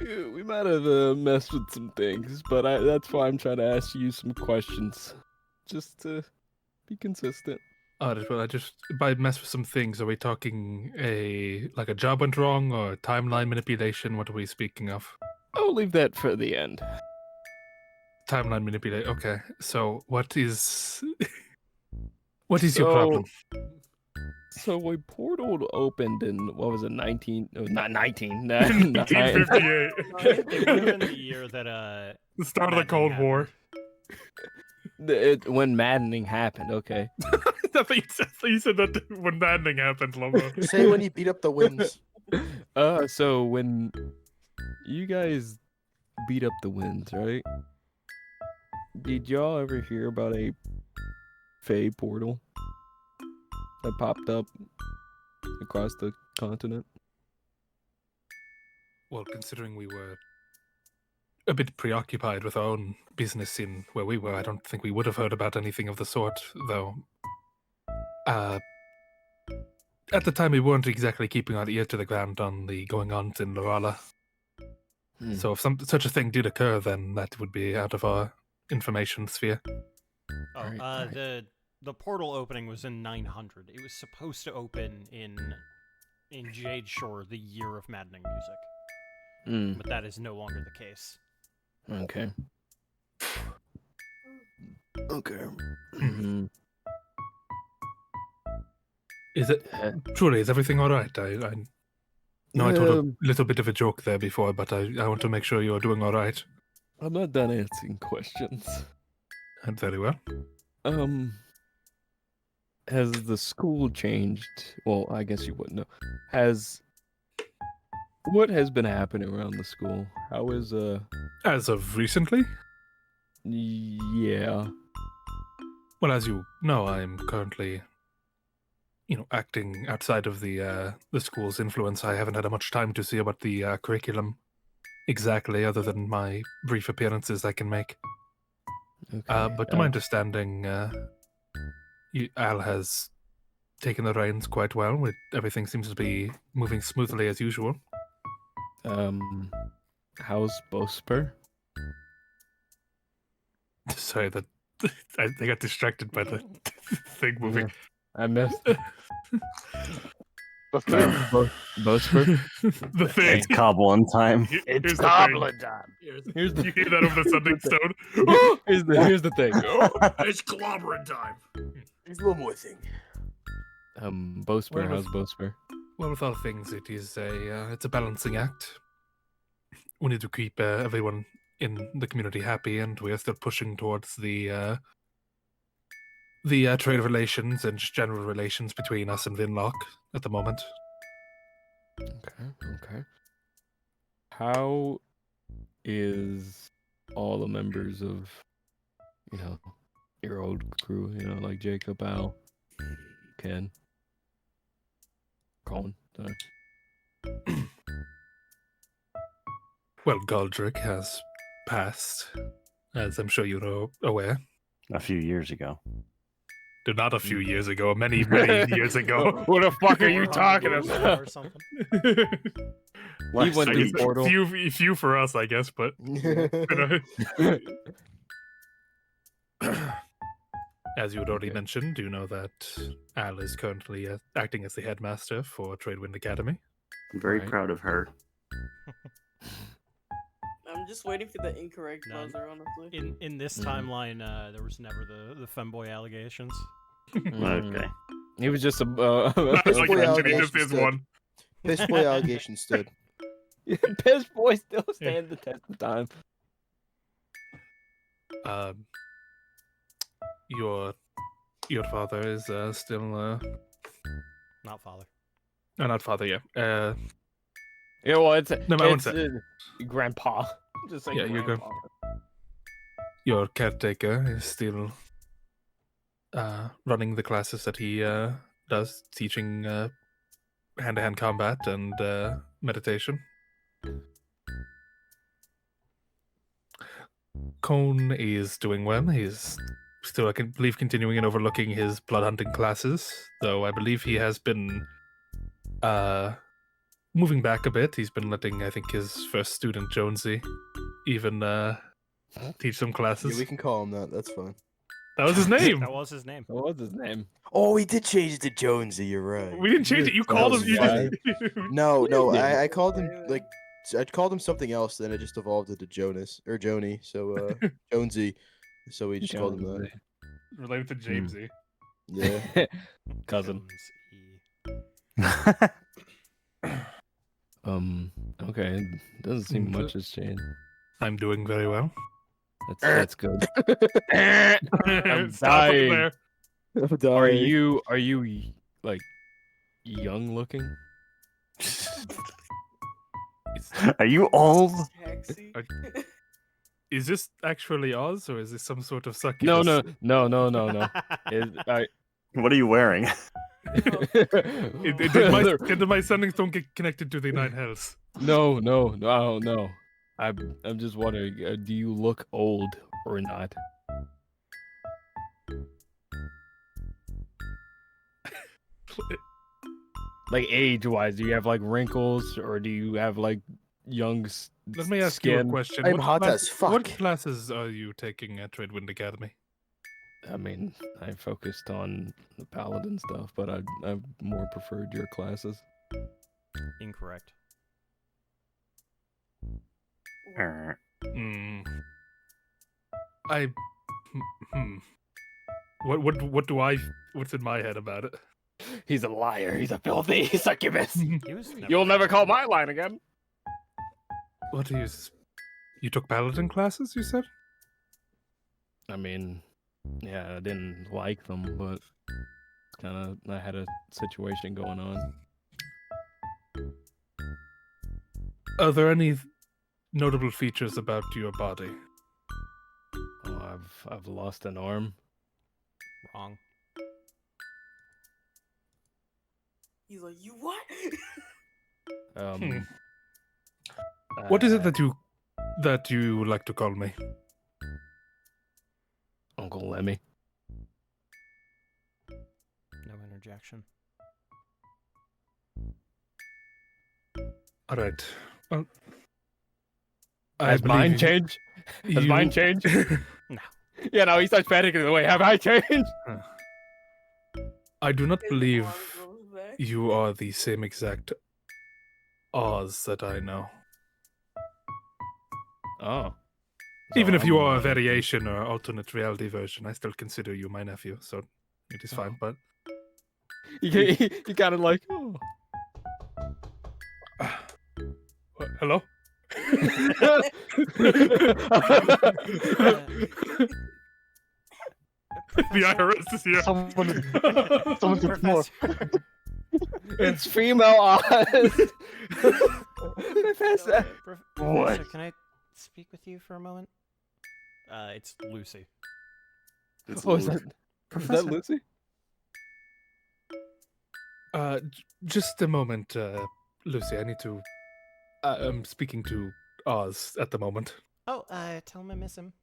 Yeah, we might have messed with some things, but that's why I'm trying to ask you some questions. Just to be consistent. Alright, well, by mess with some things, are we talking a job went wrong or timeline manipulation? What are we speaking of? I'll leave that for the end. Timeline manipulation. Okay, so what is your problem? So a portal opened in, what was it, 19... Oh, not 19. 1958. It would have been the year that The start of the Cold War. When maddening happened, okay. I thought you said that when maddening happened, Lomo. Say when he beat up the winds. So when you guys beat up the winds, right? Did y'all ever hear about a Fae portal that popped up across the continent? Well, considering we were a bit preoccupied with our own business in where we were, I don't think we would have heard about anything of the sort, though. At the time, we weren't exactly keeping our ear to the ground on the going-ons in Lorala. So if such a thing did occur, then that would be out of our information sphere. Oh, the portal opening was in 900. It was supposed to open in Jade Shore the year of maddening music. But that is no longer the case. Okay. Okay. Is it truly? Is everything all right? I know I told a little bit of a joke there before, but I want to make sure you're doing all right. I'm not done answering questions. And very well. Has the school changed? Well, I guess you wouldn't know. What has been happening around the school? How is As of recently? Yeah. Well, as you know, I'm currently, acting outside of the school's influence. I haven't had much time to see about the curriculum exactly, other than my brief appearances I can make. Okay. But to my understanding, Al has taken the reins quite well. Everything seems to be moving smoothly as usual. How's Bosper? Sorry, I got distracted by the thing moving. Yeah, I missed. Bosper. The thing. It's goblin time. It's goblin time. You hear that over the Sending Stone? Here's the thing. It's clobbering time. There's one more thing. Bosper, how's Bosper? Well, with all things, it's a balancing act. We need to keep everyone in the community happy, and we are still pushing towards the trade relations and just general relations between us and Vinlock at the moment. Okay. How is all the members of, your old crew, like Jacob, Al, Ken, Colin? Sorry. Well, Galdrick has passed, as I'm sure you're aware. A few years ago. Not a few years ago, many, many years ago. What the fuck are you talking about? Or something. He went through portal. Few for us, I guess, but as you had already mentioned, you know that Al is currently acting as the headmaster for Tradewind Academy. I'm very proud of her. I'm just waiting for the incorrect buzzer, honestly. In this timeline, there was never the femboy allegations. Okay. He was just a Piss Like, boy actually, this allegation is stood. one. Piss boy allegation stood. Piss boy still stand the test of time. Your father is still Not father. no, not father. Yeah. Yeah, well, it's No, I won't say. grandpa. Just like Yeah, grandpa. Your caretaker is still running the classes that he does, teaching hand-to-hand combat and meditation. Cone is doing well. He's still, I can believe, continuing and overlooking his blood hunting classes, though I believe he has been moving back a bit. He's been letting, I think, his first student, Jonesy, even teach some classes. Yeah, we can call him that. That's fine. That was his name. That was his name. What was his name? Oh, we did change it to Jonesy. You're right. We didn't change it. You called him. No, Yeah. I called him like I called him something else. Then it just evolved into Jonas or Joni. So Jonesy. So we just called him that. Related to Jamesy. Yeah. Cousin. Okay. It doesn't seem much has changed. I'm doing very well. That's good. I'm Stop over dying. there. Are you like young looking? Are you old? Taxi. Is this actually Oz, or is this some sort of succubus? No. What are you wearing? Did my sendings don't get connected to the Nine Hells? No. I'm just wondering, do you look old or not? Like age-wise, do you have like wrinkles, or do you have like young Let me ask skin? you a question. I'm hot as fuck. What classes are you taking at Tradewind Academy? I mean, I focused on the paladin stuff, but I more preferred your classes. Incorrect. What's in my head about it? He's a liar. He's a filthy succubus. Never You'll never call my line again. What is? You took paladin classes, you said? I mean, yeah, I didn't like them, but I had a situation going on. Are there any notable features about your body? Oh, I've lost an arm. Wrong. He's like, you what? What is it that you like to call me? Uncle Lemmy. No interjection. All right. Well, Has mine changed? Has mine changed? No. Yeah, no, he starts panicking. Wait, have I changed? I do not His believe arm grows back. you are the same exact Oz that I know. Oh. Even So if you I'm, are a variation or alternate reality version, I still consider you my nephew, so it is fine. But he kind of like, oh. Hello? The IRS is here. Someone took more. It's female Oz. Professor. Professor, can I speak with you for a moment? It's Lucy. Is that Lucy? Just a moment, Lucy. I need to. I'm speaking to Oz at the moment. Oh, tell him I miss him.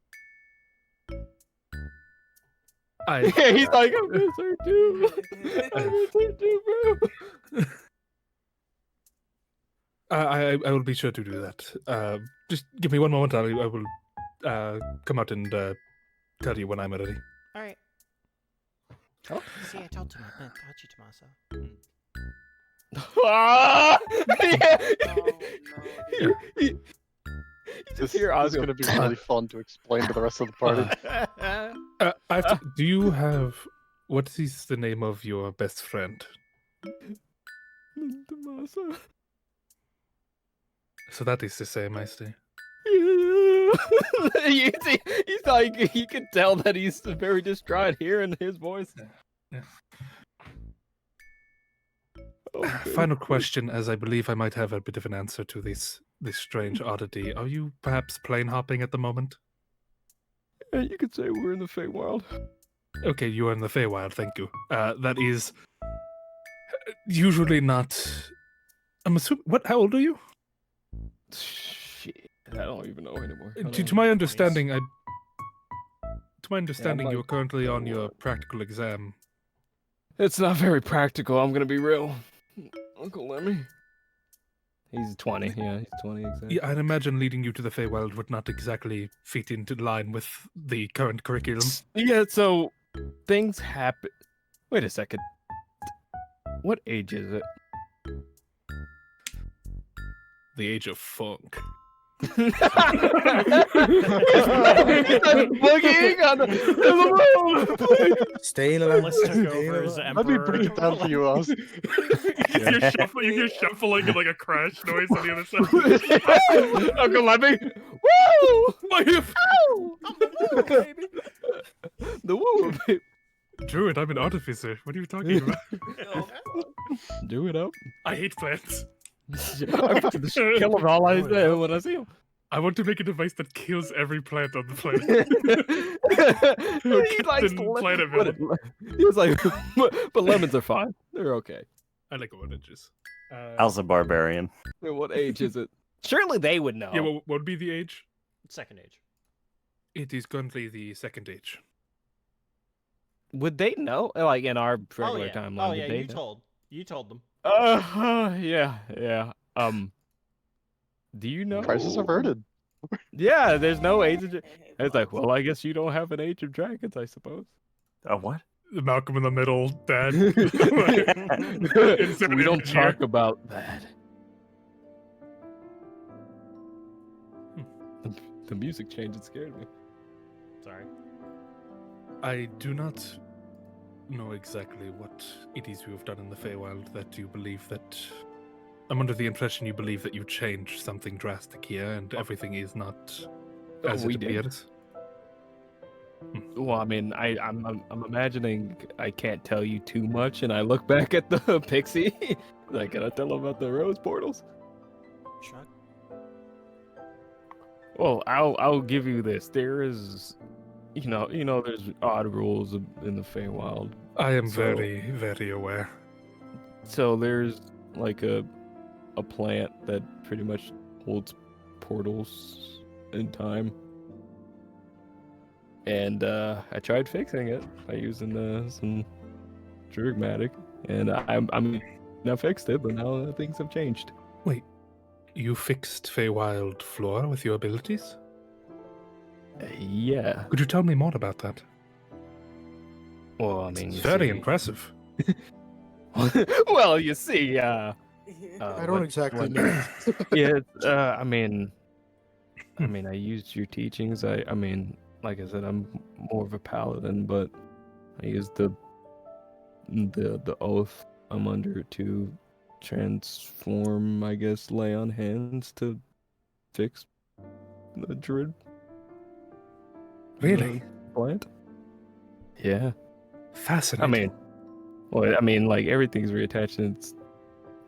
Yeah, he's like, I miss her too. I miss her too, bro. I will be sure to do that. Just give me one moment. I will come out and tell you when I'm ready. All right. Oh. See, I told you, Tommaso. Ah! Oh, You just hear Oz It's going to be really fun to explain to the rest of the party. Do you have what is the name of your best friend? Tommaso. So that is the same, I see. You see, he's like, you can tell that he's very distraught hearing his voice. Yeah. Oh, Final question, as I believe I might have a bit of an answer to this strange oddity. Are you perhaps plane hopping at the moment? Yeah, you could say we're in the Feywild. Okay, you are in the Feywild, thank you. That is usually not. I'm assuming. How old are you? Shit, I don't even know anymore. To my understanding, To my understanding, you're currently on your practical exam. It's not very practical, I'm gonna be real. Uncle Lemmy. He's 20, yeah, he's 20 exactly. Yeah, I'd imagine leading you to the Feywild would not exactly fit into line with the current curriculum. Yeah, so things happen. Wait a second. What age is it? The age of funk. Boogieing on the Staying alive. Let's took over as Let me emperor. break it down for you, Oz. You hear shuffling and like a crash noise on the other side. Uncle Lemmy. Woo! Baby. The woo, baby. Druid, I'm an artificer. What are you talking about? Do it up. I hate plants. I fucking just kill them all I say when I see them. I want to make a device that kills every plant on the planet. He likes planet He was like, but lemons are fine. They're okay. I like oranges. Al's a barbarian. What age is it? Surely they would know. Yeah, what would be the age? Second age. It is currently the second age. Would they know? Like in our regular Oh yeah. timeline? Oh yeah. Would they You know? told them. Yeah. Do you know? Crisis averted. Yeah, there's no age of. It's like, well, I guess you don't have an age of dragons, I suppose. What? Malcolm in the Middle, Dad. We don't talk about that. The music change, it scared me. Sorry. I do not know exactly what it is you have done in the Feywild that you believe that... I'm under the impression you believe that you changed something drastic here and everything is not as it appears. Well, I mean, I'm imagining I can't tell you too much, and I look back at the pixie. Like, can I tell about the rose portals? Chuck. Well, I'll give you this. There is, you know, there's odd rules in the Feywild. I am very, very aware. So there's like a plant that pretty much holds portals in time. And I tried fixing it by using some Drugmatic, and I fixed it, but now things have changed. Wait, you fixed Feywild flora with your abilities? Yeah. Could you tell me more about that? Well, I mean, it's very impressive. Well, you see, I don't exactly know. Yeah, I mean, I used your teachings. I mean, like I said, I'm more of a paladin, but I used the oath I'm under to transform, I guess, lay on hands to fix the druid. Really? Plant? Yeah. Fascinating. I mean, like everything's reattached and it's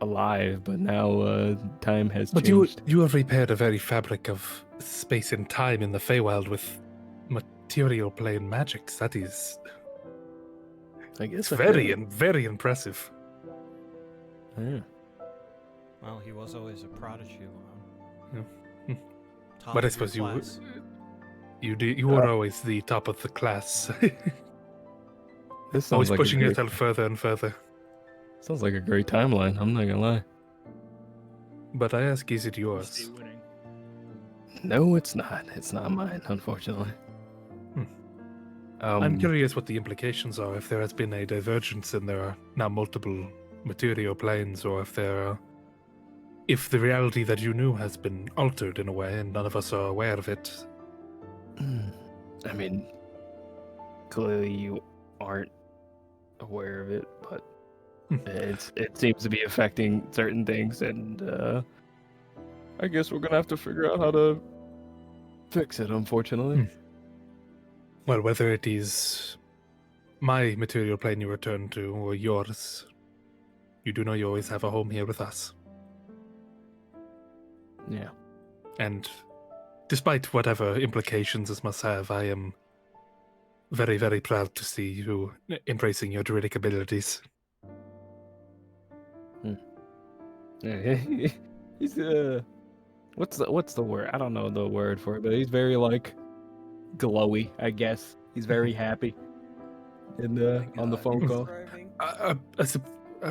alive, but now time has but changed. you have repaired a very fabric of space and time in the Feywild with material plane magics. That is, I guess, very impressive. Yeah. Well, he was always a prodigy, Lon. Yeah. Top But I of your suppose class. you were always the top of the class. This sounds always like pushing yourself further and further. Sounds like a great timeline. I'm not gonna lie. But I ask, is it yours? No, it's not. It's not mine, unfortunately. I'm curious what the implications are. If there has been a divergence and there are now multiple material planes, or if the reality that you knew has been altered in a way and none of us are aware of it. I mean, clearly you aren't aware of it, but it seems to be affecting certain things, and I guess we're gonna have to figure out how to fix it, unfortunately. Well, whether it is my material plane you return to or yours, you do know you always have a home here with us. Yeah. And despite whatever implications this must have, I am very, very proud to see you embracing your druidic abilities. Yeah, he's what's the word? I don't know the word for it, but he's very like glowy, I guess. He's very happy. And on the phone call.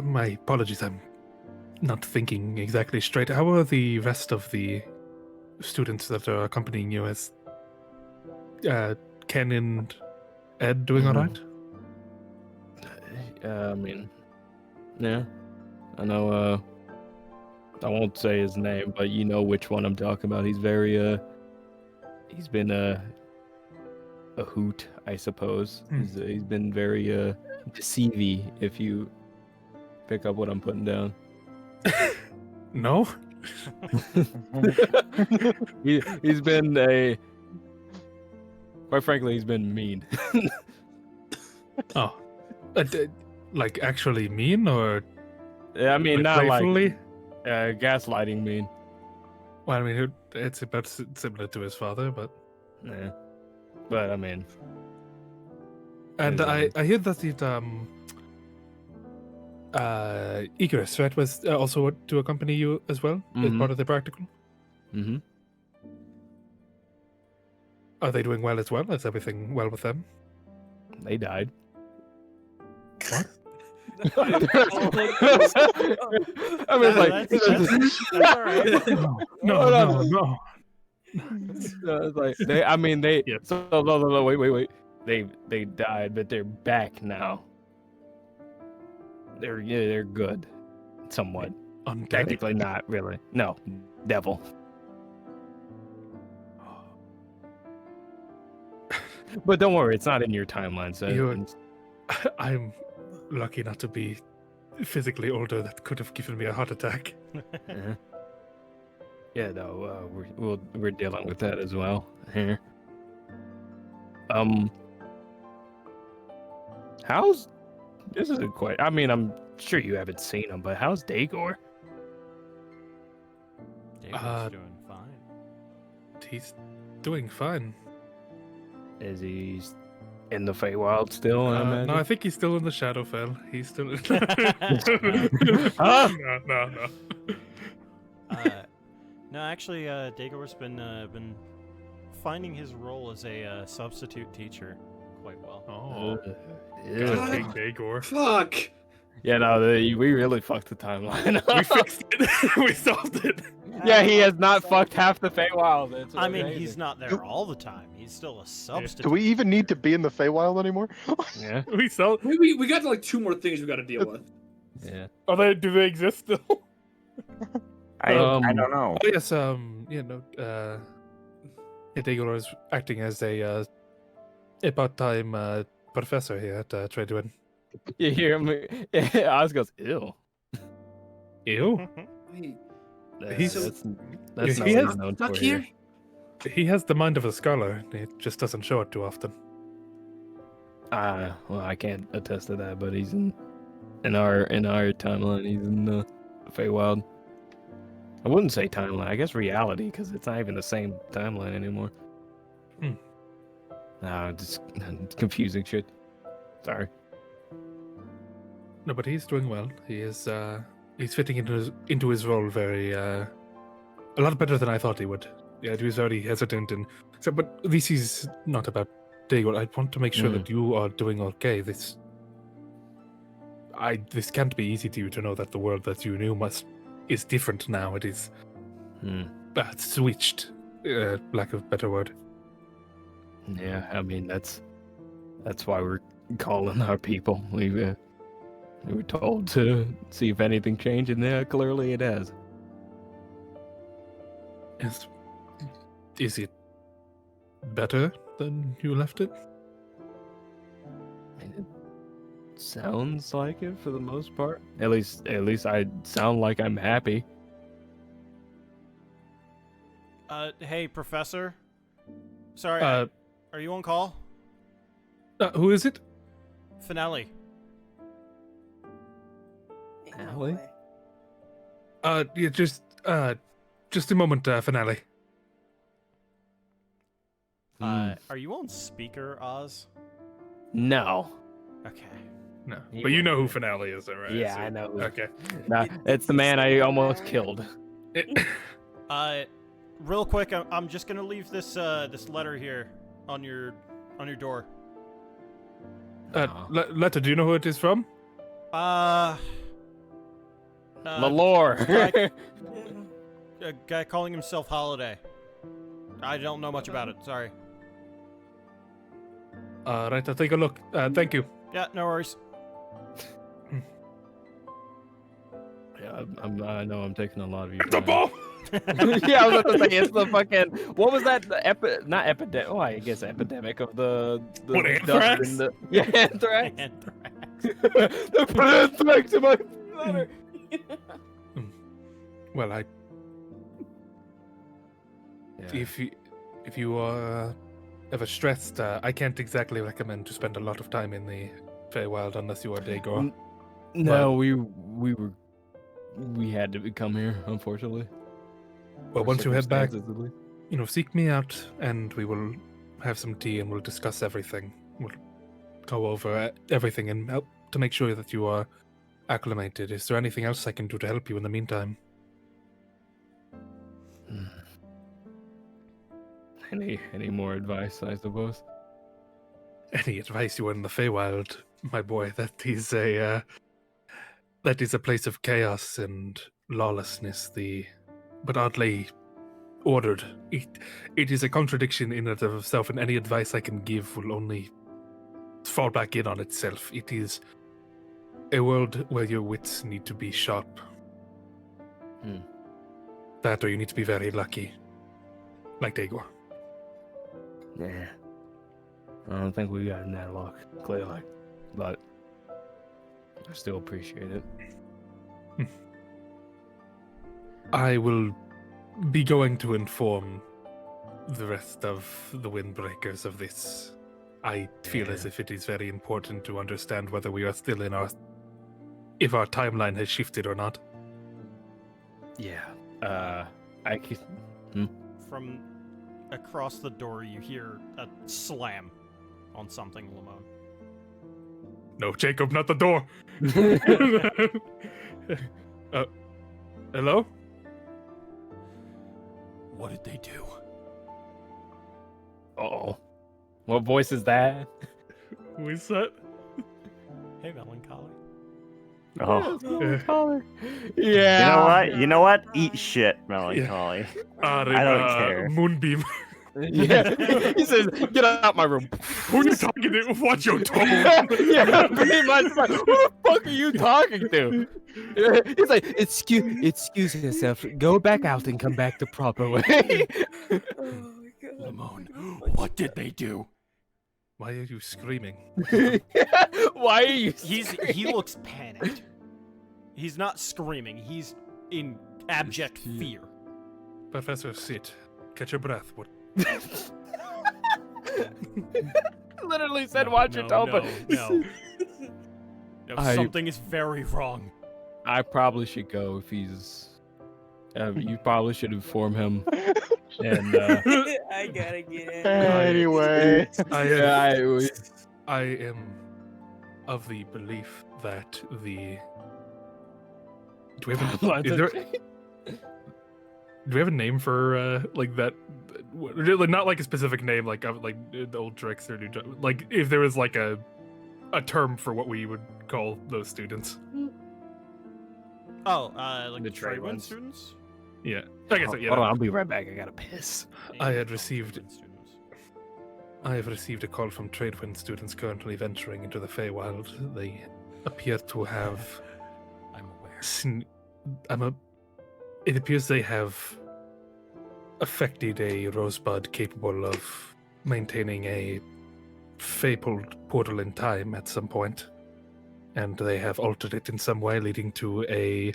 My apologies, I'm not thinking exactly straight. How are the rest of the students that are accompanying you? As Ken and Ed doing all right? I mean, yeah. I know, I won't say his name, but you know which one I'm talking about. He's very, he's been a hoot, I suppose. He's been very, deceiving, if you pick up what I'm putting down. No? He's been quite frankly, he's been mean. Oh. Like actually mean, or? I mean, like not playfully? like gaslighting mean. Well, I mean, it's about similar to his father, but... Yeah. But, I mean... And I hear that Icarus, right, was also to accompany you as well, as part of the practical? Mm-hmm. Are they doing well as well? Is everything well with them? They died. What? I mean, like... That's all right. No. It's like, they... Yeah. So, no, wait. They died, but they're back now. They're good. Somewhat. Undead? Technically not, really. No. Devil. But don't worry, it's not in your timeline, so... I'm lucky not to be physically older. That could have given me a heart attack. Yeah, no, we're dealing with that as well. How's... This is a question. I mean, I'm sure you haven't seen him, but how's Dagor? David's doing fine. He's doing fine. Is he in the Feywild still? I imagine? No, I think he's still in the Shadowfell. He's still. Huh? No. No, actually, Dagor's been finding his role as a substitute teacher quite well. Oh, yeah. God, King Dagor. Fuck. Yeah, no, we really fucked the timeline. We fixed it. We solved it. Yeah, he has not fucked half the Feywild. It's I mean, amazing. he's not there all the time. He's still a substitute. Do we even need to be in the Feywild anymore? Yeah. We solved. We got like 2 more things we got to deal with. Yeah. Do they exist still? I don't know. Oh, yes. Dagor is acting as a part-time professor here at Tradewin. You hear me? Oz goes, ew. Ew. That's not he what has he's known Stuck for here? He has the mind of a scholar. He just doesn't show it too often. Well, I can't attest to that, but he's in our timeline. He's in the Feywild. I wouldn't say timeline. I guess reality, because it's not even the same timeline anymore. No, just confusing shit. Sorry. No, but he's doing well. He is he's fitting into his role very a lot better than I thought he would. Yeah, he was very hesitant, and so. But this is not about Dagor. I want to make sure that you are doing okay. This can't be easy to you to know that the world that you knew is different now. It is switched. Lack of a better word. Yeah, I mean that's why we're calling our people. We were told to see if anything changed, and yeah, clearly it has. Is it better than you left it? I mean, it sounds like it for the most part. At least I sound like I'm happy. Hey, Professor. Sorry, are you on call? Who is it? Finale. Finale? Yeah, just a moment, Finale. Are you on speaker, Oz? No. Okay. No, but you know who Finale is, though, right? Yeah, So- I know. Okay. Nah, it's the man I almost killed. Real quick, I'm just gonna leave this this letter here on your door. Letter, do you know who it is from? Malore. A guy calling himself Holiday. I don't know much about it. Sorry. Right, I'll take a look. Thank you. Yeah, no worries. Yeah, I know I'm taking a lot of you. It's a ball. Yeah, I was about to say it's the fucking. What was that? Not epidemic. Oh, I guess epidemic of the what, anthrax? Yeah, anthrax. They put anthrax in my water. Well, if you are ever stressed, I can't exactly recommend to spend a lot of time in the Feywild unless you are Daegor. No, we had to come here, unfortunately. Well, For once you head back, circumstances, at least. seek me out, and we will have some tea, and we'll discuss everything. We'll go over everything and help to make sure that you are acclimated. Is there anything else I can do to help you in the meantime? Any more advice, I suppose? Any advice? You are in the Feywild, my boy. That is a place of chaos and lawlessness. But oddly ordered. It is a contradiction in and of itself, and any advice I can give will only fall back in on itself. It is a world where your wits need to be sharp. That, or you need to be very lucky, like Daegor. Yeah. I don't think we got in that luck, clearly. But I still appreciate it. I will be going to inform the rest of the Windbreakers of this. I feel as if it is very important to understand whether we are still if our timeline has shifted or not. Yeah. I could... From across the door, you hear a slam on something, Lamone. No, Jacob, not the door. Hello? What did they do? Uh-oh. What voice is that? Who is that? Hey, Melancholy. Oh. Yeah. You know what? Eat shit, Melancholy. I don't care. Moonbeam. Yeah. He says, "Get out my room." Who are you talking to? Watch your tone. Yeah, pretty much. Like, who the fuck are you talking to? He's like, excuse yourself. Go back out and come back the proper way. Oh my god. Lamone, what did they do? Why are you screaming? Why are you? He looks panicked. He's not screaming. He's in abject fear. Professor, sit. Catch your breath. What? Literally said, "Watch your tone." No. Something is very wrong. I probably should go if he's. You probably should inform him. And I gotta get in. Anyway, I am of the belief that the. Do we have a name for like that? Not like a specific name, like the old tricks or new, like if there was like a term for what we would call those students. Oh, like the trade ones. students? Yeah, I guess. Yeah. Hold on, I'll be right back. I gotta piss. I have received a call from Tradewind students currently venturing into the Feywild. They appear to have. I'm aware. It appears they have affected a rosebud capable of maintaining a fabled portal in time at some point, and they have altered it in some way, leading to a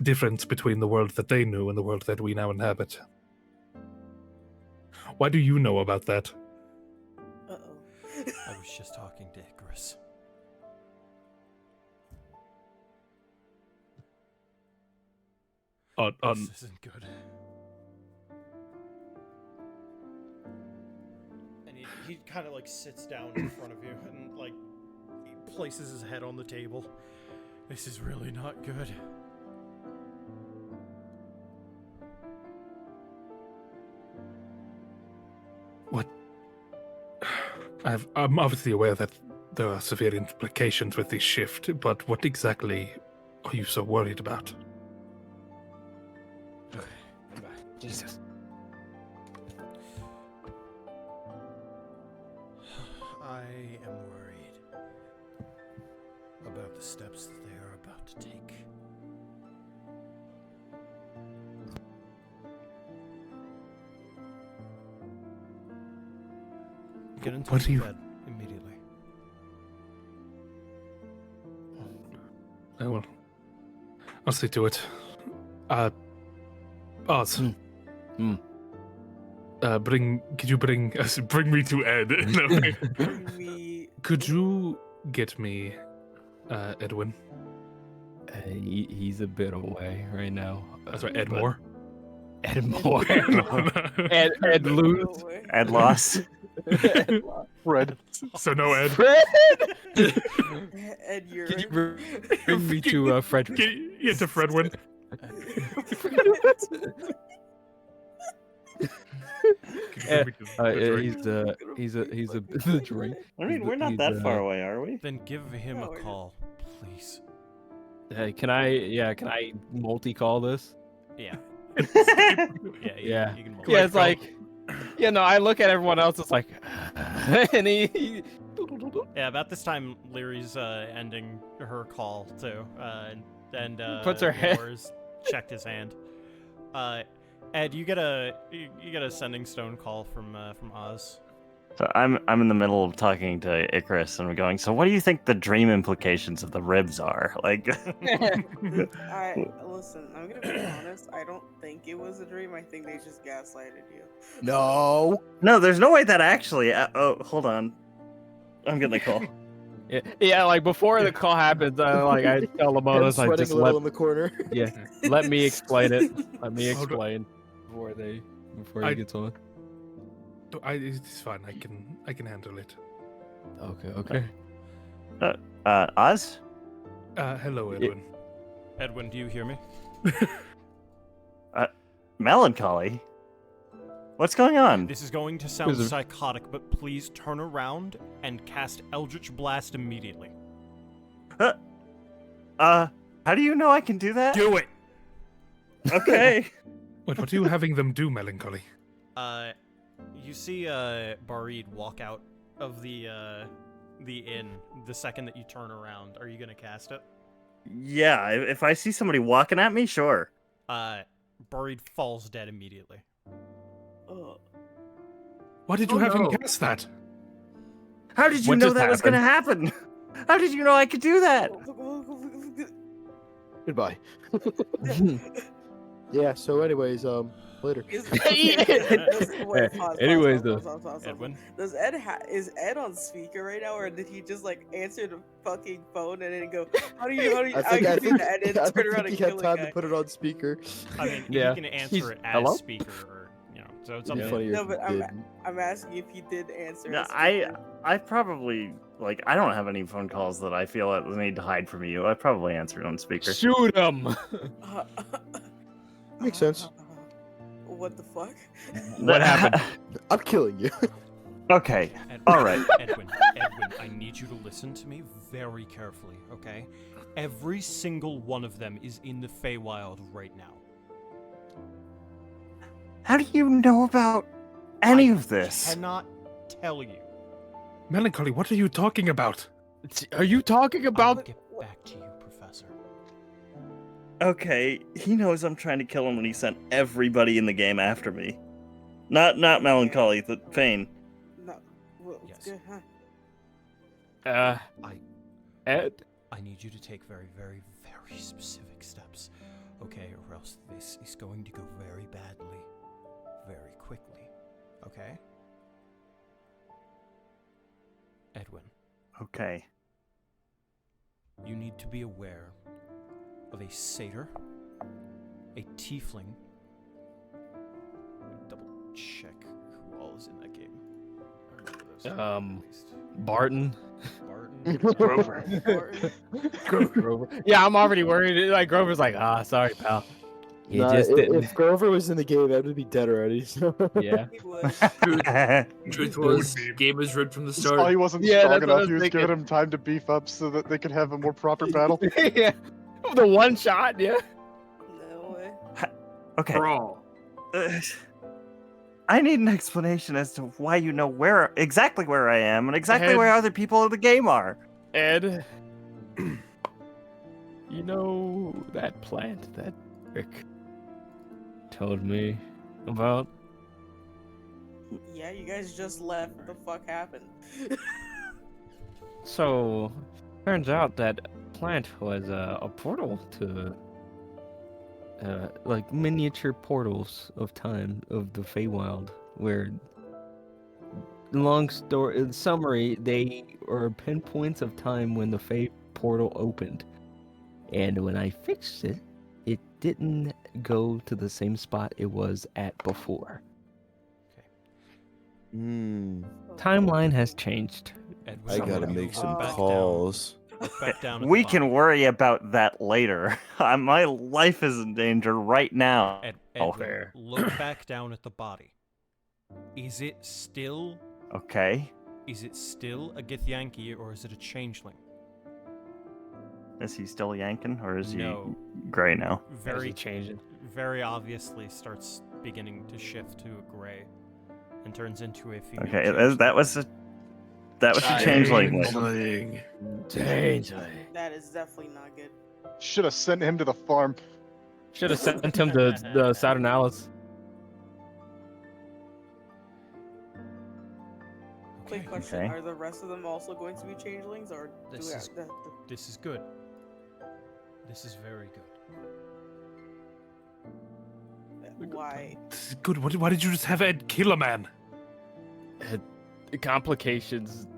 difference between the world that they knew and the world that we now inhabit. Why do you know about that? Uh-oh. I was just talking to Icarus. This isn't good. And he kind of like sits down in front of you and like he places his head on the table. This is really not good. What? I'm obviously aware that there are severe implications with this shift, but what exactly are you so worried about? Jesus. I am worried about the steps that they are about to take. Get into bed immediately. I'll see to it. Oz. Could you bring me to Ed? No. Could you get me Edwin? He's a bit away right now. That's right, Ed Moore. Ed Moore. Ed lose. Ed lost. Fred. So no Ed. Fred. Ed, you're Could you bring me to Fred? Yeah, to Fredwin. He's a the drink. I mean, we're not that far away, are we? Then give him a call, please. Hey, can I multi-call this? Yeah. Yeah. You can Yeah, it's like, I look at everyone else. It's like, and he Yeah, about this time, Leary's ending her call too, and puts her head. Moore's checked his hand. Ed, you get a sending stone call from Oz. So I'm in the middle of talking to Icarus, and we're going. So, what do you think the dream implications of the ribs are? Like, listen, I'm gonna be honest. I don't think it was a dream. I think they just gaslighted you. No, there's no way that actually. Oh, hold on. I'm getting the call. Yeah, like before the call happens, I tell Lamona, sweating like, just a little in the corner. Yeah, let me explain it. Let me explain before he gets on. It's fine. I can handle it. Okay. Oz? Hello, Edwin. Edwin, do you hear me? Melancholy? What's going on? This is going to sound psychotic, but please turn around and cast Eldritch Blast immediately. How do you know I can do that? Do it! Okay. What are you having them do, Melancholy? You see Barid walk out of the inn the second that you turn around. Are you gonna cast it? Yeah, if I see somebody walking at me, sure. Barid falls dead immediately. Why did you have him cast that? How did you know that was gonna happen? How did you know I could do that? Goodbye. Yeah. So, anyways, later. Anyways, Edwin. Is Ed on speaker right now, or did he just like answer the fucking phone and then go, how do you I think turn around and he kill had a time guy? to put it on speaker. I mean, Yeah. you can answer it as Hello? speaker, or so it's up to Funnier you. No, if but he I'm asking if he did answer. No, as speaker. I probably I don't have any phone calls that I feel I need to hide from you. I probably answered on speaker. Shoot him. Makes sense. What the fuck? What happened? I'm killing you. Okay. Edwin, All right. Edwin, I need you to listen to me very carefully, okay? Every single one of them is in the Feywild right now. How do you know about any of this? I cannot tell you. Melancholy, what are you talking about? Are you talking about? I'll get back to you, Professor. Okay, he knows I'm trying to kill him when he sent everybody in the game after me. Not Melancholy, the Fane. No. Well, Yes. good, huh? Ed. I need you to take very, very, very specific steps, okay? Or else this is going to go very badly, very quickly, okay? Edwin, Okay. you need to be aware of a satyr, a tiefling. Double check who all is in that game. I remember those at least. Barton. Barton. Grover. Grover. Yeah, I'm already worried. Like Grover's like, sorry, pal. You just didn't. if Grover was in the game, that would be dead already. So. Yeah. He would. Truth was, game was rigged from the Saw start. he wasn't Yeah, strong that's what I enough. was He was thinking. giving him time to beef up so that they could have a more proper battle. Yeah. The one shot, yeah. No way. Okay. Brawl. I need an explanation as to why you know exactly where I am and exactly Ed. where other people in the game are. Ed, you know that plant that Rick told me about? Yeah, you guys just left. What the fuck happened? So, turns out that plant was a portal to, like miniature portals of time of the Feywild, where, long story in summary, they are pinpoints of time when the Fey portal opened, and when I fixed it, it didn't go to the same spot it was at before. Timeline has changed. I gotta make some back calls. Look back down at We the bottom. can worry about that later. My life is in danger right now. Edwin, look back down at the body. Is it still Okay. Is it still a Githyanki or is it a changeling? Is he still yanking or is No. he gray now? Very changing. Very obviously starts beginning to shift to a gray and turns into a female. Okay, changeling. that was a changeling. Changeling. That is definitely not good. Should have sent him to the farm. Should have sent him to the Saturnalis. Quick question: Okay. Are the rest of them also going to be changelings, or do This we is this is good. This is very good. why? This is good. Why did you just have Ed kill a man? Complications.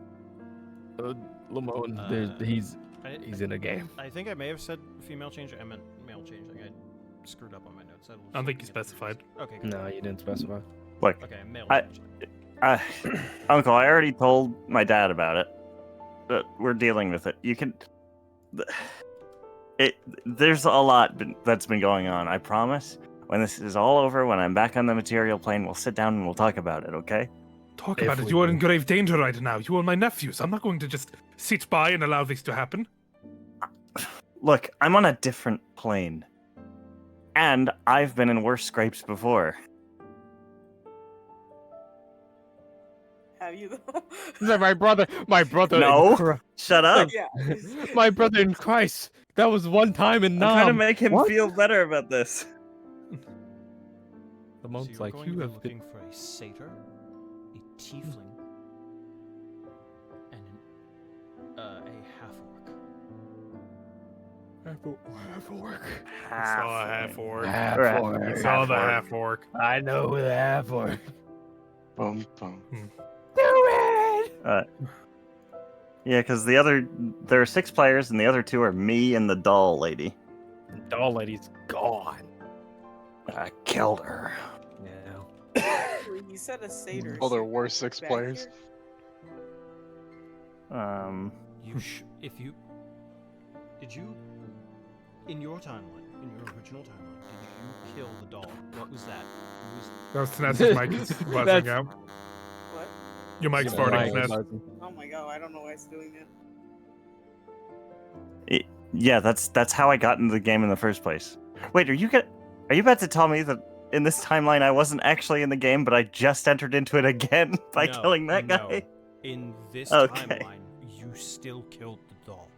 Lamone, he's in a game. I think I may have said female change. I meant male changeling. I screwed up on my notes. I don't think you specified. Okay. Good. No, you didn't specify. Look, Okay, male changeling. Uncle, I already told my dad about it. But we're dealing with it. You can. There's a lot that's been going on. I promise. When this is all over, when I'm back on the material plane, we'll sit down and we'll talk about it. Okay? Talk about it. You are in grave danger right now. You are my nephews. I'm not going to just sit by and allow this to happen. Look, I'm on a different plane. And I've been in worse scrapes before. Have you though? My brother. No, shut up. Yeah. My brother in Christ. That was one time in Nam. I'm trying to make him What? feel better about this. Lamone's you're like, going you to be have looking been... for a satyr, a tiefling, and a half-orc. Half-orc. I saw a half-orc. Half-orc. I saw the half-orc. I know the half-orc. Boom, boom. Do it! Yeah, because there are 6 players, and the other 2 are me and the doll lady. The doll lady's gone. I killed her. Yeah. You said a satyr. Oh, there were 6 back players. here. Did you, in your timeline, in your original timeline, did you kill the doll? What was that? That was Tanaz's mic is buzzing out. What? Your mic's Yeah, farting, mine Tanaz. was- Oh my god, I don't know why it's doing that. Yeah, that's how I got into the game in the first place. Wait, are you about to tell me that in this timeline I wasn't actually in the game, but I just entered into it again by No, killing that no. guy? In this Okay. timeline, you still killed the doll.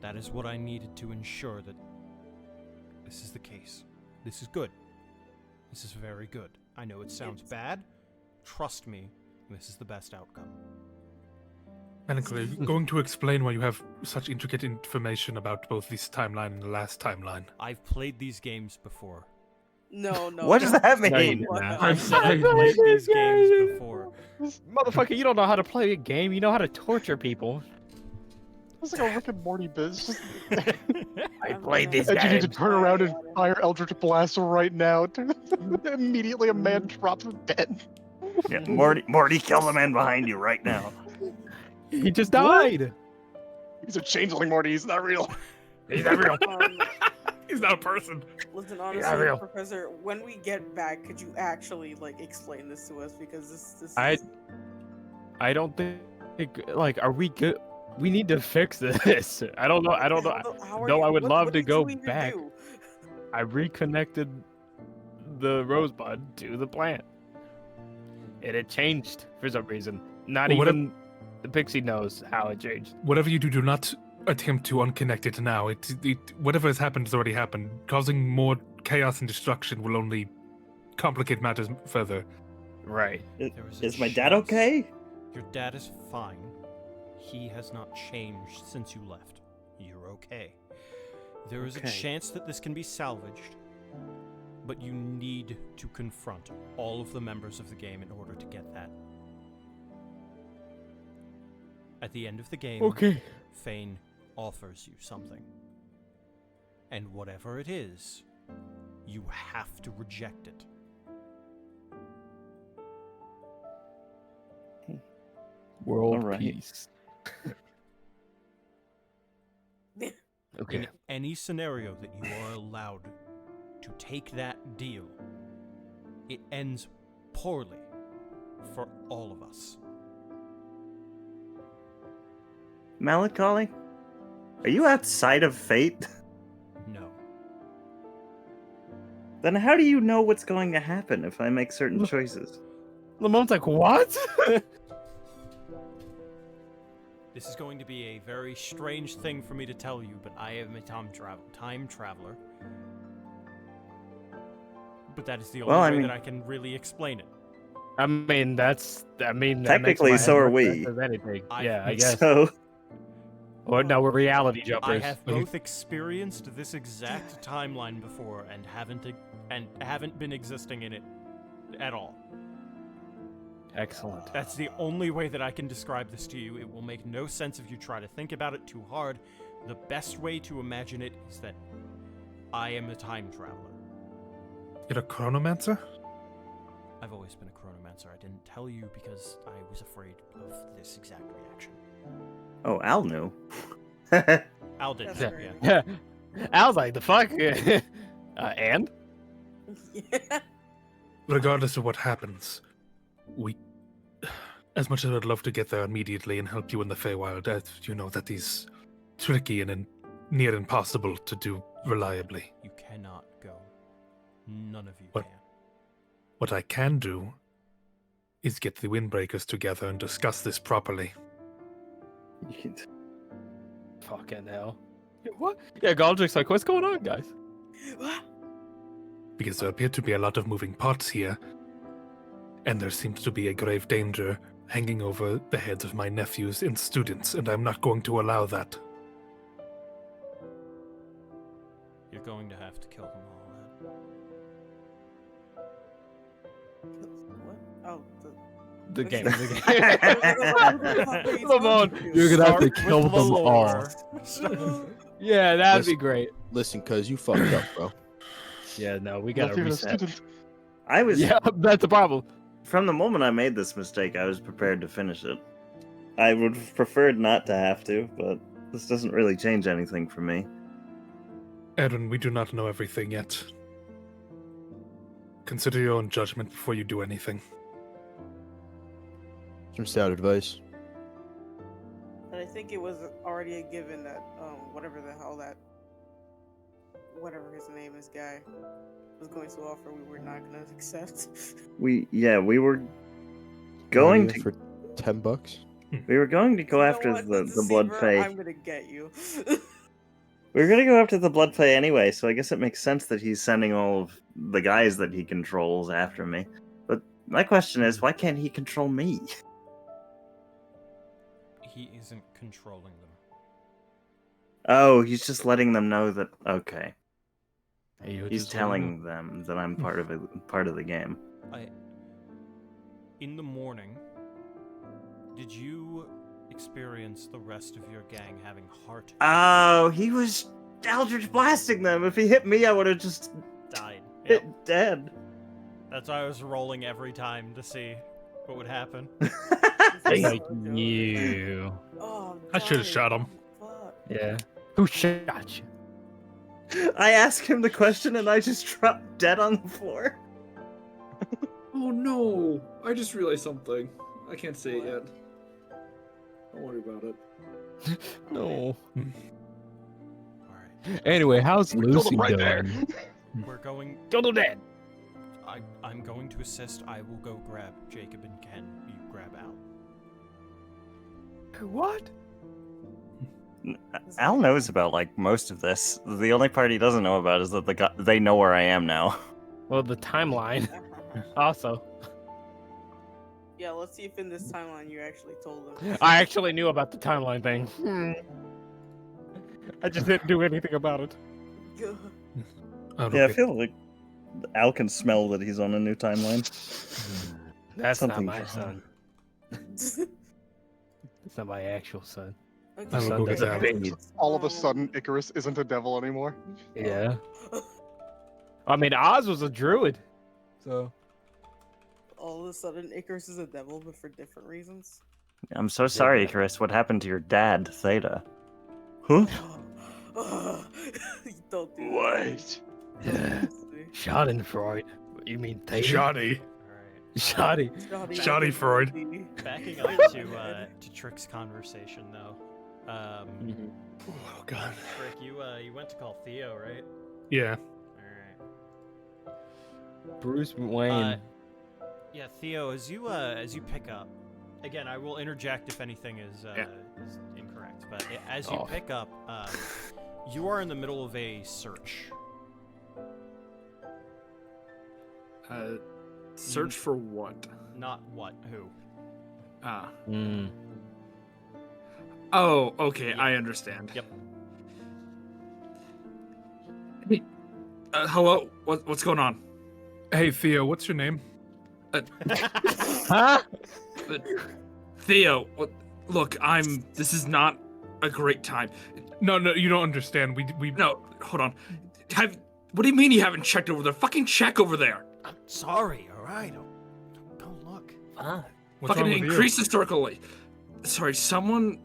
That is what I needed to ensure that this is the case. This is good. This is very good. I know it sounds bad. Trust me, this is the best outcome. Technically, are you going to explain why you have such intricate information about both this timeline and the last timeline? I've played these games before. No, no. What does that No, you mean? did not. I've said I've played these games before. Motherfucker, you don't know how to play a game. You know how to torture people. It's like a Rick and Morty biz. I played this And you need to game. turn around and fire Eldritch Blast right now. Immediately, a man drops dead. Yeah, Morty, kill the man behind you right now. He just died. He's a changeling, Morty. He's not real. He's not real. He's not a person. Listen, honestly, Professor, when we get back, could you actually like explain this to us? Because this I don't think like are we good? We need to fix this. I don't know. Though I would love to go back. I reconnected the rosebud to the plant. And it changed for some reason. Not even the pixie knows how it changed. Whatever you do, do not attempt to unconnect it now. Whatever has happened has already happened. Causing more chaos and destruction will only complicate matters further. Right. Is my dad okay? Your dad is fine. He has not changed since you left. You're okay. There is a chance that this can be salvaged, but you need to confront all of the members of the game in order to get that. At the end of the game, Fane offers you something. And whatever it is, you have to reject it. World peace. In any scenario that you are allowed to take that deal, it ends poorly for all of us. Melancholy? Are you outside of fate? No. Then how do you know what's going to happen if I make certain choices? Lamone's like, what? This is going to be a very strange thing for me to tell you, but I am a time traveler. But that is the only way that I can really explain it. I mean, technically, so are we. Yeah, I guess. So... Or no, we're reality jumpers. I have both experienced this exact timeline before and haven't been existing in it at all. Excellent. That's the only way that I can describe this to you. It will make no sense if you try to think about it too hard. The best way to imagine it is that I am a time traveler. You're a chronomancer? I've always been a chronomancer. I didn't tell you because I was afraid of this exact reaction. Oh, Al knew. Al did. Yeah. Al's like, the fuck? And? Yeah. Regardless of what happens, as much as I'd love to get there immediately and help you in the Feywild, you know that is tricky and near impossible to do reliably. You cannot go. None of you can. What I can do is get the Windbreakers together and discuss this properly. Fucking hell. What? Yeah, Galdrick's like, what's going on, guys? Because there appear to be a lot of moving parts here, and there seems to be a grave danger hanging over the heads of my nephews and students, and I'm not going to allow that. You're going to have to kill them all, Ed. What? Oh, the game. Lamone, you're gonna have to kill them all. Yeah, that'd be great. Listen, cuz you fucked up, bro. Yeah, no, we gotta reset. Yeah, that's the problem. From the moment I made this mistake, I was prepared to finish it. I would have preferred not to have to, but this doesn't really change anything for me. Aaron, we do not know everything yet. Consider your own judgment before you do anything. Some sound advice. But I think it was already a given that whatever the hell that whatever his name is guy was going to offer, we were not going to accept. We were going to for $10. We were going to go after the Blood Fae. I'm gonna get you. We were gonna go after the Blood Fae anyway, so I guess it makes sense that he's sending all of the guys that he controls after me. But my question is, why can't he control me? He isn't controlling them. Oh, he's just letting them know that. Okay. He's telling them them that I'm part of the game. In the morning, did you experience the rest of your gang having heart? Oh, he was Eldritch blasting them. If he hit me, I would have just died. Dead. That's why I was rolling every time to see what would happen. Like you. Oh, I should have shot him. fuck. Yeah. Who shot you? I ask him the question and I just drop dead on the floor. Oh no! I just realized something. I can't say it yet. Don't worry about it. No. Alright. Anyway, how's Lucy right doing? there. We're going... Go to that. I'm going to assist. I will go grab Jacob and Ken. You grab Al. What? Al knows about like most of this. The only part he doesn't know about is that they know where I am now. Well, the timeline. Also, Yeah, let's see if in this timeline you actually told them. I actually knew about the timeline thing. I just didn't do anything about it. Yeah, I feel like Al can smell that he's on a new timeline. That's Something not my son. It's not my actual son. Okay. My son doesn't fade. All of a sudden, Icarus isn't a devil anymore. Yeah. I mean, Oz was a druid. So. All of a sudden, Icarus is a devil, but for different reasons. I'm so sorry, Icarus. What happened to your dad, Theta? Huh? Don't do What? Schadenfreude. You mean Theta? Shoddy. Shoddy. Shoddy Freud. Backing up to Trick's conversation, though. Oh god. Trick, you went to call Theo, right? Yeah. Alright. Bruce Wayne. Yeah, Theo, as you pick up, again, I will interject if anything is incorrect, but as you pick up, you are in the middle of a search. Search for what? Not what, who. Ah. Mm. Oh, okay, I understand. Yep. Hey, hello? What's going on? Hey Theo, what's your name? Huh? Theo, look, this is not a great time. No, you don't understand. We No, hold on. What do you mean you haven't checked over there? Fucking check over there. I'm sorry, alright? Go look. What's Fucking wrong with increase historically. Sorry, someone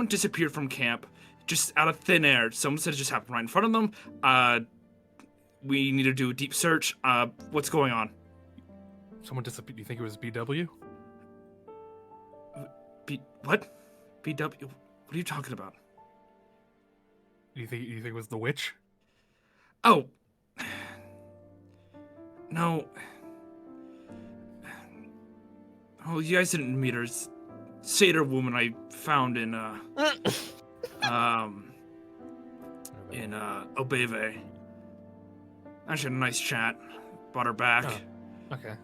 disappeared from camp, just out of thin air. Someone said it just happened right in front of them. We need to do a deep search. What's going on? Someone disappeared. You think it was BW? What? BW? What are you talking about? You think it was the witch? Oh. No. Oh, you guys didn't meet her. It's satyr woman I found in Obeve. Actually, a nice chat. Brought her back. Oh, okay.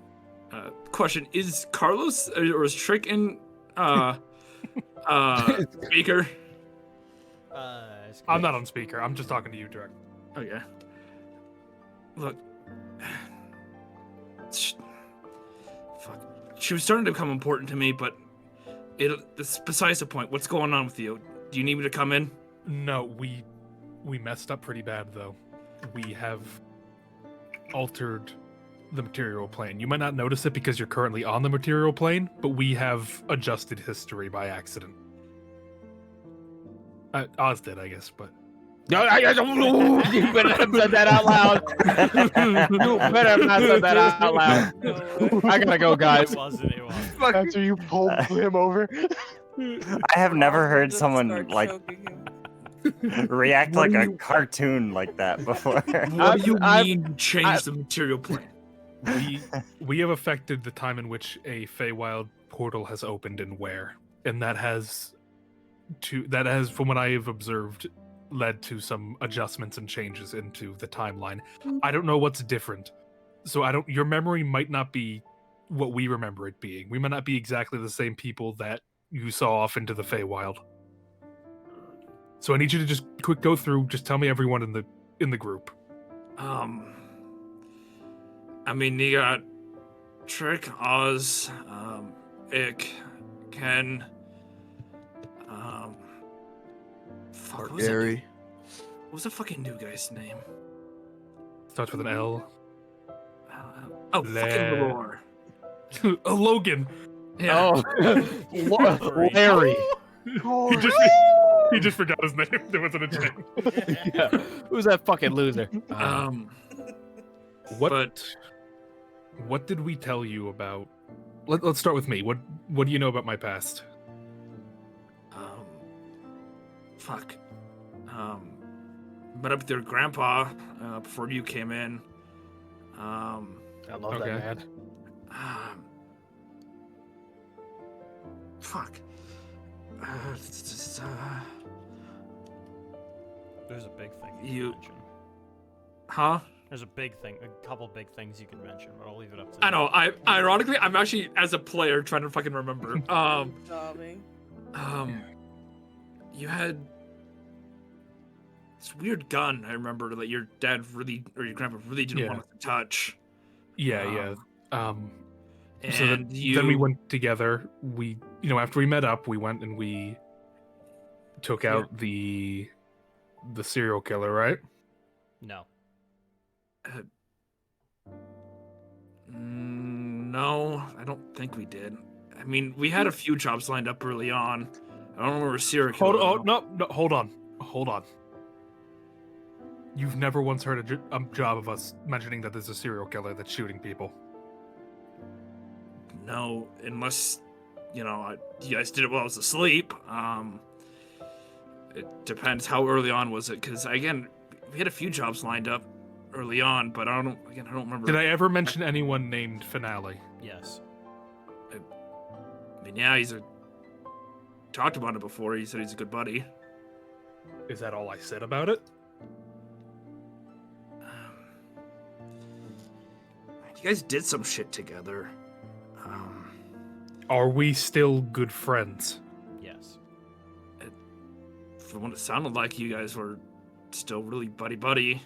Question: is Carlos or is Trick in speaker? I'm not on speaker. I'm just talking to you direct. Okay. Look. Fuck. She was starting to become important to me, but it's besides the point. What's going on with you? Do you need me to come in? No, we messed up pretty bad though. We have altered the material plane. You might not notice it because you're currently on the material plane, but we have adjusted history by accident. Oz did, I guess, but... No, you better have said that out loud. You better have not said that out loud. I gotta go, guys. It wasn't. After you pulled him over. I have never heard someone like react like a cartoon like that before. What do you mean change the material plane? We have affected the time in which a Feywild portal has opened and where, and that has, from what I have observed, led to some adjustments and changes into the timeline. I don't know what's different, so your memory might not be what we remember it being. We might not be exactly the same people that you saw off into the Feywild. So I need you to just quick go through. Just tell me everyone in the group. I mean, you got Trick, Oz, Ick, Ken, fuck, what Gary. What was the fucking new guy's name? Starts with an L. Fucking Lore. Logan. Yeah. Oh, Larry. He He just forgot his name. There wasn't a chain. Yeah. Who's that fucking loser? What did we tell you about? Let's start with me. What do you know about my past? Fuck. Met up with your grandpa before you came in. I love that man. Fuck. There's a big thing you can mention. Huh? There's a couple big things you can mention, but I'll leave it up to I know. Ironically, I'm actually as a player trying to fucking remember. You had this weird gun. I remember that your dad really, or your grandpa really didn't want us to touch. Yeah. And so then we went together. We, after we met up, we went and we took out the serial killer, right? No. No, I don't think we did. I mean, we had a few jobs lined up early on. I don't remember a serial killer. No, hold on. You've never once heard a job of us mentioning that there's a serial killer that's shooting people. No, unless, you guys did it while I was asleep. It depends how early on was it, because, again, we had a few jobs lined up early on, but I don't remember. Did I ever mention anyone named Finale? Yes. I mean, yeah, talked about it before. He said he's a good buddy. Is that all I said about it? You guys did some shit together. Are we still good friends? Yes. From what it sounded like, you guys were still really buddy-buddy.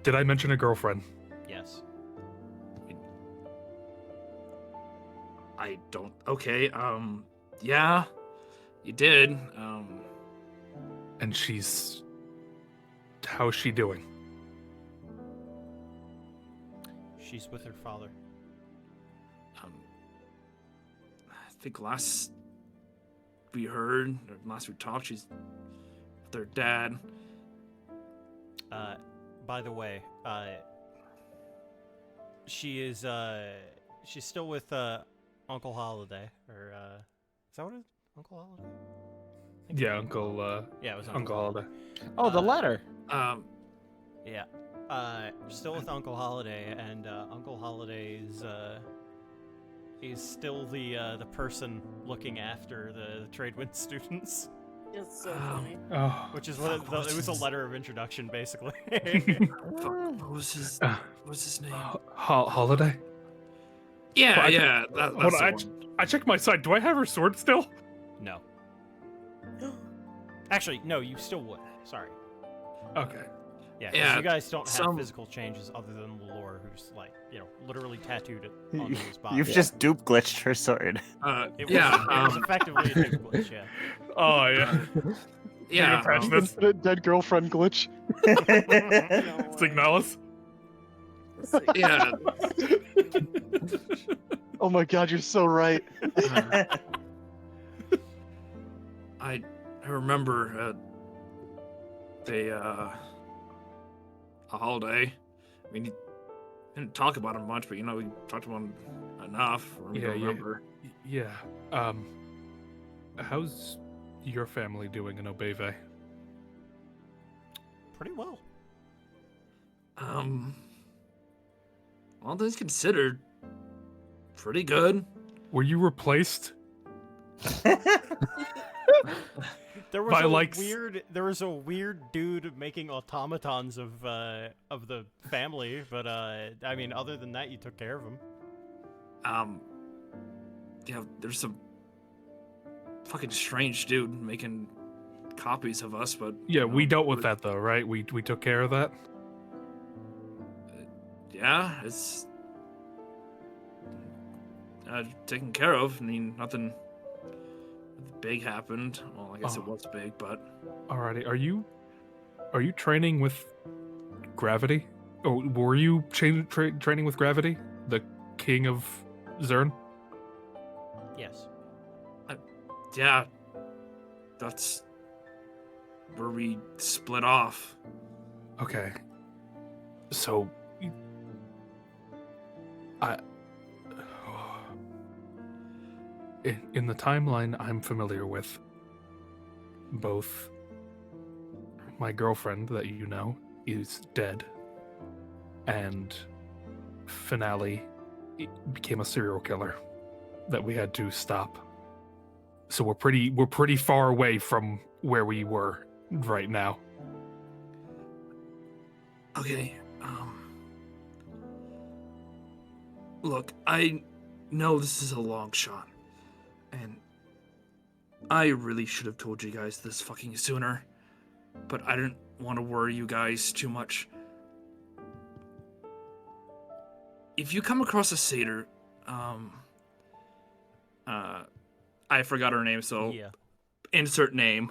Did I mention a girlfriend? Yes. I don't... Okay, yeah, you did. And how's she doing? She's with her father. I think last we heard, or last we talked, she's with her dad. By the way, she's still with Uncle Holiday, or is that what it is? Uncle Holiday? Yeah, Uncle. Yeah, it was Uncle Holiday. Oh, the letter. Yeah. Still with Uncle Holiday, and Uncle Holiday is still the person looking after the Tradewind students. It's so funny. Which is what it was, a letter of introduction, basically. What was his name? Holiday? Yeah, Hold on, I checked my side. Do I have her sword still? No. Actually, no, you still would. Sorry. Okay. Yeah, 'cause you guys don't have physical changes other than Lore, who's literally tattooed it onto his body. You've just dupe glitched her sword. It was effectively a dupe glitch, yeah. Oh yeah. Yeah. Patch this. Dead girlfriend glitch. Signalis. Yeah. Oh my god, you're so right. I remember a holiday. I mean, he didn't talk about him much, but we talked about him enough for me to remember. Yeah. How's your family doing in Obeve? Pretty well. All things considered, pretty good. Were you replaced? There was a weird dude making automatons of the family, but I mean, other than that, you took care of him. There's some fucking strange dude making copies of us, but yeah, we dealt with that though, right? We took care of that. Yeah, it's taken care of. I mean, nothing big happened. Well, I guess it was big, but alrighty. Are you training with Gravity? Oh, were you training with Gravity, the king of Zern? Yes. Yeah. that's where we split off. Okay. So, in the timeline I'm familiar with, both my girlfriend that you know is dead, and Finale became a serial killer that we had to stop. So we're pretty far away from where we were right now. Okay. Look, I know this is a long shot, and I really should have told you guys this fucking sooner, but I didn't want to worry you guys too much. If you come across a satyr, I forgot her name, so Yeah. insert name.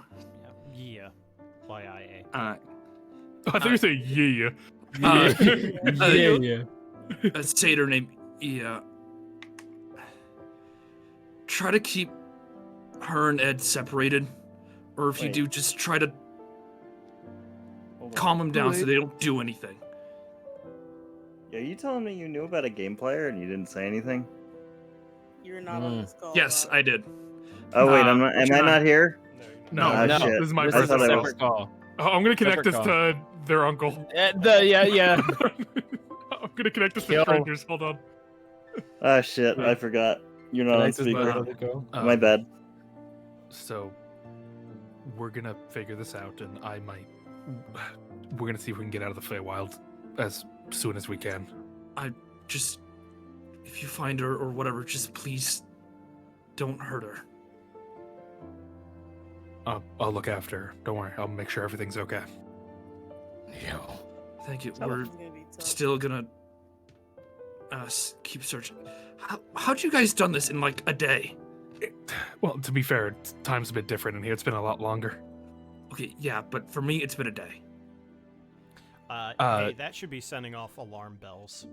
Yeah. Y-I-A. I thought you were saying yeah. Yeah. A satyr named Ia. Try to keep her and Ed separated, or if you do, just try to calm them down so they don't do anything. Are you telling me you knew about a game player and you didn't say anything? You're not on this call. Yes, I did. Oh wait, am I not here? No, Oh, no, shit. this is my I first thought I was. call. Oh, I'm gonna connect this to their uncle. Yeah. I'm gonna connect this to strangers. Hold on. Ah shit, I forgot. You're not on speaker. My bad. So, we're gonna figure this out, and we're gonna see if we can get out of the Feywild as soon as we can. If you find her or whatever, just please don't hurt her. I'll look after her. Don't worry. I'll make sure everything's okay. Thank you. We're still gonna keep searching. How'd you guys done this in like a day? Well, to be fair, time's a bit different in here. It's been a lot longer. Okay, yeah, but for me, it's been a day. Hey, that should be sending off alarm bells.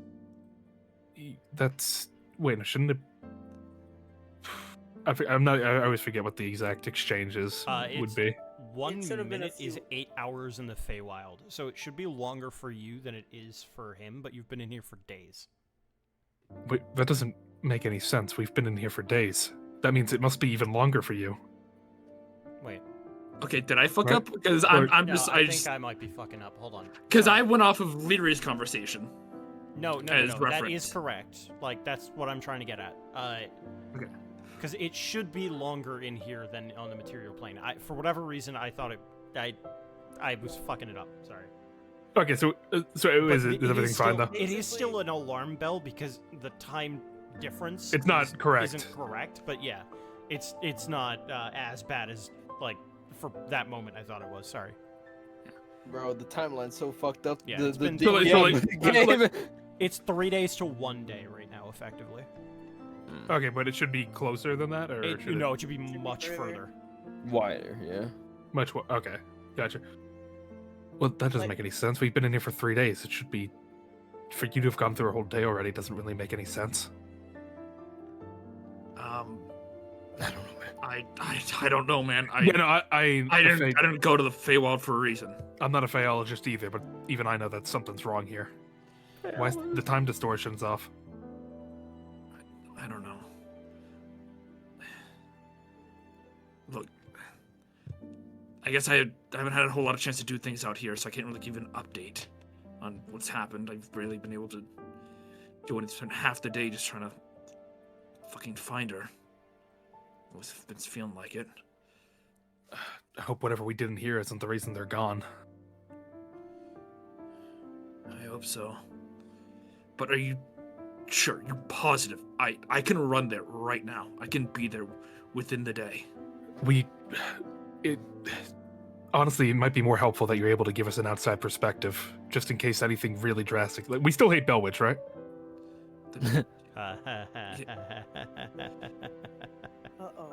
Wait, shouldn't it? I always forget what the exact exchanges would be. 1 minute is 8 hours in the Feywild, so it should be longer for you than it is for him, but you've been in here for days. But that doesn't make any sense. We've been in here for days. That means it must be even longer for you. Wait. Okay, did I fuck Right. up? Because I think I might be fucking up. Hold on. Because I went off of Leary's conversation. No. That is correct. Like, that's what I'm trying to get at. Okay. Because it should be longer in here than on the material plane. For whatever reason, I thought I was fucking it up. Sorry. Okay, so is everything fine though? It is still an alarm bell because the time difference. It's not correct. Isn't correct, but yeah, it's not as bad as like for that moment I thought it was. Sorry. Bro, the timeline's so fucked up. Yeah, it's 3 days to 1 day right now, effectively. Okay, but it should be closer than that, or it should be much further. Wider, yeah. Okay, gotcha. Well, that doesn't make any sense. We've been in here for 3 days. It should be for you to have gone through a whole day already. Doesn't really make any sense. I don't know, man. I don't know, man. I didn't go to the Feywild for a reason. I'm not a Phyologist either, but even I know that something's wrong here. Why is the time distortion's off? I don't know. Look, I guess I haven't had a whole lot of chance to do things out here, so I can't really give an update on what's happened. I've barely been able to do anything. Spent half the day just trying to fucking find her. I've been feeling like it. I hope whatever we didn't hear isn't the reason they're gone. I hope so. But are you sure? You're positive? I can run there right now. I can be there within the day. Honestly, it might be more helpful that you're able to give us an outside perspective, just in case anything really drastic. Like, we still hate Bellwitch, right?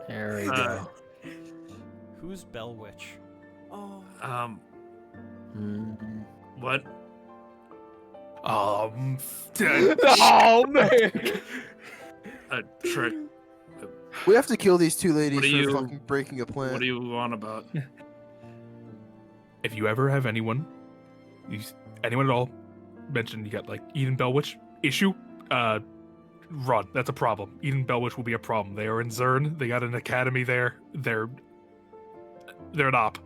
There we go. Who's Bellwitch? Oh. What? Oh man. A trick. We have to kill these two ladies What are for you- fucking breaking a plant. What are you on about? If you ever have anyone at all mention you got like Eden Belwich issue, run. That's a problem. Eden Belwich will be a problem. They are in Zern. They got an academy there. They're an op.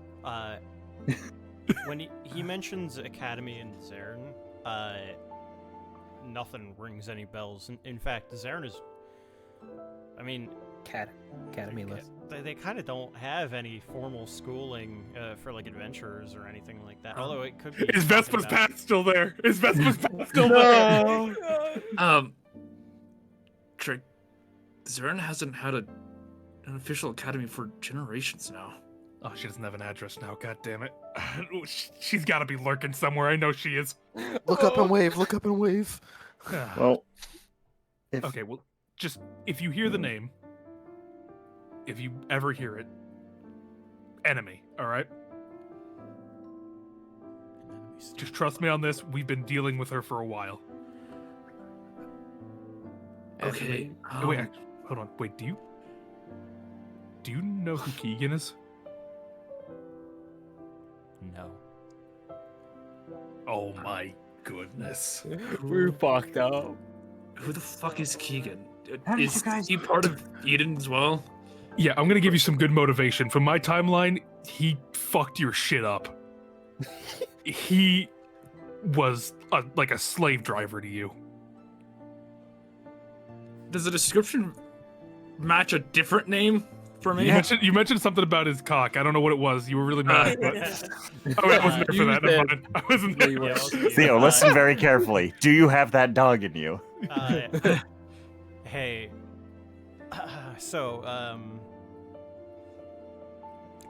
When he mentions Academy in Zern, nothing rings any bells. In fact, Zern is, I mean, Academy list. They kind of don't have any formal schooling for like adventurers or anything like that. Although it could be. Is Vespa's path still there? Is Vespa's path still No. there? Trick, Zern hasn't had an official academy for generations now. Oh, she doesn't have an address now. God damn it. She's got to be lurking somewhere. I know she is. Look up and wave. Look up and wave. Well, Okay, well, just if you hear the name, if you ever hear it, enemy, all right? Just trust me on this. We've been dealing with her for a while. Okay. Wait, actually, hold on. Wait, do you know who Keegan is? No. Oh my goodness. We're fucked up. Who the fuck is Keegan? How did Is you guys- he part of Eden as well? Yeah, I'm gonna give you some good motivation. From my timeline, he fucked your shit up. He was like a slave driver to you. Does the description match a different name for me? You mentioned something about his cock. I don't know what it was. You were really mad. But... I wasn't there for that. Never mind. I wasn't there. Theo, listen very carefully. Do you have that dog in you? Hey. So,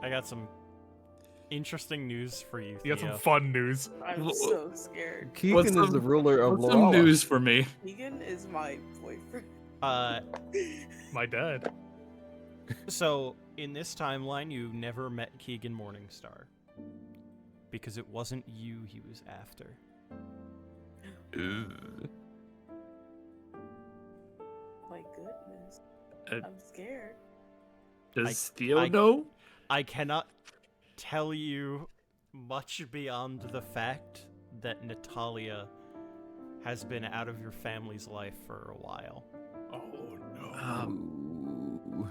I got some interesting news for you, You got Theo. some fun news. I'm so scared. Keegan is the ruler of What's some Lorala. news for me? Keegan is my boyfriend. My dad. So, in this timeline, you never met Keegan Morningstar. Because it wasn't you he was after. My goodness. I'm scared. Does Theo know? I cannot tell you much beyond the fact that Natalia has been out of your family's life for a while. Oh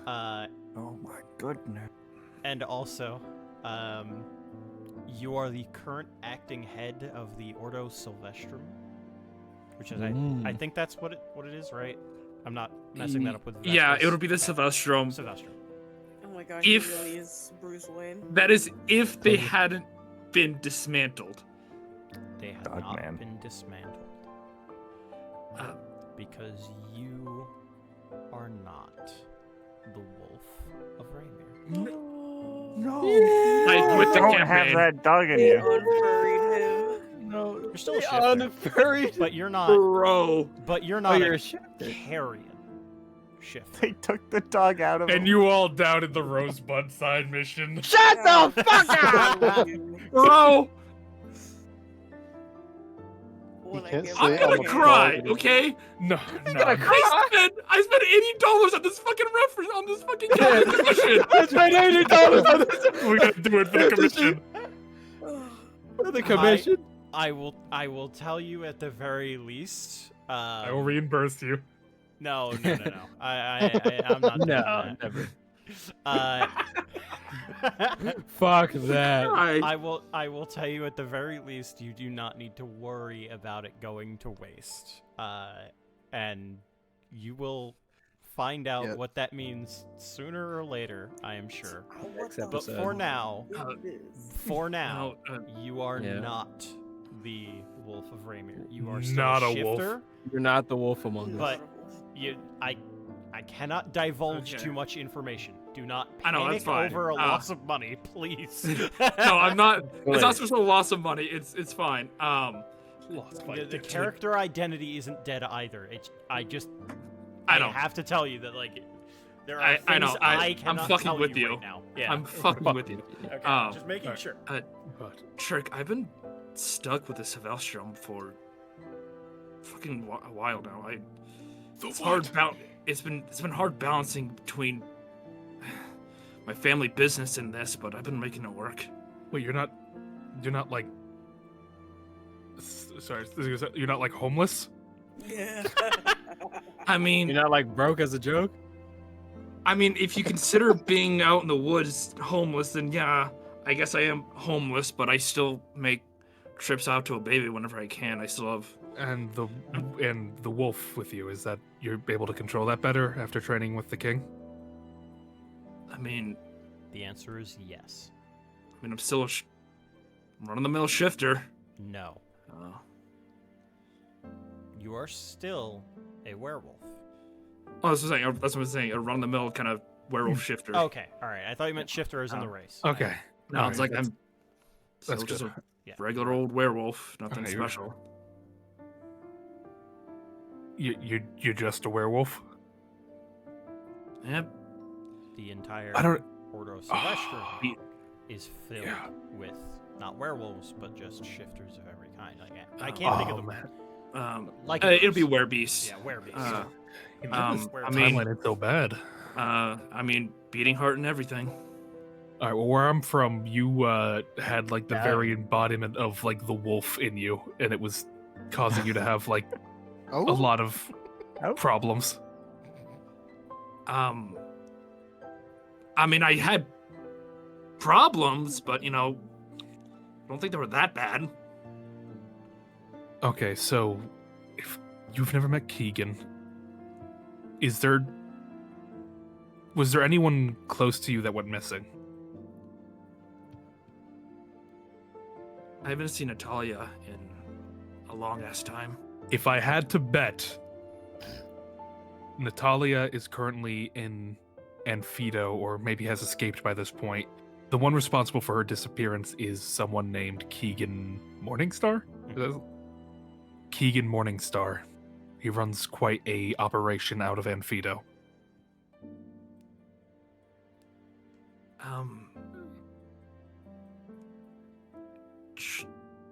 no. Oh my goodness. And also, you are the current acting head of the Ordo Silvestrum, which is I think that's what it is, right? I'm not messing that up with. Yeah, Vespas. it'll be the Silvestrum. Silvestrum. Oh my gosh, If- he really is Bruce Wayne. That is if they hadn't been dismantled. They have God, not man. been dismantled. Because you are not the Wolf of Raymere. No. I quit the Don't campaign. have that dog in They you. unfurried him. No, You're still a shifter, unfurried. but you're not. Bro. But you're not you're a a shifter. carrion shifter. They took the dog out of him. And you all doubted the Rosebud side mission. Shut the fuck up! Bro, When I can't get say I'm my gonna I'm a cry, dog. okay? No. I spent $80 on this fucking reference on this fucking commission. I spent $80 on this We gotta do it for the commission. for the commission. I will tell you at the very least. I will reimburse you. No. I'm not doing No, that. never. Fuck that. I will tell you at the very least you do not need to worry about it going to waste. And you will find out Yeah. what that means sooner or later, I am sure. Next But episode. for now, No, you are Yeah. not the Wolf of Raymere. You are Not still a a wolf. shifter, You're not the wolf among us. but I cannot divulge Okay. too much information. Do not I know, panic that's fine. over a loss of money, please. no, I'm not. Wait. It's not supposed to be a loss of money. It's fine. Lost my The dick, too. character identity isn't dead either. I I know. have to tell you that like there are I things know. I I'm cannot fucking tell with you you. right now. Yeah. I'm fucking with you. Okay, just making alright. sure. Trick, I've been stuck with the Silvestrum for fucking a while now. It's hard it's been hard balancing between my family business and this, but I've been making it work. Wait, you're not like, sorry, you're not like homeless? Yeah. I mean, You're not like broke as a joke? I mean, if you consider being out in the woods homeless, then yeah, I guess I am homeless, but I still make trips out to a baby whenever I can. I still have. And the wolf with you, is that you're able to control that better after training with the king? I mean, The answer is yes. I'm still a run-of-the-mill shifter. No. Oh. You are still a werewolf. Oh, that's what I'm saying. A run-of-the-mill kind of werewolf shifter. Okay, all right. I thought you meant shifter as in the race. Okay. No, it's like I'm That's just good. a regular old werewolf. Nothing Okay, special. You're just a werewolf? Yep. The entire I don't. Ordo Silvestrum is filled with not werewolves, but just shifters of every kind. Like, I can't think of them. Like it'll be werebeasts. Yeah, werebeasts. I mean, Timeline ain't so bad. I mean, beating heart and everything. All right, well, where I'm from, you had like the very embodiment of like the wolf in you, and it was causing you to have like a lot of problems. I mean, I had problems, but I don't think they were that bad. Okay, so if you've never met Keegan, was there anyone close to you that went missing? I haven't seen Natalia in a long ass time. If I had to bet, Natalia is currently in Amphido, or maybe has escaped by this point. The one responsible for her disappearance is someone named Keegan Morningstar? Keegan Morningstar. He runs quite a operation out of Amphido.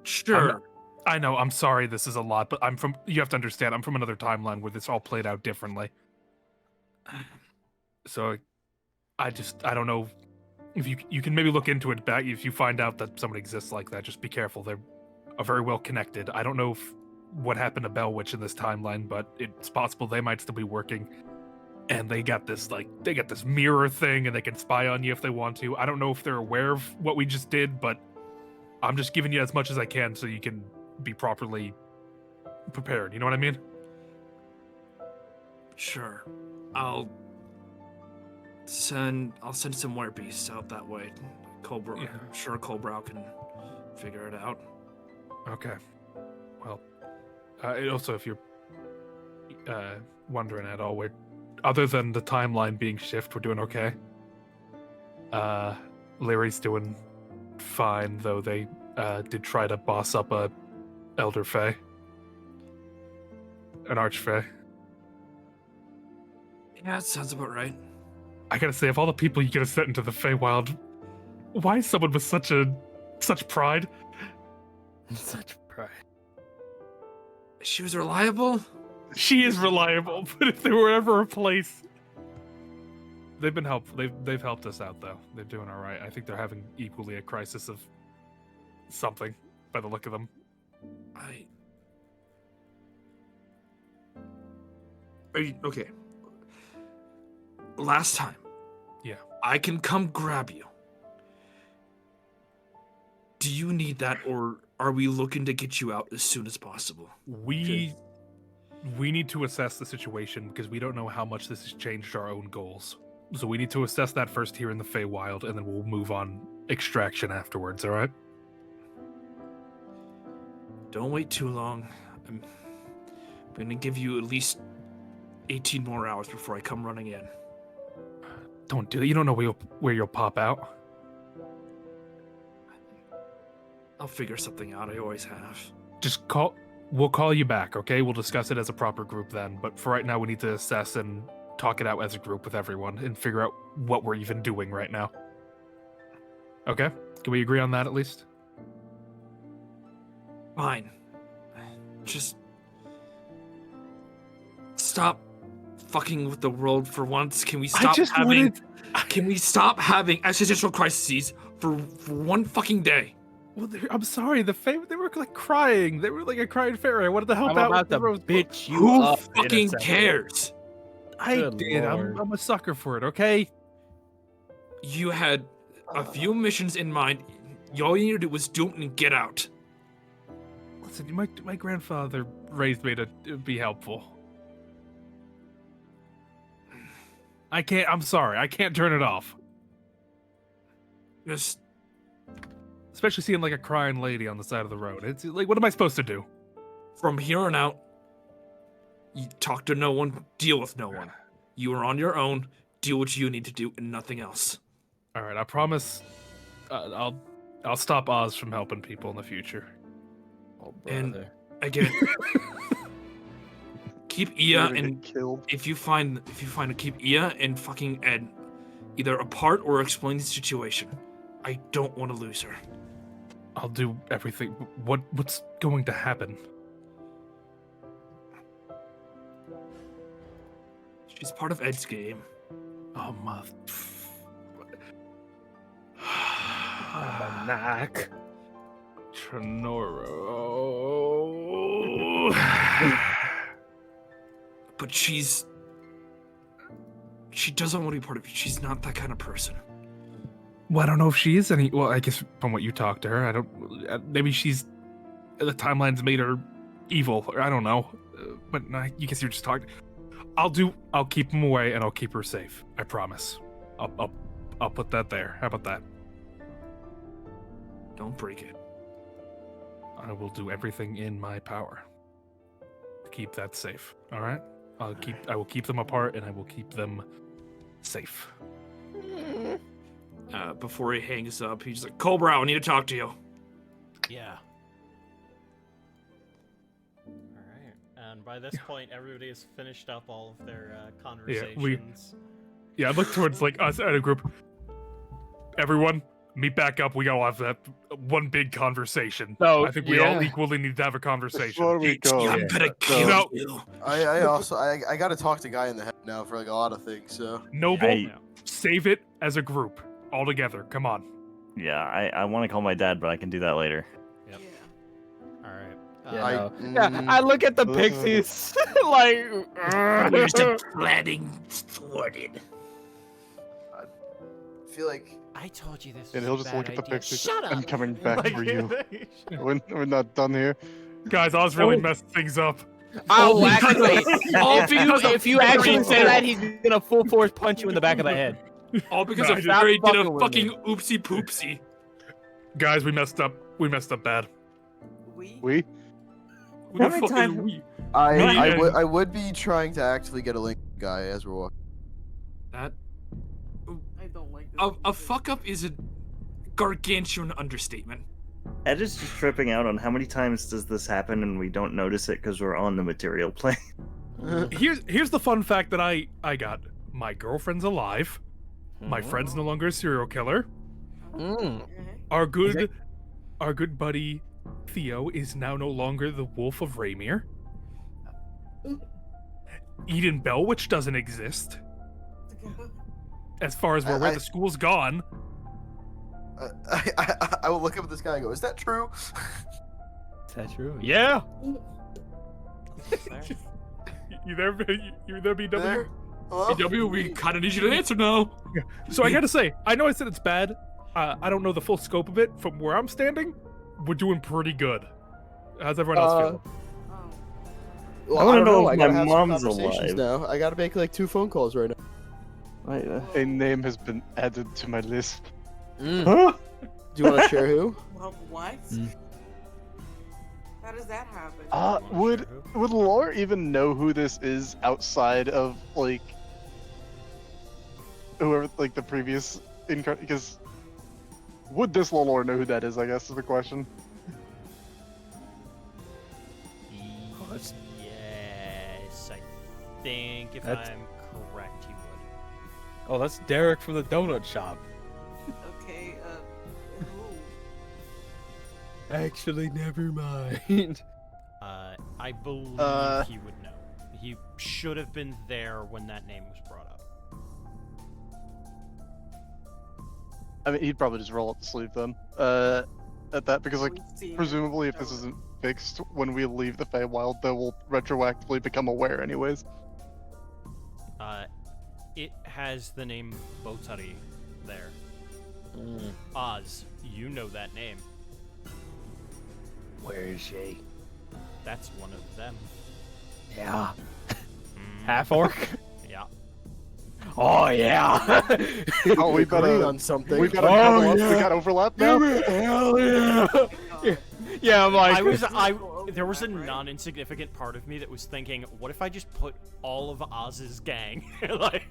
Sure. I know, I'm sorry this is a lot, but you have to understand, I'm from another timeline where this all played out differently. So, I don't know if you can maybe look into it back if you find out that someone exists like that. Just be careful. They're very well connected. I don't know what happened to Bellwitch in this timeline, but it's possible they might still be working. And they got this mirror thing, and they can spy on you if they want to. I don't know if they're aware of what we just did, but I'm just giving you as much as I can so you can be properly prepared. You know what I mean? Sure. I'll send some werebeasts out that way. Cobra, I'm sure Colbrow can figure it out. Okay. Well, also, if you're wondering at all, other than the timeline being shift, we're doing okay. Larry's doing fine, though they did try to boss up a Elder Fae. An Archfey. Yeah, that sounds about right. I gotta say, of all the people you could have sent into the Feywild, why someone with such pride? Such pride. She was reliable? She is reliable, but if there were ever a place... They've been helpful. They've helped us out, though. They're doing all right. I think they're having equally a crisis of something, by the look of them. Are you okay? Last time. Yeah. I can come grab you. Do you need that, or are we looking to get you out as soon as possible? We need to assess the situation because we don't know how much this has changed our own goals. So we need to assess that first here in the Feywild, and then we'll move on extraction afterwards, all right? Don't wait too long. I'm going to give you at least 18 more hours before I come running in. Don't do that. You don't know where you'll pop out. I'll figure something out. I always have. Just call. We'll call you back, okay? We'll discuss it as a proper group then. But for right now, we need to assess and talk it out as a group with everyone and figure out what we're even doing right now. Okay? Can we agree on that at least? Fine. Just stop fucking with the world for once? Can we stop having? Can we stop having existential crises for one fucking day? Well, I'm sorry. They were like crying. They were like a crying fairy. I wanted to help out with the rose. Bitch, you Who up in a fucking second. cares? I Good did. Lord. I'm a sucker for it. Okay. You had a few missions in mind. All you needed to do was do it and get out. Listen, my grandfather raised me to be helpful. I can't. I'm sorry. I can't turn it off. Just Especially seeing like a crying lady on the side of the road. It's like, what am I supposed to do? from here on out, you talk to no one, deal with no one. You are on your own. Do what you need to do and nothing else. All right. I promise. I'll stop Oz from helping people in the future. Oh, And brother. again, keep Ia You're gonna and get killed. if you find keep Ia and fucking Ed either apart or explain the situation. I don't want to lose her. I'll do everything. What's going to happen? She's part of Ed's game. Oh my. My neck. Tronoro. But she doesn't want to be part of it. She's not that kind of person. Well, I don't know if she is any. Well, I guess from what you talked to her, I don't. Maybe she's. The timeline's made her evil. Or I don't know. But you guess you're just talking. I'll keep him away and I'll keep her safe. I promise. I'll put that there. How about that? Don't break it. I will do everything in my power to keep that safe. All right. I will keep them apart and I will keep them safe. Before he hangs up, he's like, Cobra, I need to talk to you. Yeah. Alright. And by this point, everybody has finished up all of their conversations. I look towards like us at a group. Everyone, meet back up. We gotta have that one big conversation. No, I think we all equally need to have a conversation. Before we go, I'm gonna kill you. I also gotta talk to Guy in the head now for like a lot of things. So Noble, save it as a group all together. Come on. Yeah, I want to call my dad, but I can do that later. Yep. Alright. I look at the pixies like. There's the planning thwarted. I feel like I told you this. And was he'll a just bad look at the idea. pictures. Shut up. I'm coming back for you. We're not done here. Guys, Oz really messed things up. Oh, actually, if you actually say that, he's gonna full force punch you in the back of the head. All because No, of stop Barry did a fucking with fucking me. oopsie poopsie. Guys, we messed up. We messed up bad. We? Who the How many fuck is times- we? I would be trying to actively get a link, Guy, as we're walking. That I don't like this. a fuck up is a gargantuan understatement. Ed is just tripping out on how many times does this happen and we don't notice it because we're on the material plane. Here's the fun fact that I got. My girlfriend's alive. My friend's no longer a serial killer. Our good buddy Theo is now no longer the Wolf of Raymere. Eden Bellwitch doesn't exist. As far as we're aware, the school's gone. I will look up at this guy and go, is that true? Is that true? Yeah. You there, BW? There? Hello? BW, we kind of need you to answer now. So I gotta say, I know I said it's bad. I don't know the full scope of it. From where I'm standing, we're doing pretty good. How's everyone else feel? Well, I wanna don't know if I gotta my have some mom's conversations alive. now. I gotta make like 2 phone calls right now. A name has been added to my list. Huh? Do you want to share who? Well, what? How does that happen? Would Lore even know who this is outside of like whoever like the previous incarnate? Because would this Lore know who that is? I guess is the question. Yes, I think if That's- I'm correct, he would. Oh, that's Derek from the donut shop. Okay, who? Actually, never mind. I believe he would know. He should have been there when that name was brought up. I mean, he'd probably just roll up the sleeve then. At that, because like presumably if this isn't fixed when we leave the Feywild, they will retroactively become aware anyways. It has the name Botari there. Oz, you know that name. Where is she? That's one of them. Yeah. Half orc. Yeah. Oh yeah. Oh, we Agree gotta on something. We gotta double up. We got overlap now. Hell yeah. Yeah, I'm like. There was a non-insignificant part of me that was thinking, what if I just put all of Oz's gang, like,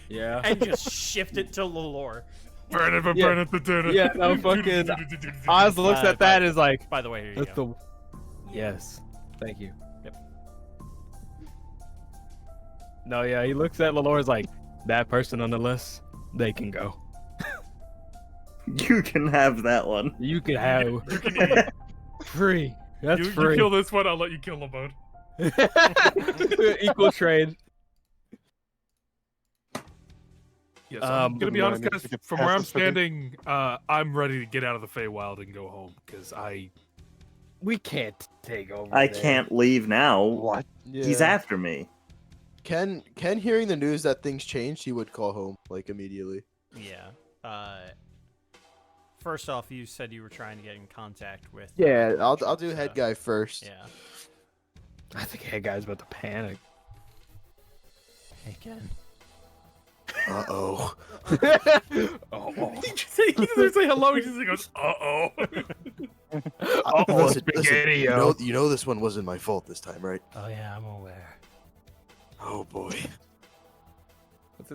yeah, and just shift it to Lalore? Burn it, burn it, burn it. Yeah, no fucking. Oz looks at that and is like. By the way, here you go. Yes, thank you. Yep. No, yeah, he looks at Lalore's like, that person on the list, they can go. You can have that one. You can have. You can eat. Free. That's You free. kill this one, I'll let you kill them both. Equal trade. Yes, I'm gonna be honest, guys. From where I'm standing, I'm ready to get out of the Feywild and go home because we can't take over. I can't leave now. What? He's after me. Ken hearing the news that things changed, he would call home like immediately. Yeah. First off, you said you were trying to get in contact with. Yeah, I'll do head guy first. Yeah. I think head guy's about to panic. Hey, Ken. Uh-oh. He just say hello. He just goes, uh-oh. Listen, you know this one wasn't my fault this time, right? Oh yeah, I'm aware. Oh boy.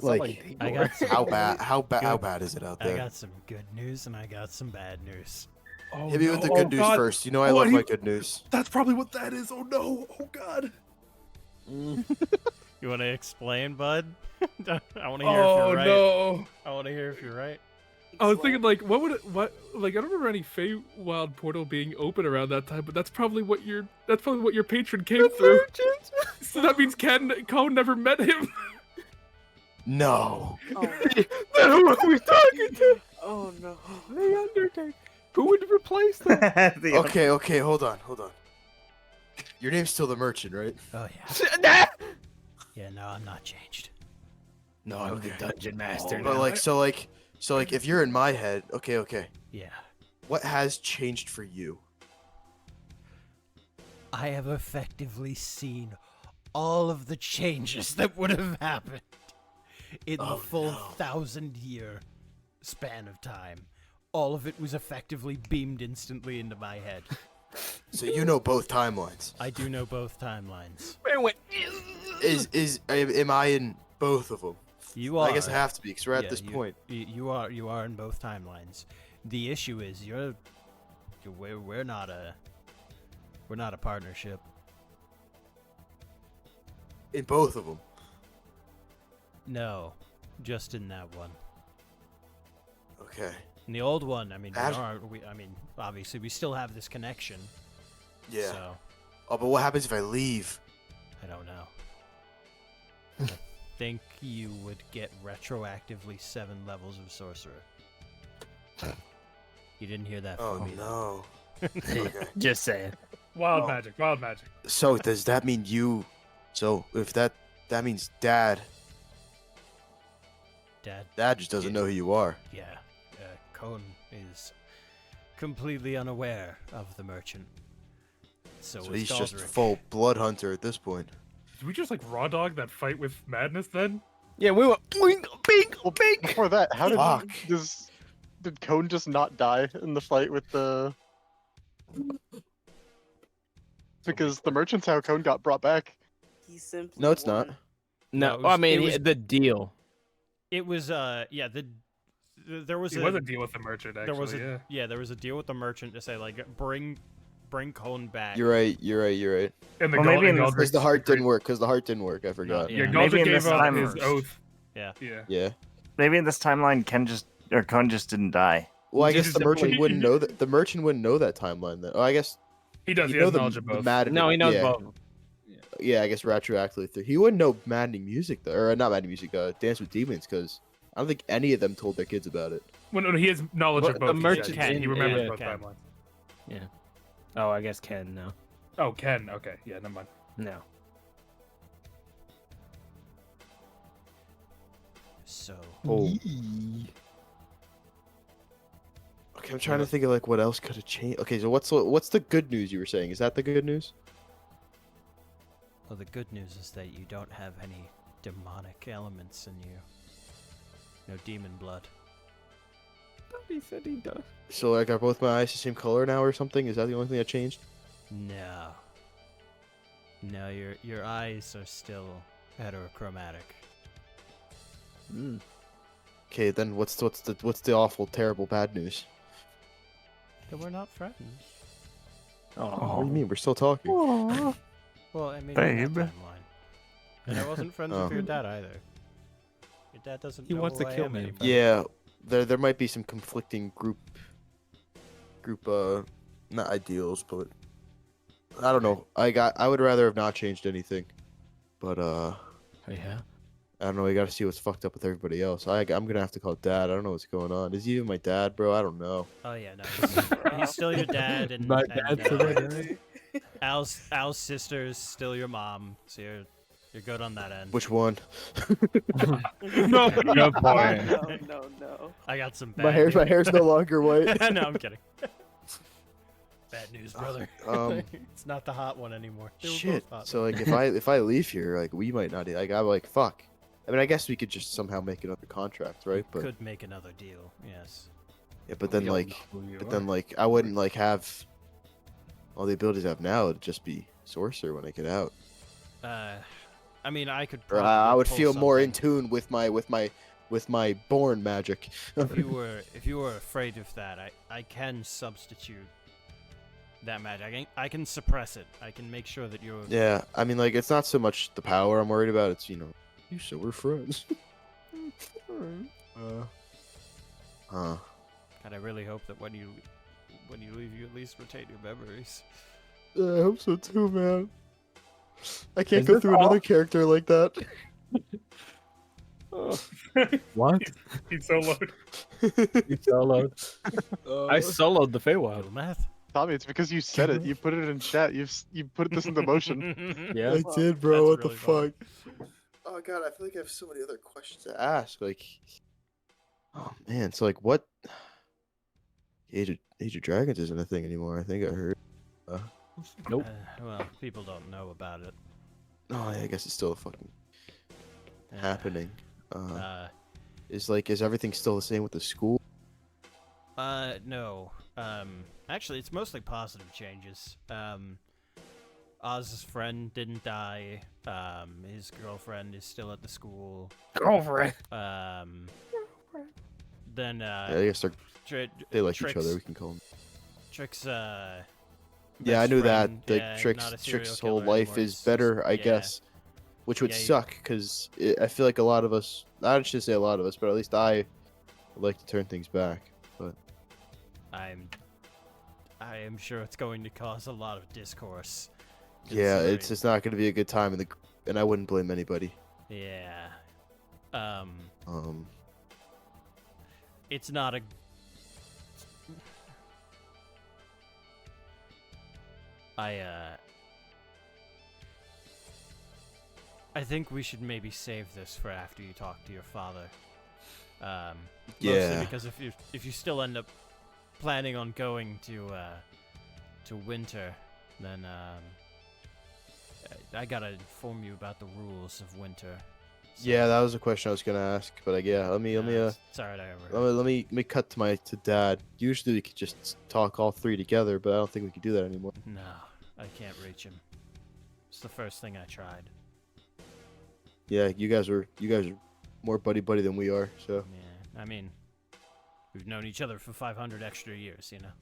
Like, I got some, how bad is it out there? I got some good news and I got some bad news. Oh, Hit me with the good news first. You know I love my good news. That's probably what that is. Oh no. Oh god. You want to explain, bud? I want to hear if you're right. No. I want to hear if you're right. I was thinking, like, like, I don't remember any Feywild portal being open around that time, but that's probably what your patron came through. So that means Cone never met him. No. Oh. Then who are we talking to? Oh no. The Undertaker. Who would replace that? Okay, hold on. Your name's still the merchant, right? Oh yeah. Yeah, no, I'm not changed. No, I'm the dungeon master. But like, if you're in my head, okay. Yeah. What has changed for you? I have effectively seen all of the changes that would have happened in the full 1,000-year span of time. All of it was effectively beamed instantly into my head. So you know both timelines. I do know both timelines. Am I in both of them? You are. I guess I have to be, because we're at this point. You are in both timelines. The issue is we're not a partnership. In both of them. No, just in that one. Okay. In the old one, I mean, obviously we still have this connection. Yeah. So, Oh, but what happens if I leave? I don't know. I think you would get retroactively 7 levels of sorcerer. You didn't hear that Oh from me. no. Okay. Just saying. Wild magic. So does that mean you? So if that means Dad just doesn't know who you are. Yeah, Cone is completely unaware of the merchant. So he's is just Galdrick. full blood hunter at this point. Did we just like raw dog that fight with Madness then? Yeah, we went boing, bing, bing. Before that, how did Cone just not die in the fight with the? Because the merchant's how Cone got brought back. He simply No, it's not. No, it was- I mean it was- the deal. It was there was It was a deal with the merchant. Actually, there was there was a deal with the merchant to say like bring Cone back. You're right. And Well, maybe in this- Because the heart didn't work. I forgot. Yeah. Galdrick Maybe in gave this up time- his oath. Yeah. Yeah. Maybe in this timeline, Cone just didn't die. Well, I He guess just the merchant definitely- wouldn't know that. The merchant wouldn't know that timeline then. Oh, I guess He does. you He know has the knowledge of both. Madden. No, he knows yeah. both. Yeah, I guess retroactively. He wouldn't know maddening music though, or not maddening music. Dance with Demons, because I don't think any of them told their kids about it. Well, no, he has knowledge But of the both. He merchant said. He remembers yeah, both Ken. timelines. Yeah. Oh, I guess Ken now. Oh, Ken. Okay, yeah, never mind. No. So Oh. Okay, I'm trying to think of like what else could have changed. Okay, so what's the good news you were saying? Is that the good news? well, the good news is that you don't have any demonic elements in you. No demon blood. He said he does. So like, are both my eyes the same color now or something? Is that the only thing that changed? No. No, your eyes are still heterochromatic. Okay, then what's the awful, terrible, bad news? Then we're not friends. What do you mean? We're still talking. Well, I mean, in that Babe. timeline. And I wasn't friends Oh. with your dad either. Your dad doesn't He know wants who to I kill am me. anymore. Yeah, there might be some conflicting group not ideals, but I don't know. I would rather have not changed anything, but Yeah. I don't know. We got to see what's fucked up with everybody else. I'm gonna have to call Dad. I don't know what's going on. Is he even my dad, bro? I don't know. Oh yeah, no, he's still your dad, and, My and dad's my dad. Al's sister is still your mom, so you're good on that end. Which one? No. Good point. No. I got some bad My hair's no longer white. no, I'm kidding. Bad news, brother. It's not the hot one anymore. They were Shit. both hot, So though. like, if I leave here, like, we might not. Like, I'm like, fuck. I mean, I guess we could just somehow make another contract, right? But Could make another deal, yes. yeah, but then We don't like, know who you but are. then like, I wouldn't like have all the abilities I have now. It'd just be sorcerer when I get out. I mean, I could. Or probably I would pull feel more in something. tune with my born magic. If you were afraid of that, I can substitute that magic. I can suppress it. I can make sure that you're. Yeah, I mean, like, it's not so much the power I'm worried about. It's, you said we're friends. God, I really hope that when you leave, you at least retain your memories. I hope so too, man. I can't Is go this through all? another character like that. What? He soloed. You soloed. I soloed the Feywild. Good math. Tommy, it's because you said it. You put it in chat. You put this into motion. Yeah. I did, bro. What That's the really fuck? funny. Oh god, I feel like I have so many other questions to ask. Like, oh man, so like, what? Age of Dragons isn't a thing anymore. I think I heard. Nope. Well, people don't know about it. Oh, yeah, I guess it's still fucking happening. Is everything still the same with the school? No. Actually, it's mostly positive changes. Oz's friend didn't die. His girlfriend is still at the school. Girlfriend. Then, Yeah, I guess they like each other. We can call them. Trick's, Yeah, I best knew that. friend, Like, yeah, Trick's not a serial whole killer life anymore, is it's better, just- I yeah. guess. Which would Yeah, suck, because I feel like a lot of us, I shouldn't say a lot of us, but at least I would like to turn things back. But I am sure it's going to cause a lot of discourse. yeah, considering- it's not going to be a good time, and I wouldn't blame anybody. Yeah. It's not a. I think we should maybe save this for after you talk to your father. Mostly Yeah. because if you still end up planning on going to winter, then I gotta inform you about the rules of winter. So, Yeah, that was a question I was gonna ask, but yeah, let me it's alright, I overheard. let me cut to Dad. Usually we could just talk all three together, but I don't think we could do that anymore. No, I can't reach him. It's the first thing I tried. Yeah, you guys are more buddy than we are, so Yeah, I mean, we've known each other for 500 extra years, you know.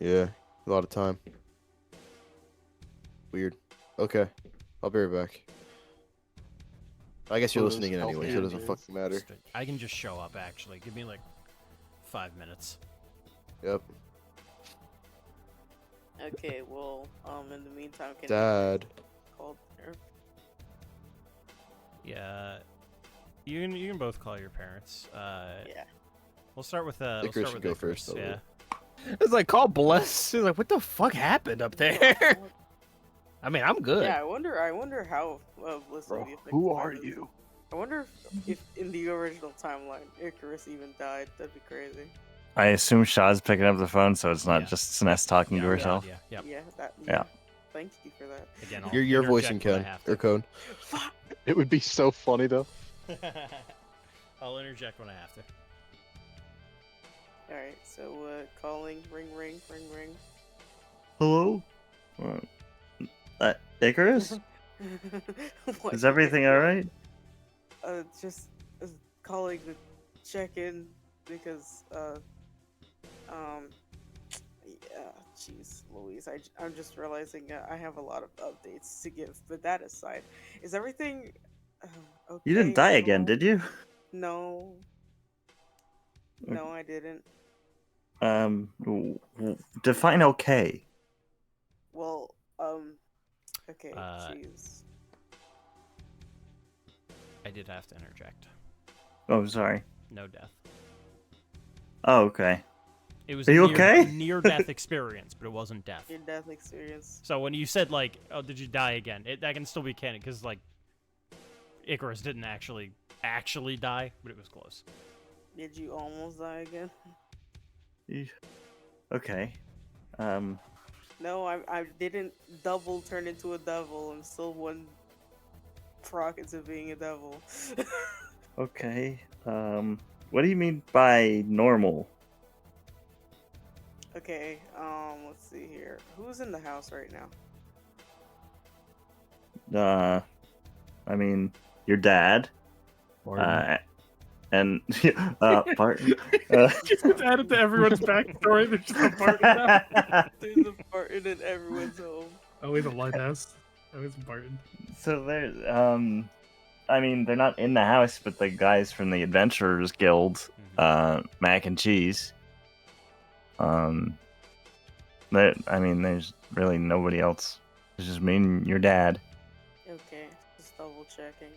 yeah, a lot of time. Weird. Okay, I'll be right back. I guess you're Well, listening in those anyway, so it doesn't healthy fucking matter. I can just show up, actually. Give me like 5 minutes. Yep. Okay, well, in the meantime, can Dad. call her? Yeah. You can both call your parents. Yeah. We'll start with Icarus should go first, though, Yeah. It's like, call Bless. He's like, what the fuck happened up there? I mean, I'm good. Yeah, I wonder how Bliss Bro, would be affected who by are this. you? I wonder if in the original timeline Icarus even died. That'd be crazy. I assume Shaw's picking up the phone, so it's not just Sinest talking to herself. Yeah. Thank you for that. Again, Your voice and Ken or Cone. It would be so funny though. I'll interject when I have to. All right, so calling, ring. Hello? Icarus? What? Is everything alright? Just calling to check in because yeah, jeez, Louise, I'm just realizing I have a lot of updates to give. But that aside, is everything okay? You didn't die again, did you? No. No, I didn't. Define okay. Well, okay, jeez. I did have to interject. Oh, sorry. No death. Oh, okay. It was Are you okay? Near-death experience, but it wasn't death. Near-death experience. So when you said, like, oh, did you die again? That can still be canon, because, like, Icarus didn't actually die, but it was close. Did you almost die again? Okay. No, I didn't double turn into a devil. I'm still one proc into being a devil. Okay. What do you mean by normal? Okay, let's see here. Who's in the house right now? I mean, your dad. And Barton. Just add it to everyone's backstory. There's just a Barton now. There's a Barton in everyone's home. Always a lighthouse. Always a Barton. So there's, I mean, they're not in the house, but the guys from the Adventurers Guild, Mac and Cheese. I mean, there's really nobody else. It's just me and your dad. Okay, just double checking.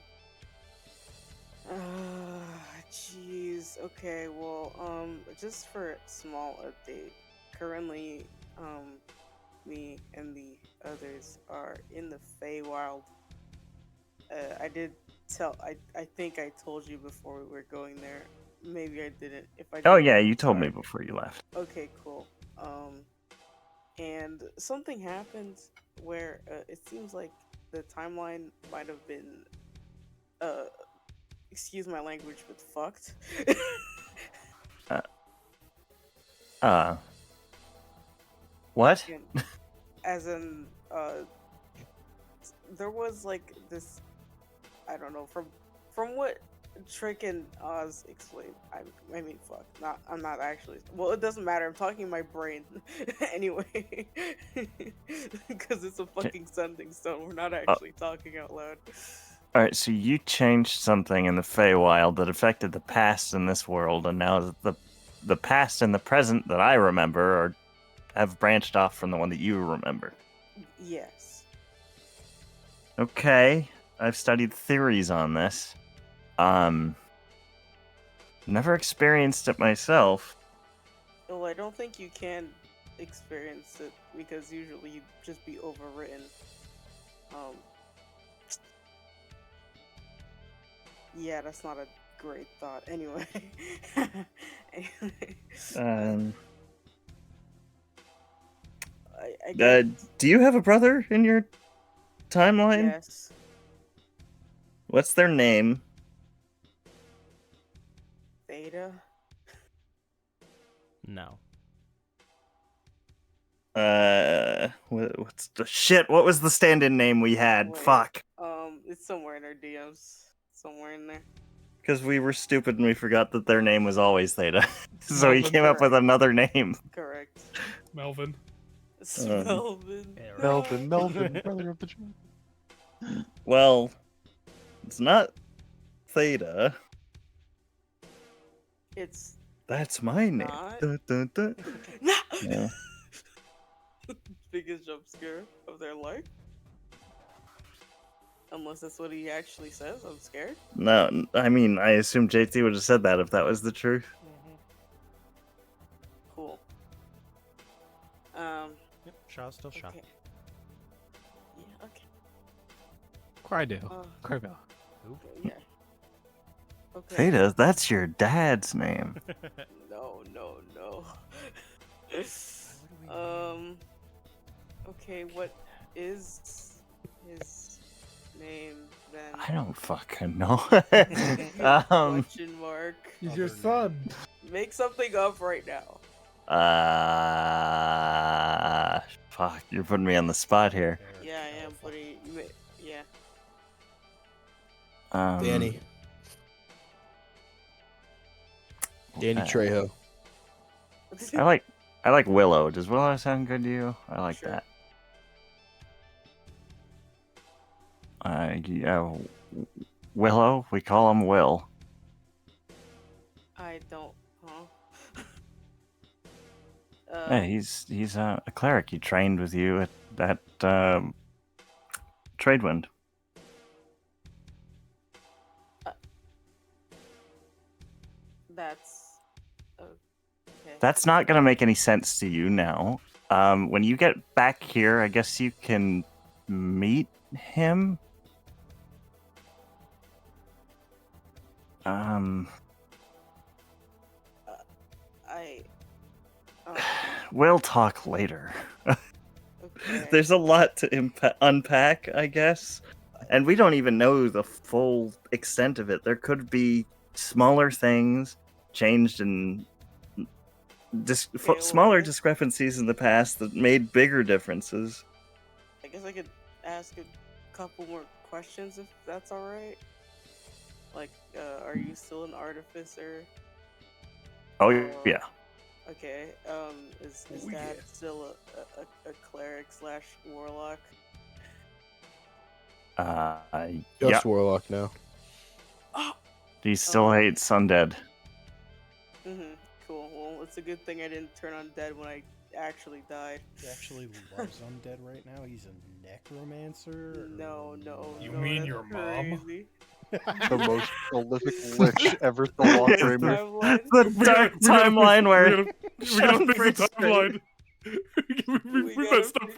Jeez. Okay, well, just for a small update, currently, me and the others are in the Feywild. I did tell, I think I told you before we were going there. Maybe I didn't. If I Oh didn't, yeah, you told sorry. me before you left. Okay, cool. And something happened where it seems like the timeline might have been, excuse my language, but fucked. What? As in, there was like this, I don't know, from what Trick and Oz explained. I mean, fuck. I'm not actually. Well, it doesn't matter. I'm talking in my brain anyway, because it's a fucking sending stone. We're not actually talking out loud. All right, so you changed something in the Feywild that affected the past in this world, and now the past and the present that I remember have branched off from the one that you remember. Yes. Okay, I've studied theories on this. Never experienced it myself. Well, I don't think you can experience it because usually you'd just be overwritten. Yeah, that's not a great thought. Anyway. I guess... Do you have a brother in your timeline? Yes. What's their name? Theta? No. What's the shit? What was the stand-in name we had? Wait, Fuck. It's somewhere in our DMs. Somewhere in there. Because we were stupid and we forgot that their name was always Theta. So he came up with another name. Correct. Melvin. It's Melvin. Melvin, brother of the dream. Well, it's not Theta. It's... That's my name. Dun, dun, dun. No! Yeah. Biggest jump scare of their life. Unless that's what he actually says. I'm scared. No, I mean, I assume JT would have said that if that was the truth. Cool. Yep, Shaw's still Shaw. Okay. Yeah, okay. Crydale. Crybell. Yeah. Okay. Theta, that's your dad's name. No. Okay, what is his name then? I don't fucking know. Question mark. He's your son. Make something up right now. Fuck, you're putting me on the spot here. Yeah, I am putting. Yeah. Danny Trejo. I like Willow. Does Willow sound good to you? I like that. Yeah, Willow. We call him Will. I don't. Yeah, he's a cleric. He trained with you at Tradewind. That's okay. That's not gonna make any sense to you now. When you get back here, I guess you can meet him. We'll talk later. Okay. There's a lot to unpack, I guess. And we don't even know the full extent of it. There could be smaller things changed in smaller discrepancies in the past that made bigger differences. I guess I could ask a couple more questions if that's alright. Like, are you still an artificer? Oh, yeah. Okay, is Dad still a cleric / warlock? Just warlock now. Do you still hate Sundead? Cool. Well, it's a good thing I didn't turn undead when I actually died. He actually loves undead right now? He's a necromancer? No. You mean your mom? The most prolific lich ever to walk Raymond. The dark timeline where we gotta fix the timeline. we messed up.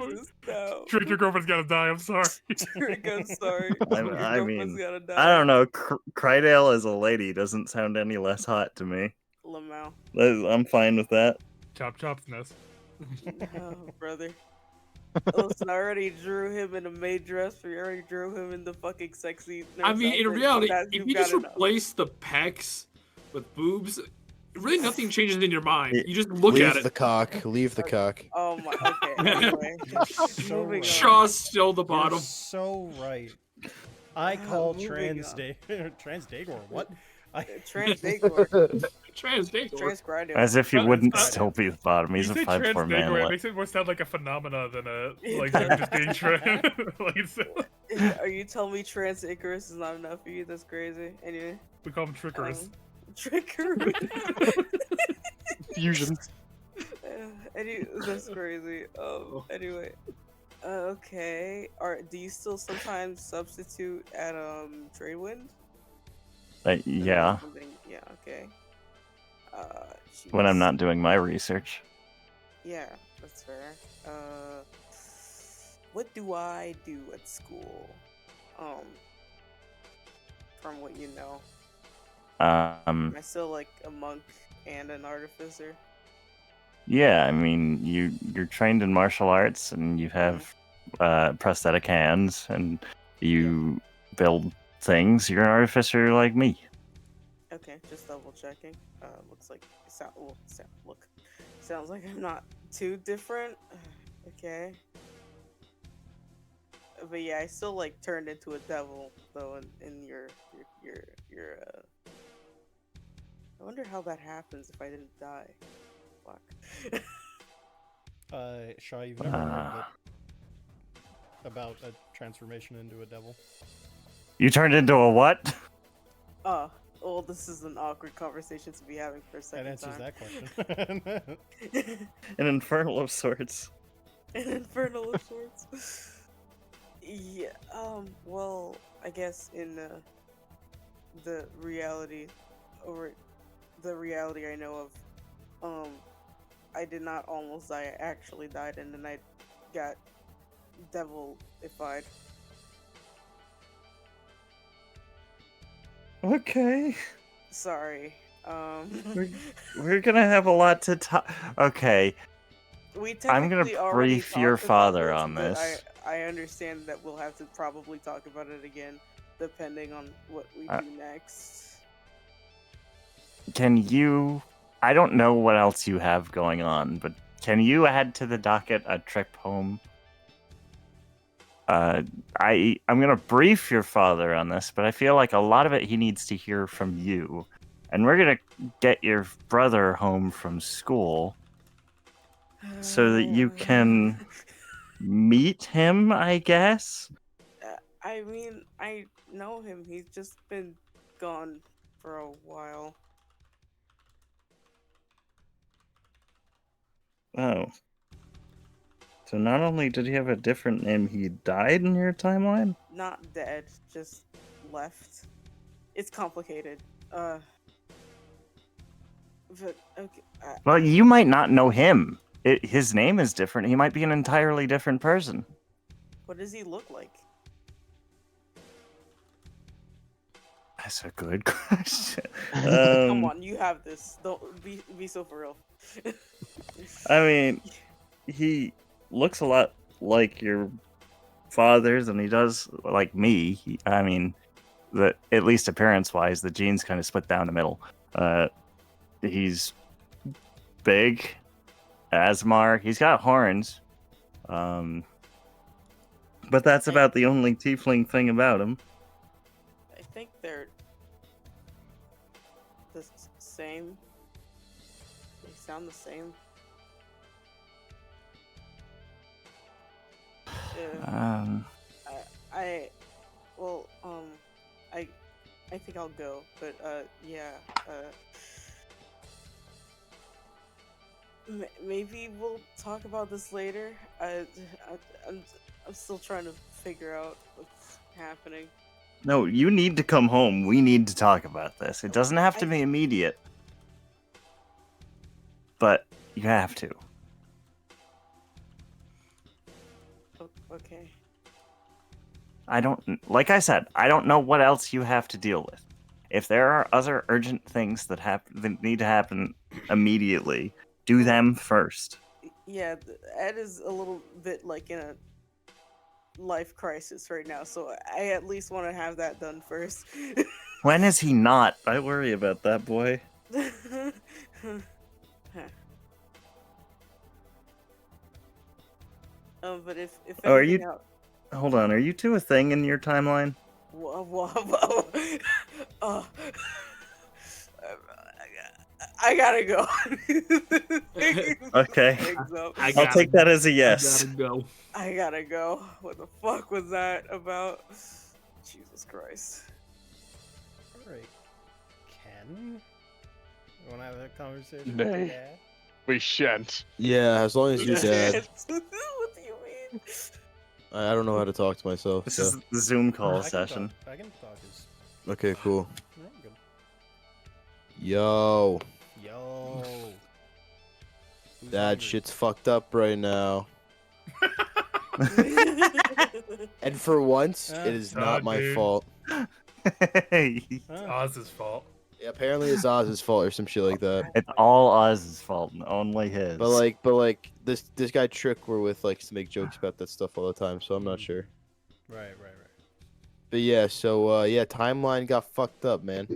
Drake, your girlfriend's gotta die. I'm sorry. Drake, I'm sorry. I mean, I don't know. Crydale as a lady doesn't sound any less hot to me. Lamau. I'm fine with that. Chop's nest. No, brother. Listen, I already drew him in a maid dress. We already drew him in the fucking sexy. I mean, in reality, if you just replace the pecs with boobs, really nothing changes in your mind. You just look at it. Leave the cock. Oh my. Okay. Anyway, moving on. Shaw's still the bottom. You're so right. I call Transdagor. What? Transdagor. Transdagor. As if he wouldn't still be the bottom. He's a 5'4" man. It makes it more sound like a phenomena than him just being trans. Are you telling me Trans Icarus is not enough for you? That's crazy. Anyway. We call him Trickerous. Trickerous. Fusion. That's crazy. Anyway. Okay. Do you still sometimes substitute at Tradewind? Yeah. Yeah. Okay. When I'm not doing my research. Yeah, that's fair. What do I do at school? From what you know. Am I still like a monk and an artificer? Yeah, I mean, you're trained in martial arts and you have prosthetic hands and you build things. You're an artificer like me. Okay, just double checking. Looks like sounds like I'm not too different. Okay. But yeah, I still like turned into a devil though in your I wonder how that happens if I didn't die. Fuck. Shaw, you've never heard about a transformation into a devil? You turned into a what? Well, this is an awkward conversation to be having for a second. That answers that question. An infernal of sorts. An infernal of sorts. Yeah. Well, I guess in the reality, or the reality I know of, I did not almost die. I actually died, and then I got devil-ified. Okay. Sorry. We're gonna have a lot to talk. Okay. We I'm gonna technically already brief your talked about father this, on but this. I understand that we'll have to probably talk about it again, depending on what we do next. Can you? I don't know what else you have going on, but can you add to the docket a trip home? I'm gonna brief your father on this, but I feel like a lot of it he needs to hear from you. And we're gonna get your brother home from school so that you can meet him, I guess. I mean, I know him. He's just been gone for a while. Oh. So not only did he have a different name, he died in your timeline? Not dead, just left. It's complicated. But okay. Well, you might not know him. His name is different. He might be an entirely different person. What does he look like? That's a good question. Come on, you have this. Don't be so for real. I mean, he looks a lot like your father's, and he does like me. I mean, at least appearance-wise, the genes kind of split down the middle. He's big, Asmar. He's got horns. But that's about the only tiefling thing about him. I think they're the same. They sound the same. I think I'll go, but yeah, maybe we'll talk about this later. I'm still trying to figure out what's happening. No, you need to come home. We need to talk about this. It doesn't have to be immediate, but you have to. Okay. Like I said, I don't know what else you have to deal with. If there are other urgent things that need to happen immediately, do them first. Yeah, Ed is a little bit like in a life crisis right now, so I at least want to have that done first. When is he not? I worry about that boy. But if are you? Else... Hold on. Are you two a thing in your timeline? Whoa. I gotta go. Okay. I'll take that as a yes. I gotta go. What the fuck was that about? Jesus Christ. Alright. Ken? You wanna have that conversation Nay. with your dad? We shan't. Yeah, as long as you're dead. What do you mean? I don't know how to talk to myself. This so. is the Zoom call I session. I can talk as... Okay, cool. No, I'm good. Yo. Who's That hungry? shit's fucked up right now. And for once, it is not my fault. It's Oz's fault. Yeah, apparently it's Oz's fault or some shit like that. It's all Oz's fault, and only his. But like this guy Trick we're with likes to make jokes about that stuff all the time, so I'm not sure. Right. But yeah, so yeah, timeline got fucked up, man.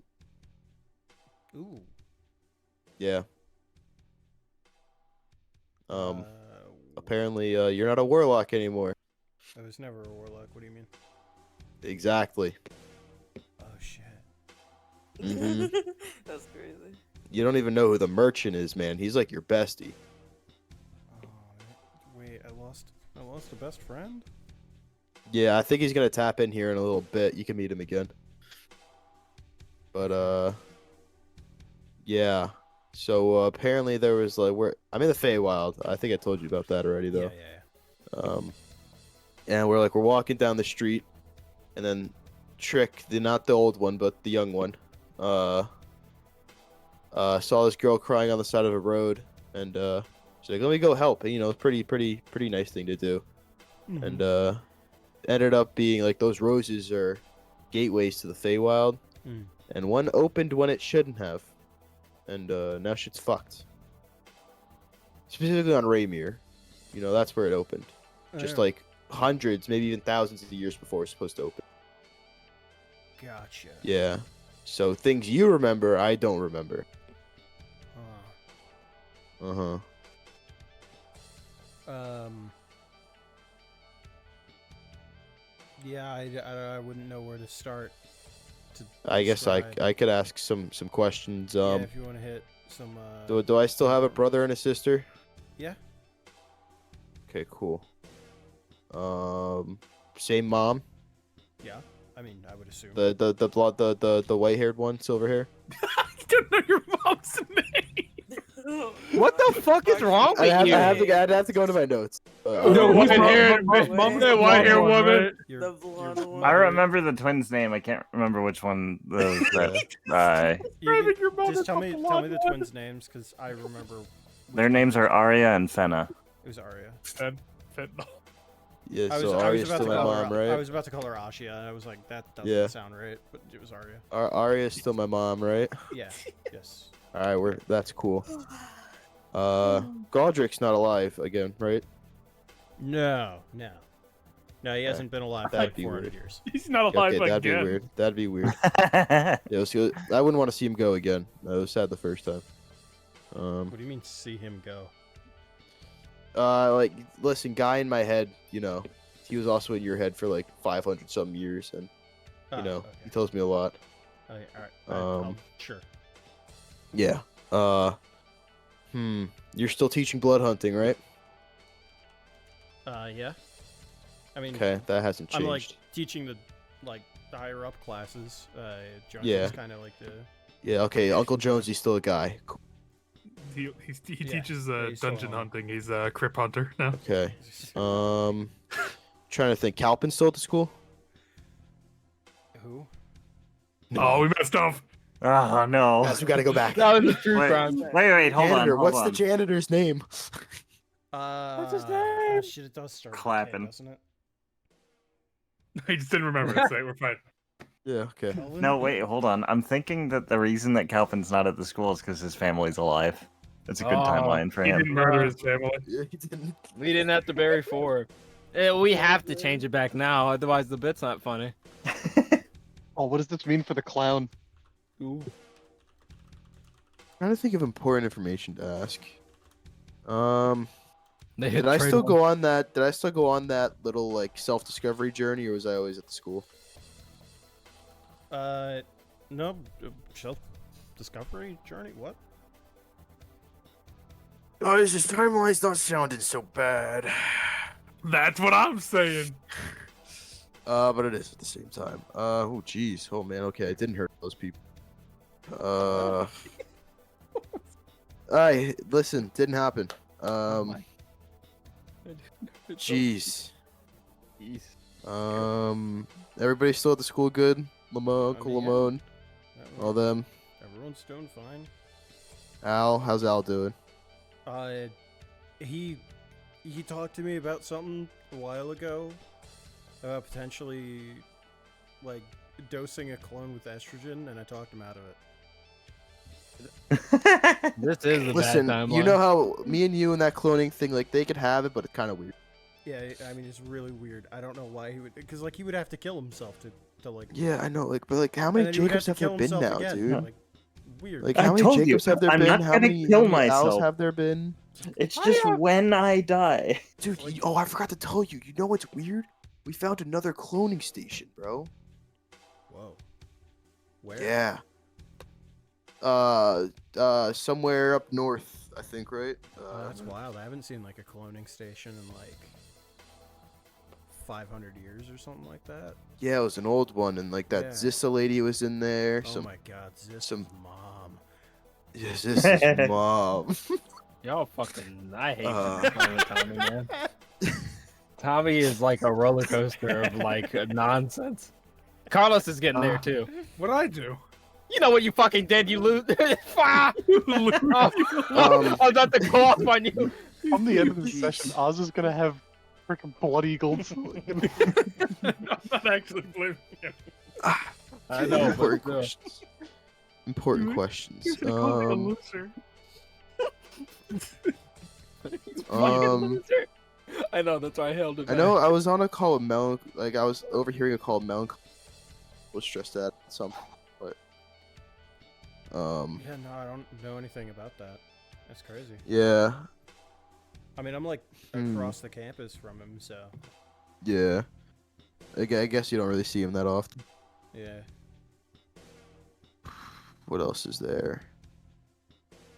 Ooh. Yeah. Apparently you're not a warlock anymore. I was never a warlock. What do you mean? Exactly. Oh shit. Mhm. That's crazy. You don't even know who the merchant is, man. He's like your bestie. Oh, wait, I lost a best friend? Yeah, I think he's gonna tap in here in a little bit. You can meet him again. But yeah. So apparently there was like I'm in the Feywild. I think I told you about that already, though. Yeah. and we're walking down the street, and then Trick, not the old one, but the young one, saw this girl crying on the side of a road, and she's like, "Let me go help." And, it's pretty nice thing to do, and ended up being like those roses are gateways to the Feywild, and one opened when it shouldn't have, and now shit's fucked. Specifically on Raymere, that's where it opened. Just like hundreds, maybe even thousands of years before it's supposed to open. Gotcha. Yeah. So things you remember, I don't remember. Uh-huh. Yeah, I wouldn't know where to start. I guess I could ask some questions. Yeah, if you want to hit some. Do I still have a brother and a sister? Yeah. Okay, cool. Same mom. Yeah, I mean, I would assume. The white-haired one, silver hair. I don't know your mom's name. What the fuck is wrong with you? I'd have to go to my notes. No, white-haired woman. The blonde one. I remember the twins' name. I can't remember which one was that. Just tell me the twins' names, because I remember. Their names are Arya and Fenna. It was Arya. Fentanyl. Yeah, so Arya's still my mom, right? I was about to call her Ashia, and I was like, that doesn't sound right, but it was Arya. Arya's still my mom, right? Yeah. Yes. All right, that's cool. Godric's not alive again, right? No, he hasn't been alive for like 400 years. He's not alive that'd again. be weird. That'd be weird. Yeah, so I wouldn't want to see him go again. I was sad the first time. What do you mean, see him go? Like, listen, guy in my head, he was also in your head for like 500 something years, and okay. he tells me a lot. Okay, all right. Sure. Yeah. You're still teaching blood hunting, right? Yeah. I mean, okay, that hasn't changed. I'm like teaching the higher up classes. Jones is kind of like the. Yeah. Okay. Uncle Jones, he's still a guy. Cool. He teaches dungeon hunting. He's a crypt hunter now. Okay. Trying to think. Calpin's still at the school? Who? No. Oh, we messed up. Oh no. Guys, we gotta go back. That was the true crime. Wait, hold Janitor. on. What's the janitor's name? What's his name? Shit, it does start Clapping. with K, doesn't it? I just didn't remember it, so we're fine. Yeah, okay. No, wait, hold on. I'm thinking that the reason that Calvin's not at the school is because his family's alive. That's a good timeline for He him. didn't murder his family. Yeah, he didn't. We didn't have to bury 4. We have to change it back now, otherwise the bit's not funny. Oh, what does this mean for the clown? Ooh. Trying to think of important information to ask. Did I still go on that? Did I still go on that little like self-discovery journey, or was I always at the school? No, self-discovery journey. What? Oh, this timeline's not sounding so bad. That's what I'm saying. But it is at the same time. Oh, jeez. Oh, man. Okay, I didn't hurt those people. Listen, didn't happen. Jeez. Everybody still at the school good? Uncle Lamone, all them. Everyone's doing fine. Al, how's Al doing? He talked to me about something a while ago. Potentially, like, dosing a clone with estrogen, and I talked him out of it. This is the Listen, bad timeline. you know how me and you and that cloning thing, like, they could have it, but it's kind of weird. Yeah, I mean, it's really weird. I don't know why he would, because, like, he would have to kill himself to like... Yeah, I know, like, but, like, how many Jacobs have there been now, dude? Like, weird. Like, how many Jacobs have there been? How many Al's have there been? It's just when I die. Dude, oh, I forgot to tell you. You know what's weird? We found another cloning station, bro. Whoa. Where? Yeah. Somewhere up north, I think, right? That's wild. I haven't seen, like, a cloning station in, like, 500 years or something like that. Yeah, it was an old one, and, like, that Zissa lady was in there. Oh my god, Zissa's mom. Yeah, Zissa's mom. Y'all fucking... I hate playing with Tommy, man. Tommy is like a roller coaster of like nonsense. Carlos is getting there too. What'd I do? You know what you fucking did, you lose. I was about to go off on you. On the end of the session, Oz is gonna have freaking blood eagles. I'm not actually blaming you. I know. Important questions. Important questions. He's gonna call me a loser. I know, that's why I held it. I know I was on a call with Mel. Like I was overhearing a call with Mel. Was stressed at some, but Yeah, no, I don't know anything about that. That's crazy. yeah, I mean, I'm like across the campus from him, so yeah. I guess you don't really see him that often. yeah. What else is there?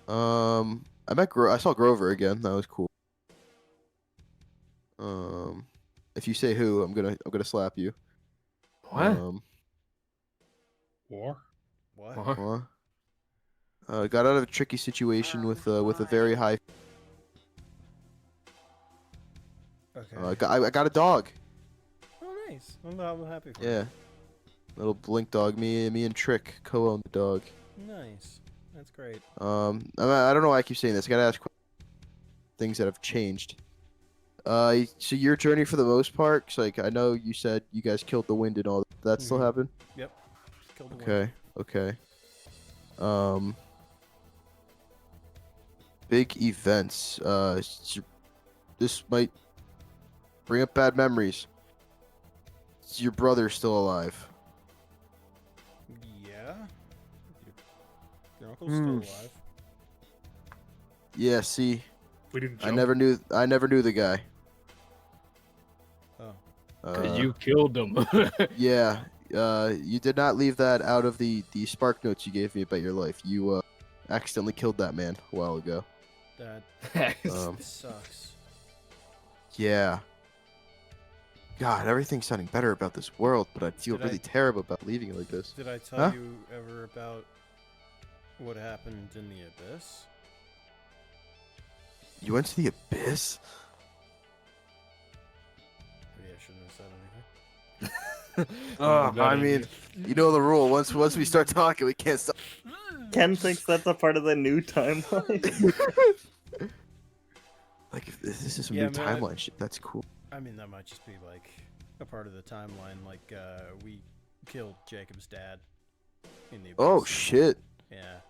I saw Grover again. That was cool. If you say who, I'm gonna slap you. What? War? What? Got out of a tricky situation with a very high. Okay. I got a dog. Oh, nice. I'm happy for Yeah. Little blink dog. Me and Trick co-own the dog. you. Nice. That's great. I don't know why I keep saying this. I gotta ask things that have changed. So your journey for the most part, 'cause, like I know you said you guys killed the wind and all that. That still happened? Yep. Killed the Okay. Okay. Big events. This might bring up bad memories. Is your brother still alive? Yeah. Your uncle's still alive. Yeah. See, We didn't. I never knew the guy. Oh. Cause you killed him. Yeah. You did not leave that out of the spark notes you gave me about your life. You accidentally killed that man a while ago. That sucks. Yeah. God, everything's sounding better about this world, but I feel really terrible about leaving it like this. Did I tell you ever about what happened in the abyss? You went to the abyss? Maybe I shouldn't have said anything. I mean, you know the rule. Once we start talking, we can't stop. Ken thinks that's a part of the new timeline. Like, if this is some Yeah, new timeline shit, that's cool. I mean, that might just be like a part of the timeline. Like, we killed Jacob's dad in the abyss. Oh, shit. Yeah.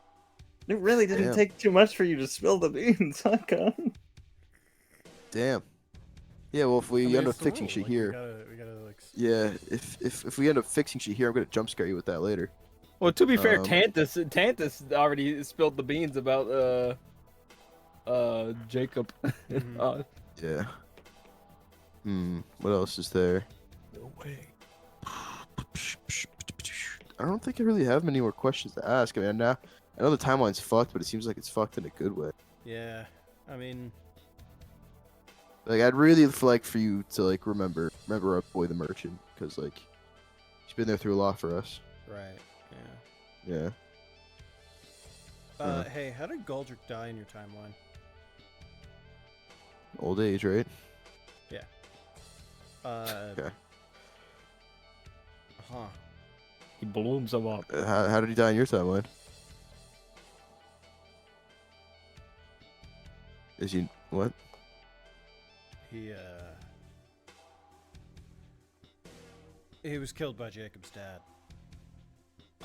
It really didn't Damn. take too much for you to spill the beans, huh, Con? Damn. Yeah, well, if we I mean, end up it's the fixing rule, shit like, here. we gotta like. Yeah, if we end up fixing shit here, I'm gonna jump scare you with that later. Well, to be fair, Tantus already spilled the beans about Jacob. Yeah. What else is there? No way. I don't think I really have many more questions to ask. I mean, now I know the timeline's fucked, but it seems like it's fucked in a good way. Yeah, I mean, Like, I'd really like for you to like remember our boy the merchant, because like he's been there through a lot for us. right? Yeah. Yeah. Hey, how did Goldrick die in your timeline? Old age, right? Yeah. Okay. Huh. He blooms him up. How did he die in your timeline? Is he what? He was killed by Jacob's dad.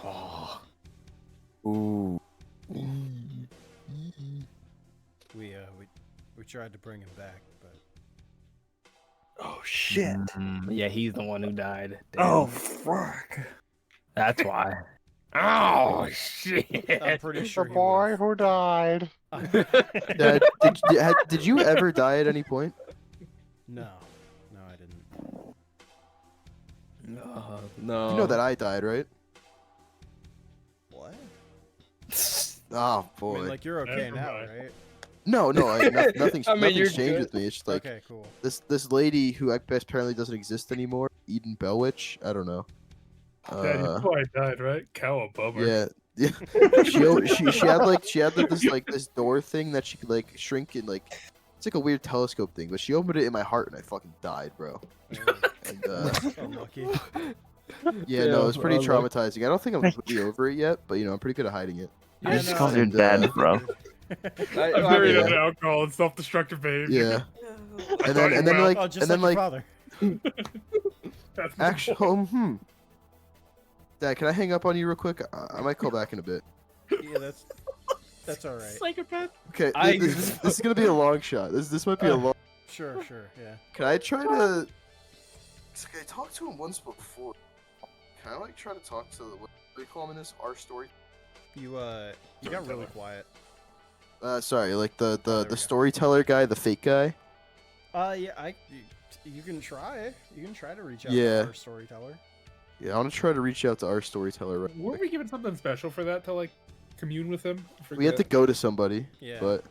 Oh. Ooh. We tried to bring him back, but Oh shit! Yeah, he's the one who died. Oh Damn. fuck! That's why. Oh shit! I'm pretty sure The boy who died. Dad, did you ever die at any point? No, I didn't. No. You know that I died, right? What? Oh I boy. mean, like you're okay Never now, mind. right? No, nothing's, I mean, you're nothing's changed good. with me. It's just like Okay, cool. this lady who I guess apparently doesn't exist anymore, Eden Bellwitch. I don't know. Dad, you know why I died, right? Cow a bummer. Yeah, she had this door thing that she could like shrink and like It's like a weird telescope thing, but she opened it in my heart and I fucking died, bro. And Unlucky. yeah, no, it was pretty unlucky. traumatizing. I don't think I'm completely over it yet, but I'm pretty good at hiding it. Yeah, You just no, called your and, dad, bro. I'm very yeah. into alcohol and self-destructive behavior. Yeah. And then like Oh, just and then like like your father. That's actually, Dad, can I hang up on you real quick? I might call back in a bit. Yeah, that's all right. psychopath. Okay, this is gonna be a long shot. This might be a long. Sure, yeah. Can I try to? Okay, I talked to him once before. Can I like try to talk to what do you call him in this? Our story. You got really quiet. Sorry, like the we go. storyteller guy, the fake guy. Yeah, you can try. You can try to reach out Yeah. to our storyteller. Yeah, I want to try to reach out to our storyteller. Right Weren't we given something special for that to like commune with him? we had to go to somebody, Yeah. but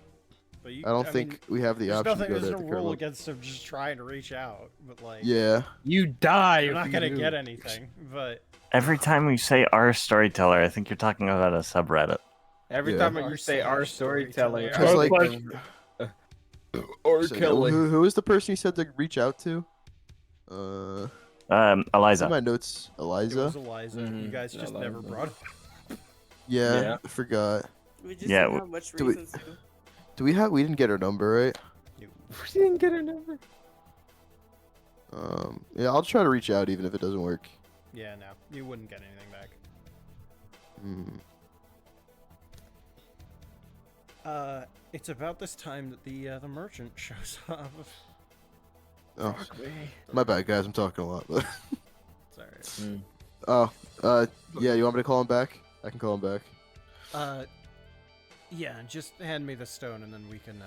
you, I don't think we have the option to go There's there. no rule against him just trying to reach out, but like. Yeah. You die. You're if not you gonna do. get anything, but. Every time you say our storyteller, I think you're talking about a subreddit. Every time you say our storyteller, Because like. Or So, Kelly. who is the person you said to reach out to? Eliza. In my notes, It Eliza. was Eliza. You guys just never brought it up. Yeah, I forgot. We just Yeah, didn't have much do we- reasons to. Do we didn't get her number, right? We didn't get her number. Yeah, I'll try to reach out even if it doesn't work. Yeah, no, you wouldn't get anything back. It's about this time that the merchant shows up. Oh, my bad, guys. I'm talking a lot, but. It's alright. Oh, yeah. You want me to call him back? I can call him back. Yeah, just hand me the stone and then we can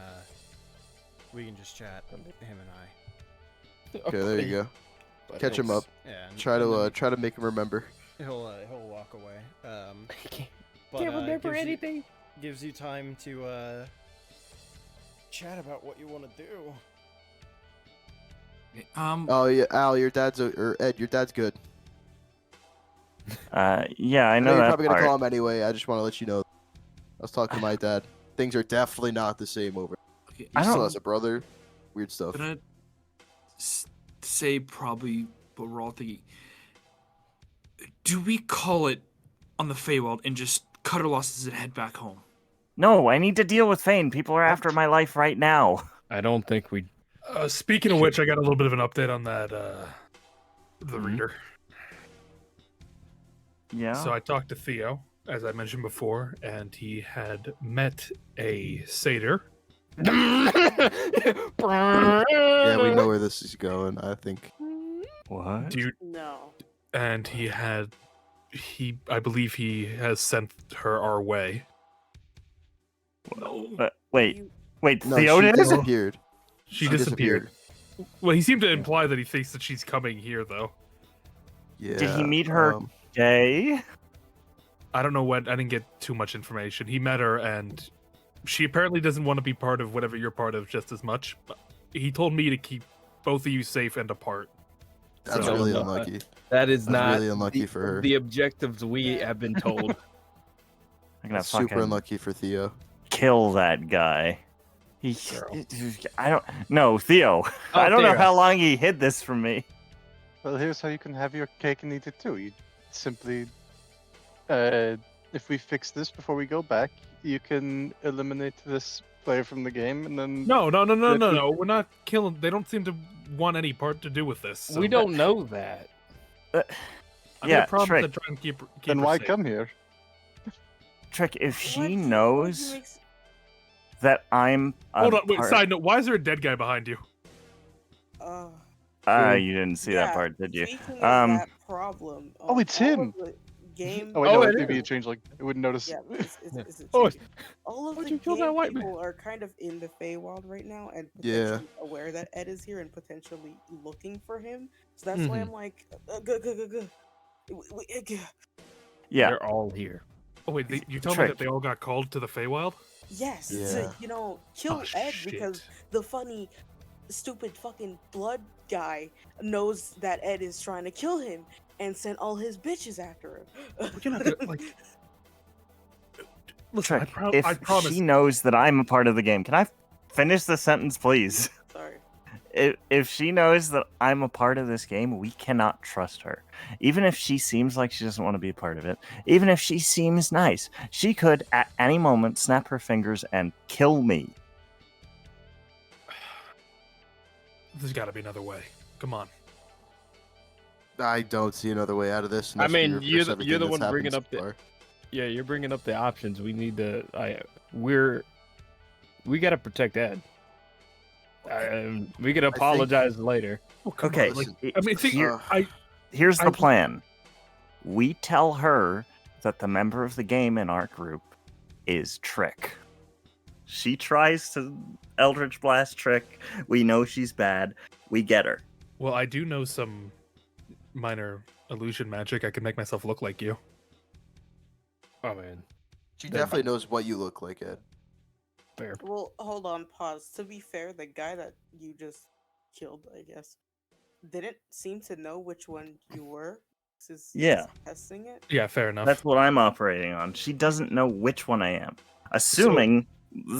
just chat, him and I. Okay, there you go. Catch him up. Yeah. And, Try and to then try to make him remember. He'll walk away. But, Can't remember gives anything. Gives you time to chat about what you want to do. Oh yeah, Al, your dad's or Ed, your dad's good. Yeah, I know you're that probably gonna part. call him anyway. I just want to let you know. I was talking to my dad. Things are definitely not the same over. Okay, He still has a brother. Weird stuff. I'm gonna say probably what we're all thinking. Do we call it on the Feywild and just cut our losses and head back home? No, I need to deal with Fane. People are after my life right now. I don't think we. Speaking of which, I got a little bit of an update on that. The reader. Yeah. So I talked to Theo, as I mentioned before, and he had met a satyr. Yeah, we know where this is going. I think. What? No. And I believe he has sent her our way. Wait, No, Theo she did? disappeared. She disappeared. Well, he seemed to imply that he thinks that she's coming here, though. Yeah. Did he meet her gay? I don't know what. I didn't get too much information. He met her, and she apparently doesn't want to be part of whatever you're part of just as much. But he told me to keep both of you safe and apart. That's So- really unlucky. That is That's not really unlucky for her. The objectives we have been told. I'm gonna That's super fucking unlucky for Theo. kill that guy. I don't. No, Theo. Oh, I don't know Theo. how long he hid this from me. Well, here's how you can have your cake and eat it too. You simply, if we fix this before we go back, you can eliminate this player from the game, and then. No. We're not killing. They don't seem to want any part to do with this. So We don't know that. I'm Yeah, gonna promise Trick. to try and keep Then her why safe. come here? Trick, if she What? knows What makes- that I'm. Hold on, wait. Side note: why is there a dead guy behind you? You didn't see that part, did you? Speaking of that problem. Oh, it's all him. of the Game. Oh wait, no, maybe you changed. Like, I wouldn't notice. Yeah, it's a Oh, change. All of why'd the you kill that game white man? people are kind of in the Feywild right now and Yeah. potentially aware that Ed is here and potentially looking for him. So that's why I'm like, Yeah. They're all here. Oh wait, you told me Trick. that they all got called to the Feywild? yes, Yeah. to kill Oh, Ed shit. because the funny, stupid fucking blood guy knows that Ed is trying to kill him and sent all his bitches after him. You're not gonna, like... Listen, Trick, I if promise. she knows that I'm a part of the game, can I finish the sentence, please. Sorry. If she knows that I'm a part of this game, we cannot trust her. Even if she seems like she doesn't want to be a part of it, even if she seems nice, she could at any moment snap her fingers and kill me. There's got to be another way. Come on. I don't see another way out of this. I unless we mean, reverse you're the everything one that's bringing happened up so the. far. Yeah, you're bringing up the options. We need to. We got to protect Ed. We can apologize later. Oh, come Okay, on. Like, I mean, see, here's the plan. We tell her that the member of the game in our group is Trick. She tries to Eldritch Blast Trick. We know she's bad. We get her. Well, I do know some minor illusion magic. I can make myself look like you. Oh man, She definitely knows what you look like, Ed. fair. Well, hold on, pause. To be fair, the guy that you just killed, I guess, didn't seem to know which one you were. Yeah. Testing it. Yeah, fair enough. That's what I'm operating on. She doesn't know which one I am. Assuming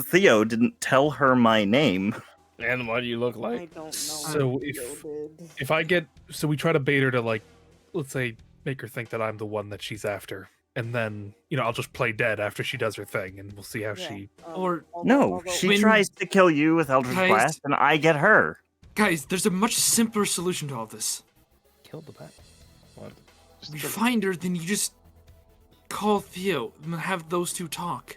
Theo didn't tell her my name. And what do you look like? I don't know. So if I get, so we try to bait her to, like, let's say, make her think that I'm the one that she's after, and then I'll just play dead after she does her thing, and we'll see how she. Or No, she tries to kill you with Eldritch Blast, and I get her. Guys, there's a much simpler solution to all this. Kill the bat. What? We find her, then you just call Theo and have those two talk.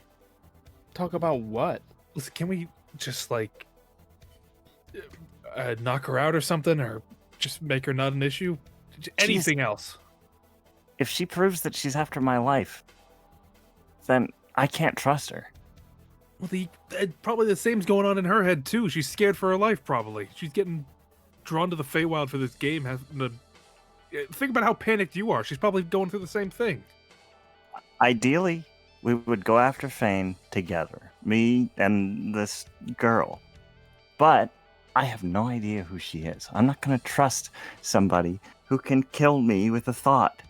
Talk about what? Listen, can we just like knock her out or something, or just make her not an issue? Anything else? If she proves that she's after my life, then I can't trust her. Well, probably the same's going on in her head too. She's scared for her life. Probably she's getting drawn to the Feywild for this game. Think about how panicked you are. She's probably going through the same thing. Ideally, we would go after Fane together, me and this girl. But I have no idea who she is. I'm not going to trust somebody who can kill me with a thought.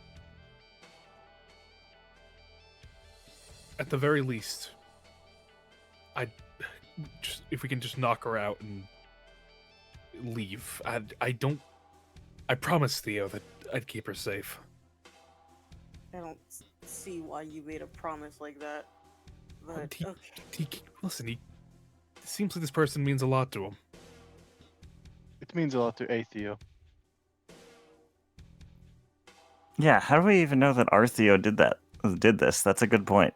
At the very least, if we can just knock her out and leave. I promise Theo that I'd keep her safe. I don't see why you made a promise like that. But Listen, it seems like this person means a lot to him. It means a lot to Theo. Yeah, how do we even know that Artheo did this? That's a good point.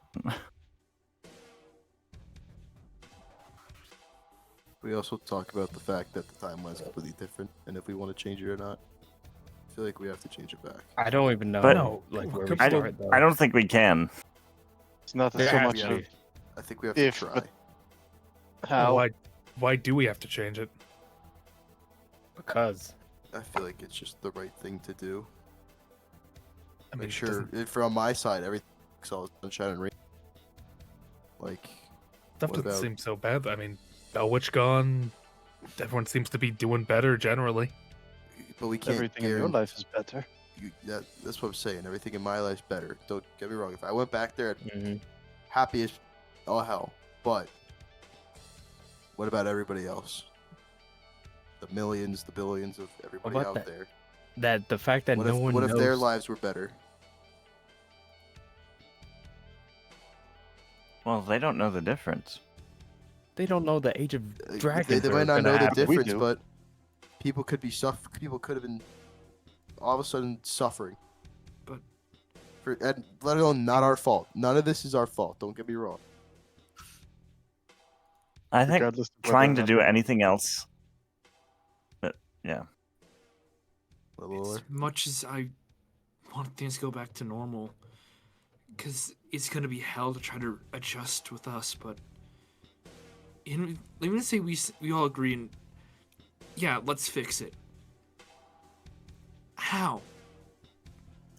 We also talk about the fact that the timeline's completely different, and if we want to change it or not. I feel like we have to change it back. I don't even know. But where we I start, though. don't think we can. It's not Yeah, so much. yeah. I think we have to try. How? Why do we have to change it? Because I feel like it's just the right thing to do. I mean, Make sure, from my side, everything's all sunshine and rain. Like, Stuff what doesn't about- seem so bad. I mean, Bellwitch gone. Everyone seems to be doing better generally. But we can't. Everything in your life is better. That's what I'm saying. Everything in my life's better. Don't get me wrong. If I went back there, Mhm. happy as all hell. But what about everybody else? The millions, the billions of everybody about out that? there. That the fact that What no if, one what knows. if their lives were better? Well, they don't know the difference. They don't know the age of dragons. They are might not gonna know the happen. difference, but people could be People could have been all of a sudden suffering. But and let alone not our fault. None of this is our fault. Don't get me wrong. I think Regardless of whether trying or to not do they- anything else. But yeah. as much as I want things to go back to normal, because it's gonna be hell to try to adjust with us. But let me say we all agree, and yeah, let's fix it. How?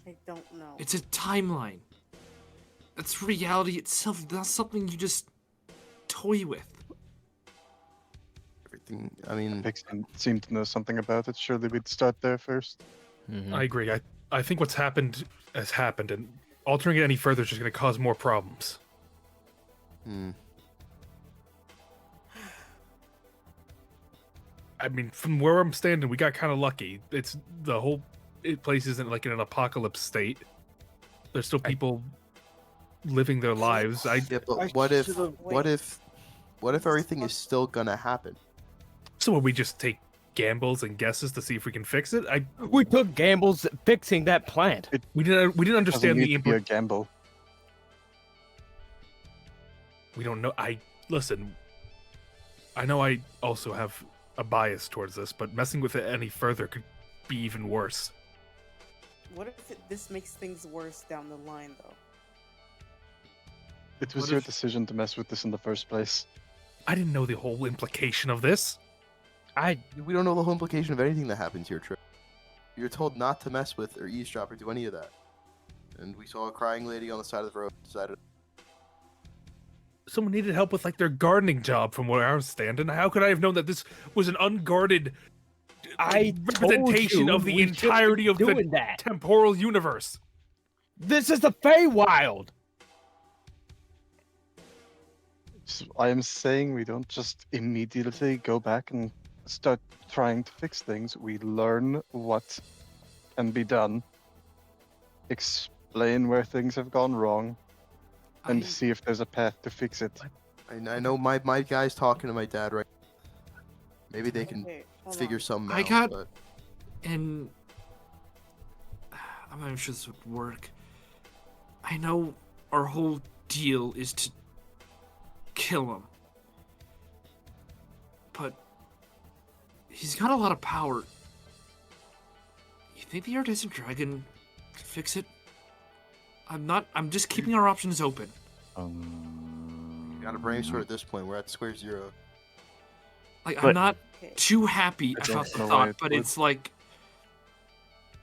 I don't know. It's a timeline. That's reality itself. That's something you just toy with. Everything. I mean, Pix seemed to know something about it. Surely we'd start there first. I agree. I think what's happened has happened, and altering it any further is just going to cause more problems. I mean, from where I'm standing, we got kind of lucky. It's the whole place isn't like in an apocalypse state. There's still people living their lives. Yeah, but what if everything is still gonna happen? So will we just take gambles and guesses to see if we can fix it? We took gambles fixing that plant. We didn't understand the a gamble. We don't know. Listen. I know I also have a bias towards this, but messing with it any further could be even worse. What if this makes things worse down the line, though? It was your decision to mess with this in the first place. I didn't know the whole implication of this. We don't know the whole implication of anything that happens here, Trip. You're told not to mess with or eavesdrop or do any of that. And we saw a crying lady on the side of the road. Decided. Someone needed help with like their gardening job from where I was standing. How could I have known that this was an unguarded representation of the entirety of the temporal universe? This is the Feywild. So I am saying we don't just immediately go back and start trying to fix things. We learn what can be done, explain where things have gone wrong, and see if there's a path to fix it. I know my guy's talking to my dad right. Maybe they can figure something out. And I'm not even sure this would work. I know our whole deal is to kill him, but he's got a lot of power. You think the iridescent dragon could fix it? I'm just keeping our options open. You gotta brainstorm at this point. We're at square zero. Like, I'm not too happy about the thought, but it's like,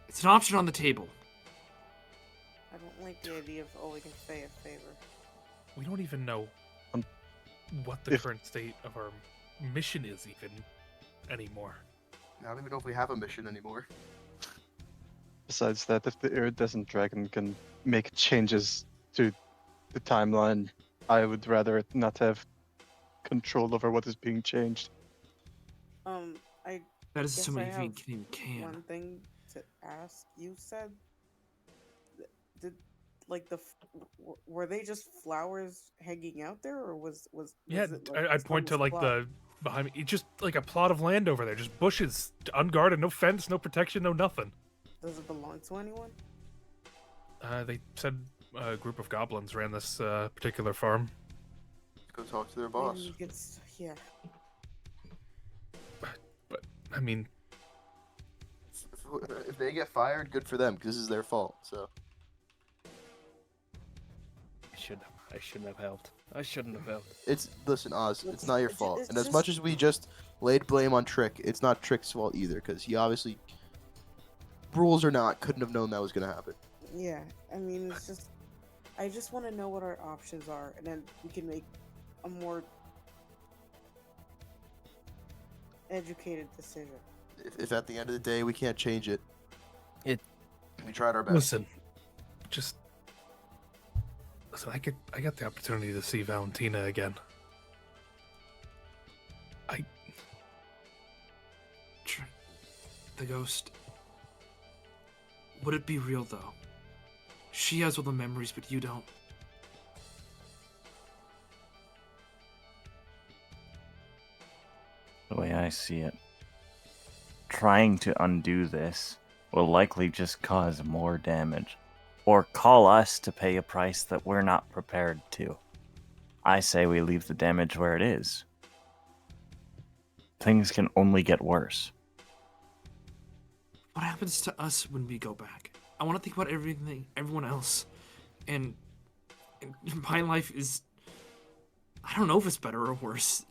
it's an option on the table. I don't like the idea of owing a Fae a favor. We don't even know what the current state of our mission is even anymore. I don't even know if we have a mission anymore. Besides that, if the iridescent dragon can make changes to the timeline, I would rather it not have control over what is being changed. That is guess so I many have things can. One thing to ask. You said, did like were they just flowers hanging out there, or was Yeah, it, like, I point to like plot? the behind me, just like a plot of land over there, just bushes, unguarded, no fence, no protection, no nothing. Does it belong to anyone? They said a group of goblins ran this particular farm. Let's go talk to their boss. Yeah. But I mean, if they get fired, good for them, because this is their fault. So I shouldn't have helped. Listen, Oz, it's not your fault. And as much as we just laid blame on Trick, it's not Trick's fault either, because he obviously, rules or not, couldn't have known that was gonna happen. Yeah, I mean, it's just, I just want to know what our options are, and then we can make a more educated decision. If at the end of the day we can't change it, we tried our best. Listen, I got the opportunity to see Valentina again. The ghost. Would it be real though? She has all the memories, but you don't. The way I see it, trying to undo this will likely just cause more damage, or call us to pay a price that we're not prepared to. I say we leave the damage where it is. Things can only get worse. What happens to us when we go back? I want to think about everyone else, and my life is, I don't know if it's better or worse.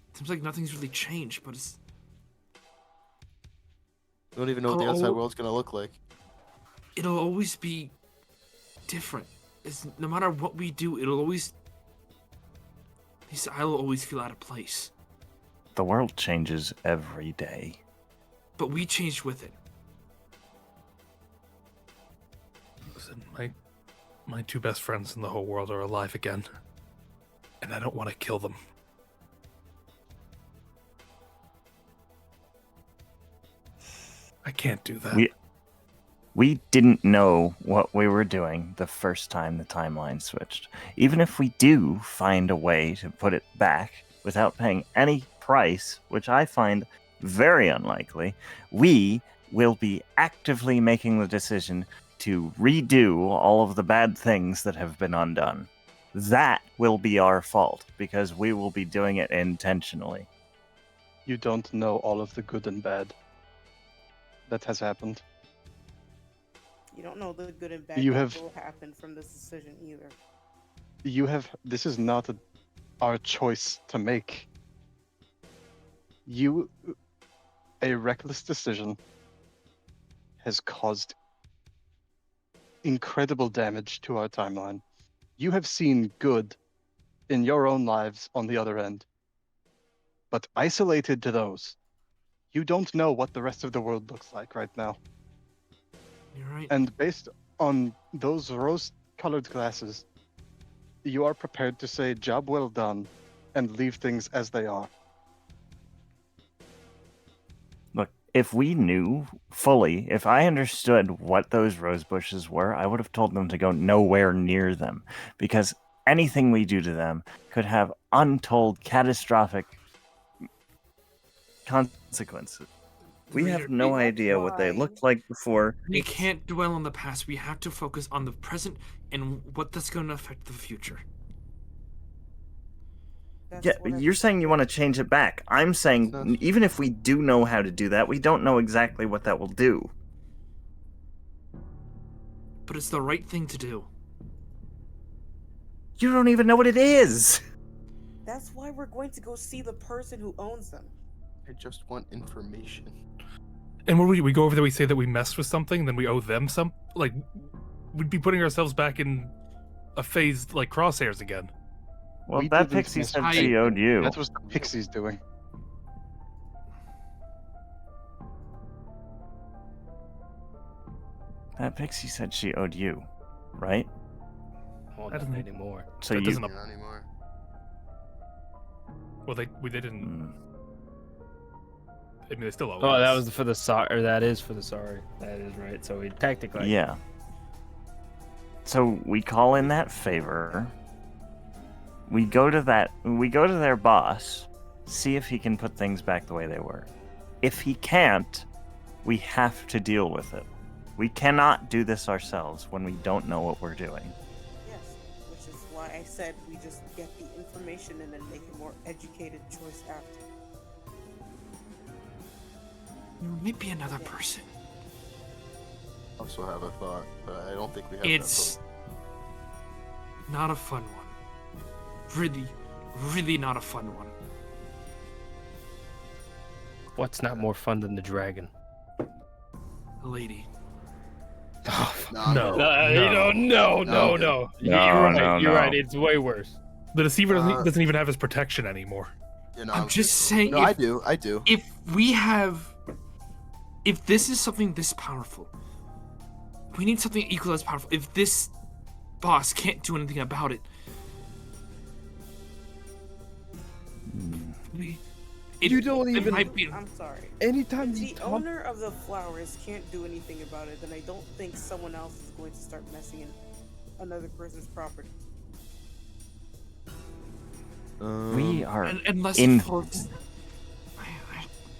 It seems like nothing's really changed, but it's... We don't even know what the outside world's gonna look like. It'll always be different. No matter what we do, it'll always... At least I'll always feel out of place. The world changes every day. But we changed with it. Listen, my two best friends in the whole world are alive again, and I don't want to kill them. I can't do that. We didn't know what we were doing the first time the timeline switched. Even if we do find a way to put it back without paying any price, which I find very unlikely, we will be actively making the decision to redo all of the bad things that have been undone. That will be our fault, because we will be doing it intentionally. You don't know all of the good and bad that has happened. You don't know the good and bad that will happen from this decision either. This is not our choice to make. A reckless decision has caused incredible damage to our timeline. You have seen good in your own lives on the other end. But isolated to those, you don't know what the rest of the world looks like right now. You're right. And based on those rose-colored glasses, you are prepared to say job well done and leave things as they are. Look, if we knew fully, if I understood what those rose bushes were, I would have told them to go nowhere near them, because anything we do to them could have untold catastrophic consequences. We have no idea what they looked like before. We can't dwell on the past. We have to focus on the present and what that's going to affect the future. Yeah, you're saying you want to change it back. I'm saying even if we do know how to do that, we don't know exactly what that will do. But it's the right thing to do. You don't even know what it is. That's why we're going to go see the person who owns them. I just want information. And when we go over there, we say that we messed with something, then we owe them some. Like, we'd be putting ourselves back in a phase like Crosshairs again. Well, that pixie said she owed you. That's what the pixie's doing. That pixie said she owed you, right? Well, not anymore. So that you doesn't Not anymore. Well, they didn't. I mean, they still owe. Oh, us. that was for the sorry. Or that is for the sorry. That is right. So we technically. Yeah. So we call in that favor. We go to their boss, see if he can put things back the way they were. If he can't, we have to deal with it. We cannot do this ourselves when we don't know what we're doing. Yes, which is why I said we just get the information and then make a more educated choice after. There might be another person. I also have a thought, but I don't think we have It's not a fun one. Really, really not a fun one. What's not more fun than the dragon? A lady. Oh, No, no. No. You're right. It's way worse. The deceiver doesn't even have his protection anymore. You know, I'm just saying. No, I do. If this is something this powerful, we need something equal as powerful. If this boss can't do anything about it, you don't even. I'm sorry. Anytime If the owner of the flowers can't do anything about it, then I don't think someone else is going to start messing in another person's property. We are unless in.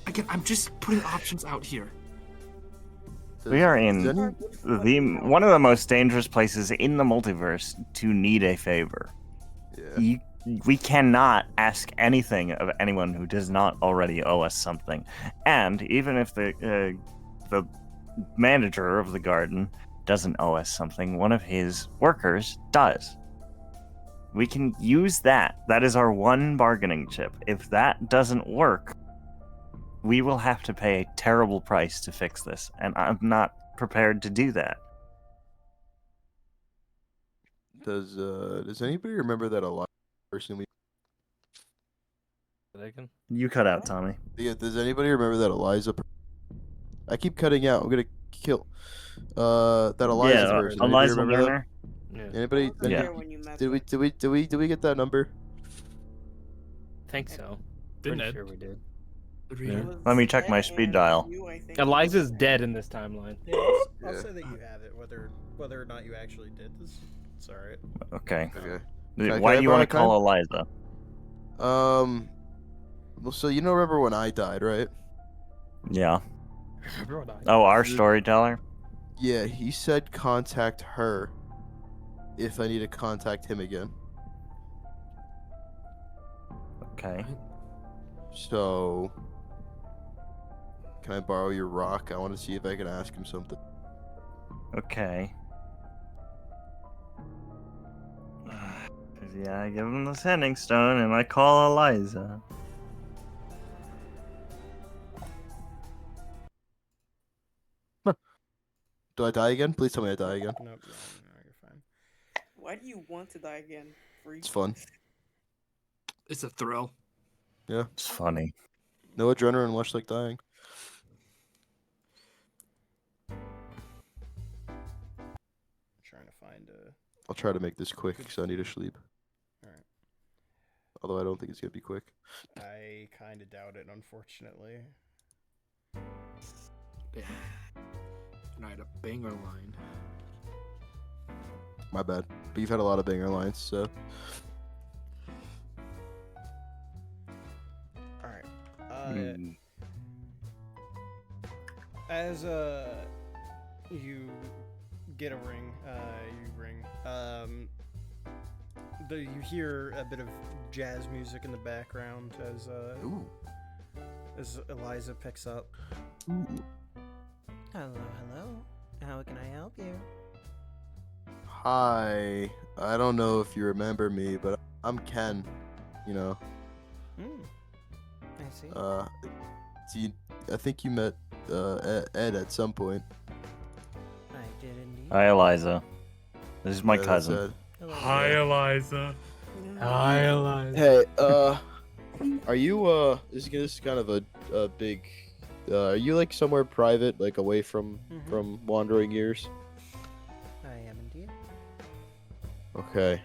Again, I'm just putting options out here. We are in one of the most dangerous places in the multiverse to need a favor. Yeah. We cannot ask anything of anyone who does not already owe us something. And even if the manager of the garden doesn't owe us something, one of his workers does. We can use that. That is our one bargaining chip. If that doesn't work, we will have to pay a terrible price to fix this, and I'm not prepared to do that. Does anybody remember that alive person we? You cut out, Tommy. Yeah, does anybody remember that Eliza? I keep cutting out. I'm gonna kill. That Eliza person. Eliza remember Lerner. That? Yeah. Anybody? Did we? Did we get that number? Think so. Didn't Pretty Ed? sure we did. Yeah. Let me check my speed dial. Eliza's dead in this timeline. Yeah, I'll say that you have it, whether or not you actually did this. It's alright. Okay. Okay. Why do you want to borrow call Eliza? Well, so you know, remember when I died, right? Yeah. Oh, our storyteller? Yeah, he said contact her if I need to contact him again. Okay. So, can I borrow your rock? I want to see if I can ask him something. Okay. Yeah, I give him the sending stone and I call Eliza. Do I die again? Please tell me I die again. Nope, no, you're fine. Why do you want to die again? Freak? It's fun. It's a thrill. Yeah. It's funny. No adrenaline, much like dying. Trying to find a. I'll try to make this quick because I need to sleep. Alright. Although I don't think it's gonna be quick. I kind of doubt it, unfortunately. Yeah. And I had a banger line. My bad. But you've had a lot of banger lines, so. Alright. Mm. As you get a ring, you hear a bit of jazz music in the background as Eliza picks up. Ooh. Hello, hello. How can I help you? Hi. I don't know if you remember me, but I'm Ken. You know. I see. I think you met Ed at some point. I did indeed. Hi, Eliza. This is my Yeah, that's cousin. Ed. Hello. Hi, Eliza. Hi, Eliza. Hey, are you this is kind of a big are you like somewhere private, like away from wandering years? I am indeed. Okay.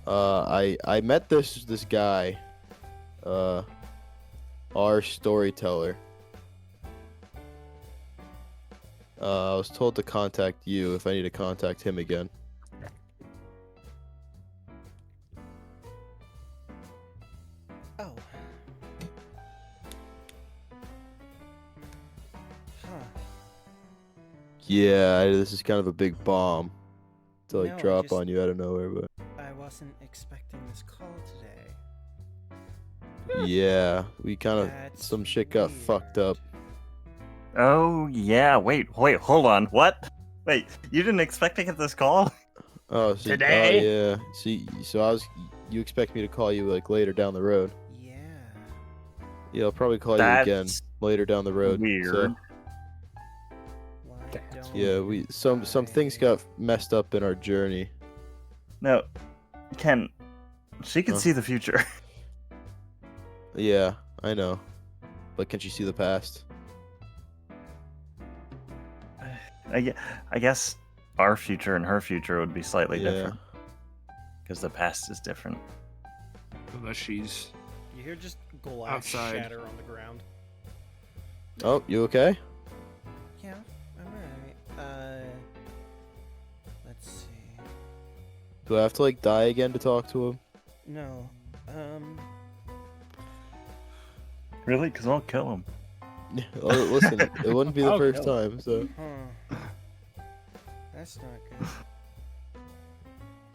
I met this guy, our storyteller. I was told to contact you if I need to contact him again. Oh. Huh. Yeah, this is kind of a big bomb to like No, I drop just- on you out of nowhere, but I wasn't expecting this call today. yeah, we kind of That's some shit got fucked up. Oh, yeah. Wait, hold on. What? Wait, you didn't expect to get this call? Oh, so, Today? Oh, yeah. See, so you expect me to call you like later down the road? Yeah. Yeah, I'll probably call you again That's later down the road. weird. So, Why don't yeah, some things got messed up in our journey. No, Ken, she can Huh? see the future. Yeah, I know, but can she see the past? I guess our future and her future would be slightly Yeah. different. Because the past is different. Unless she's You hear just glass outside. shatter on the ground. Oh, you okay? Yeah, I'm alright. Let's see. Do I have to like die again to talk to him? No. Really? Because I'll kill him. Oh, listen, it wouldn't be the I'll first kill time, so. Huh. That's not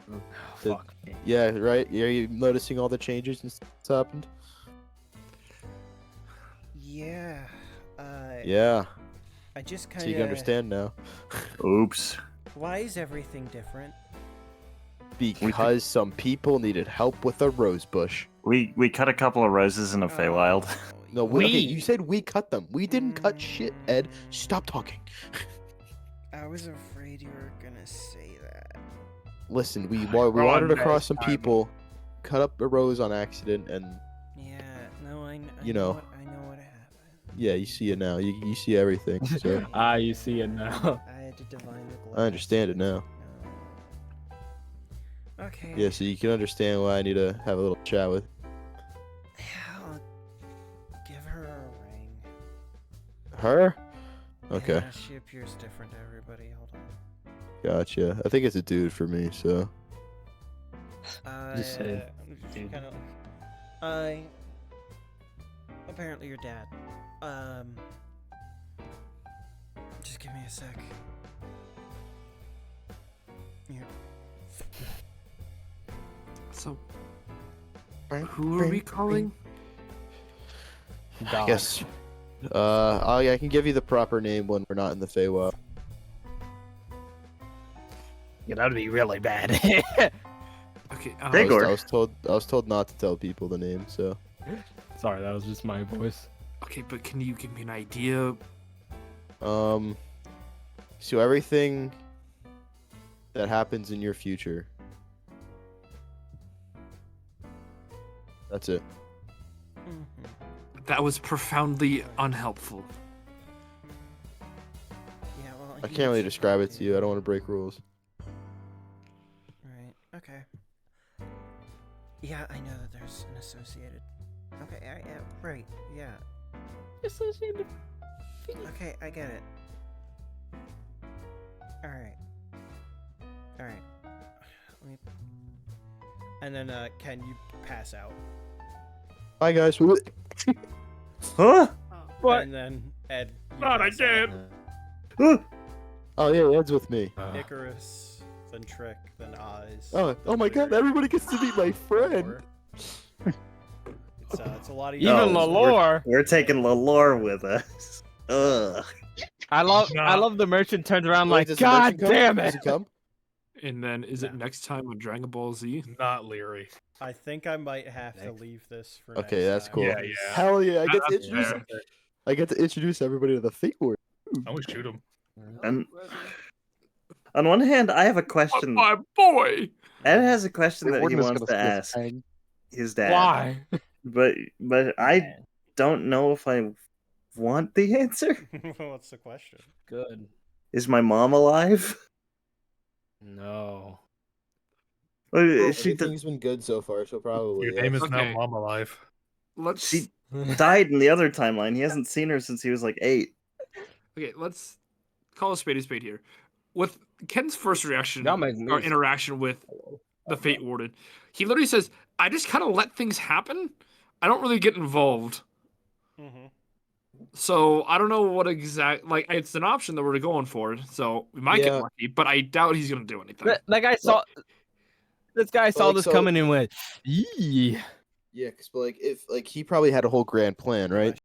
good. Fuck. Yeah, right. Are you noticing all the changes and stuff's happened? Yeah. Yeah. I just kind So of. you can understand now. Oops. Why is everything different? Because some people needed help with a rose bush. We cut a couple of roses in the Feywild. No, okay, you said we cut them. We didn't cut shit, Ed. Stop talking. I was afraid you were gonna say that. Listen, we wandered across some people, cut up a rose on accident, and Yeah. No, I you know. know. I know what happened. Yeah, you see it now. You see everything. So You see it now. I had to divine the glass. I understand it now. Okay. Yeah, so you can understand why I need to have a little chat with. I'll give her Her? Okay. Yeah, she appears different to everybody. Hold on. Gotcha. I think it's a dude for me, so. Just say Kind of like, apparently your dad. Just give me a sec. Here. So, who are we calling? I guess. I can give you the proper name when we're not in the Feywild. Yeah, that'd be really bad. Okay. I was told not to tell people the name, so. Sorry, that was just my voice. Okay, but can you give me an idea? So everything that happens in your future. That's it. That was profoundly unhelpful. Yeah, well, I can't really describe it to you. I don't want to break rules. Right. Okay. Yeah, I know that there's an associated. Okay. Yeah. Right. Yeah. Associated. Okay, I get it. All right. Let me. And then, can you pass out? Bye, guys. Huh? What? And then Ed. Not again. Oh yeah, Ed's with me. Icarus, then Trick, then Oz. Oh my God! Everybody gets to meet my friend. It's a lot of Even Lalore. We're taking Lalore with us. Ugh. I love the merchant turns around like, does the God merchant come? damn Does it. he come? And then is it next time on Dragon Ball Z? Not Leary. I think I might have to leave this for. Okay, next that's time. cool. Yeah. Hell yeah! That's I get to introduce everybody to the Fate Ward. I always shoot him. And on one hand, I have a question. My boy. Ed has a question The that he warden is wants gonna to see us ask hang. his dad. Why? But I don't know if I want the answer. What's the question? Good. Is my mom alive? No. Well, Everything's been good so far, so probably. Your name is now Okay. Mom Alive. She died in the other timeline. He hasn't seen her since he was like 8. Okay, let's call a spade here. With Ken's first reaction Y'all make or me- interaction with the Fate Warden, he literally says, "I just kind of let things happen. I don't really get involved." Mm-hmm. So I don't know what like it's an option that we're going for. So we might get lucky, but I doubt he's gonna do anything. That guy saw. This guy saw like, this so- coming and went, "Yee." Yeah, because if he probably had a whole grand plan, right?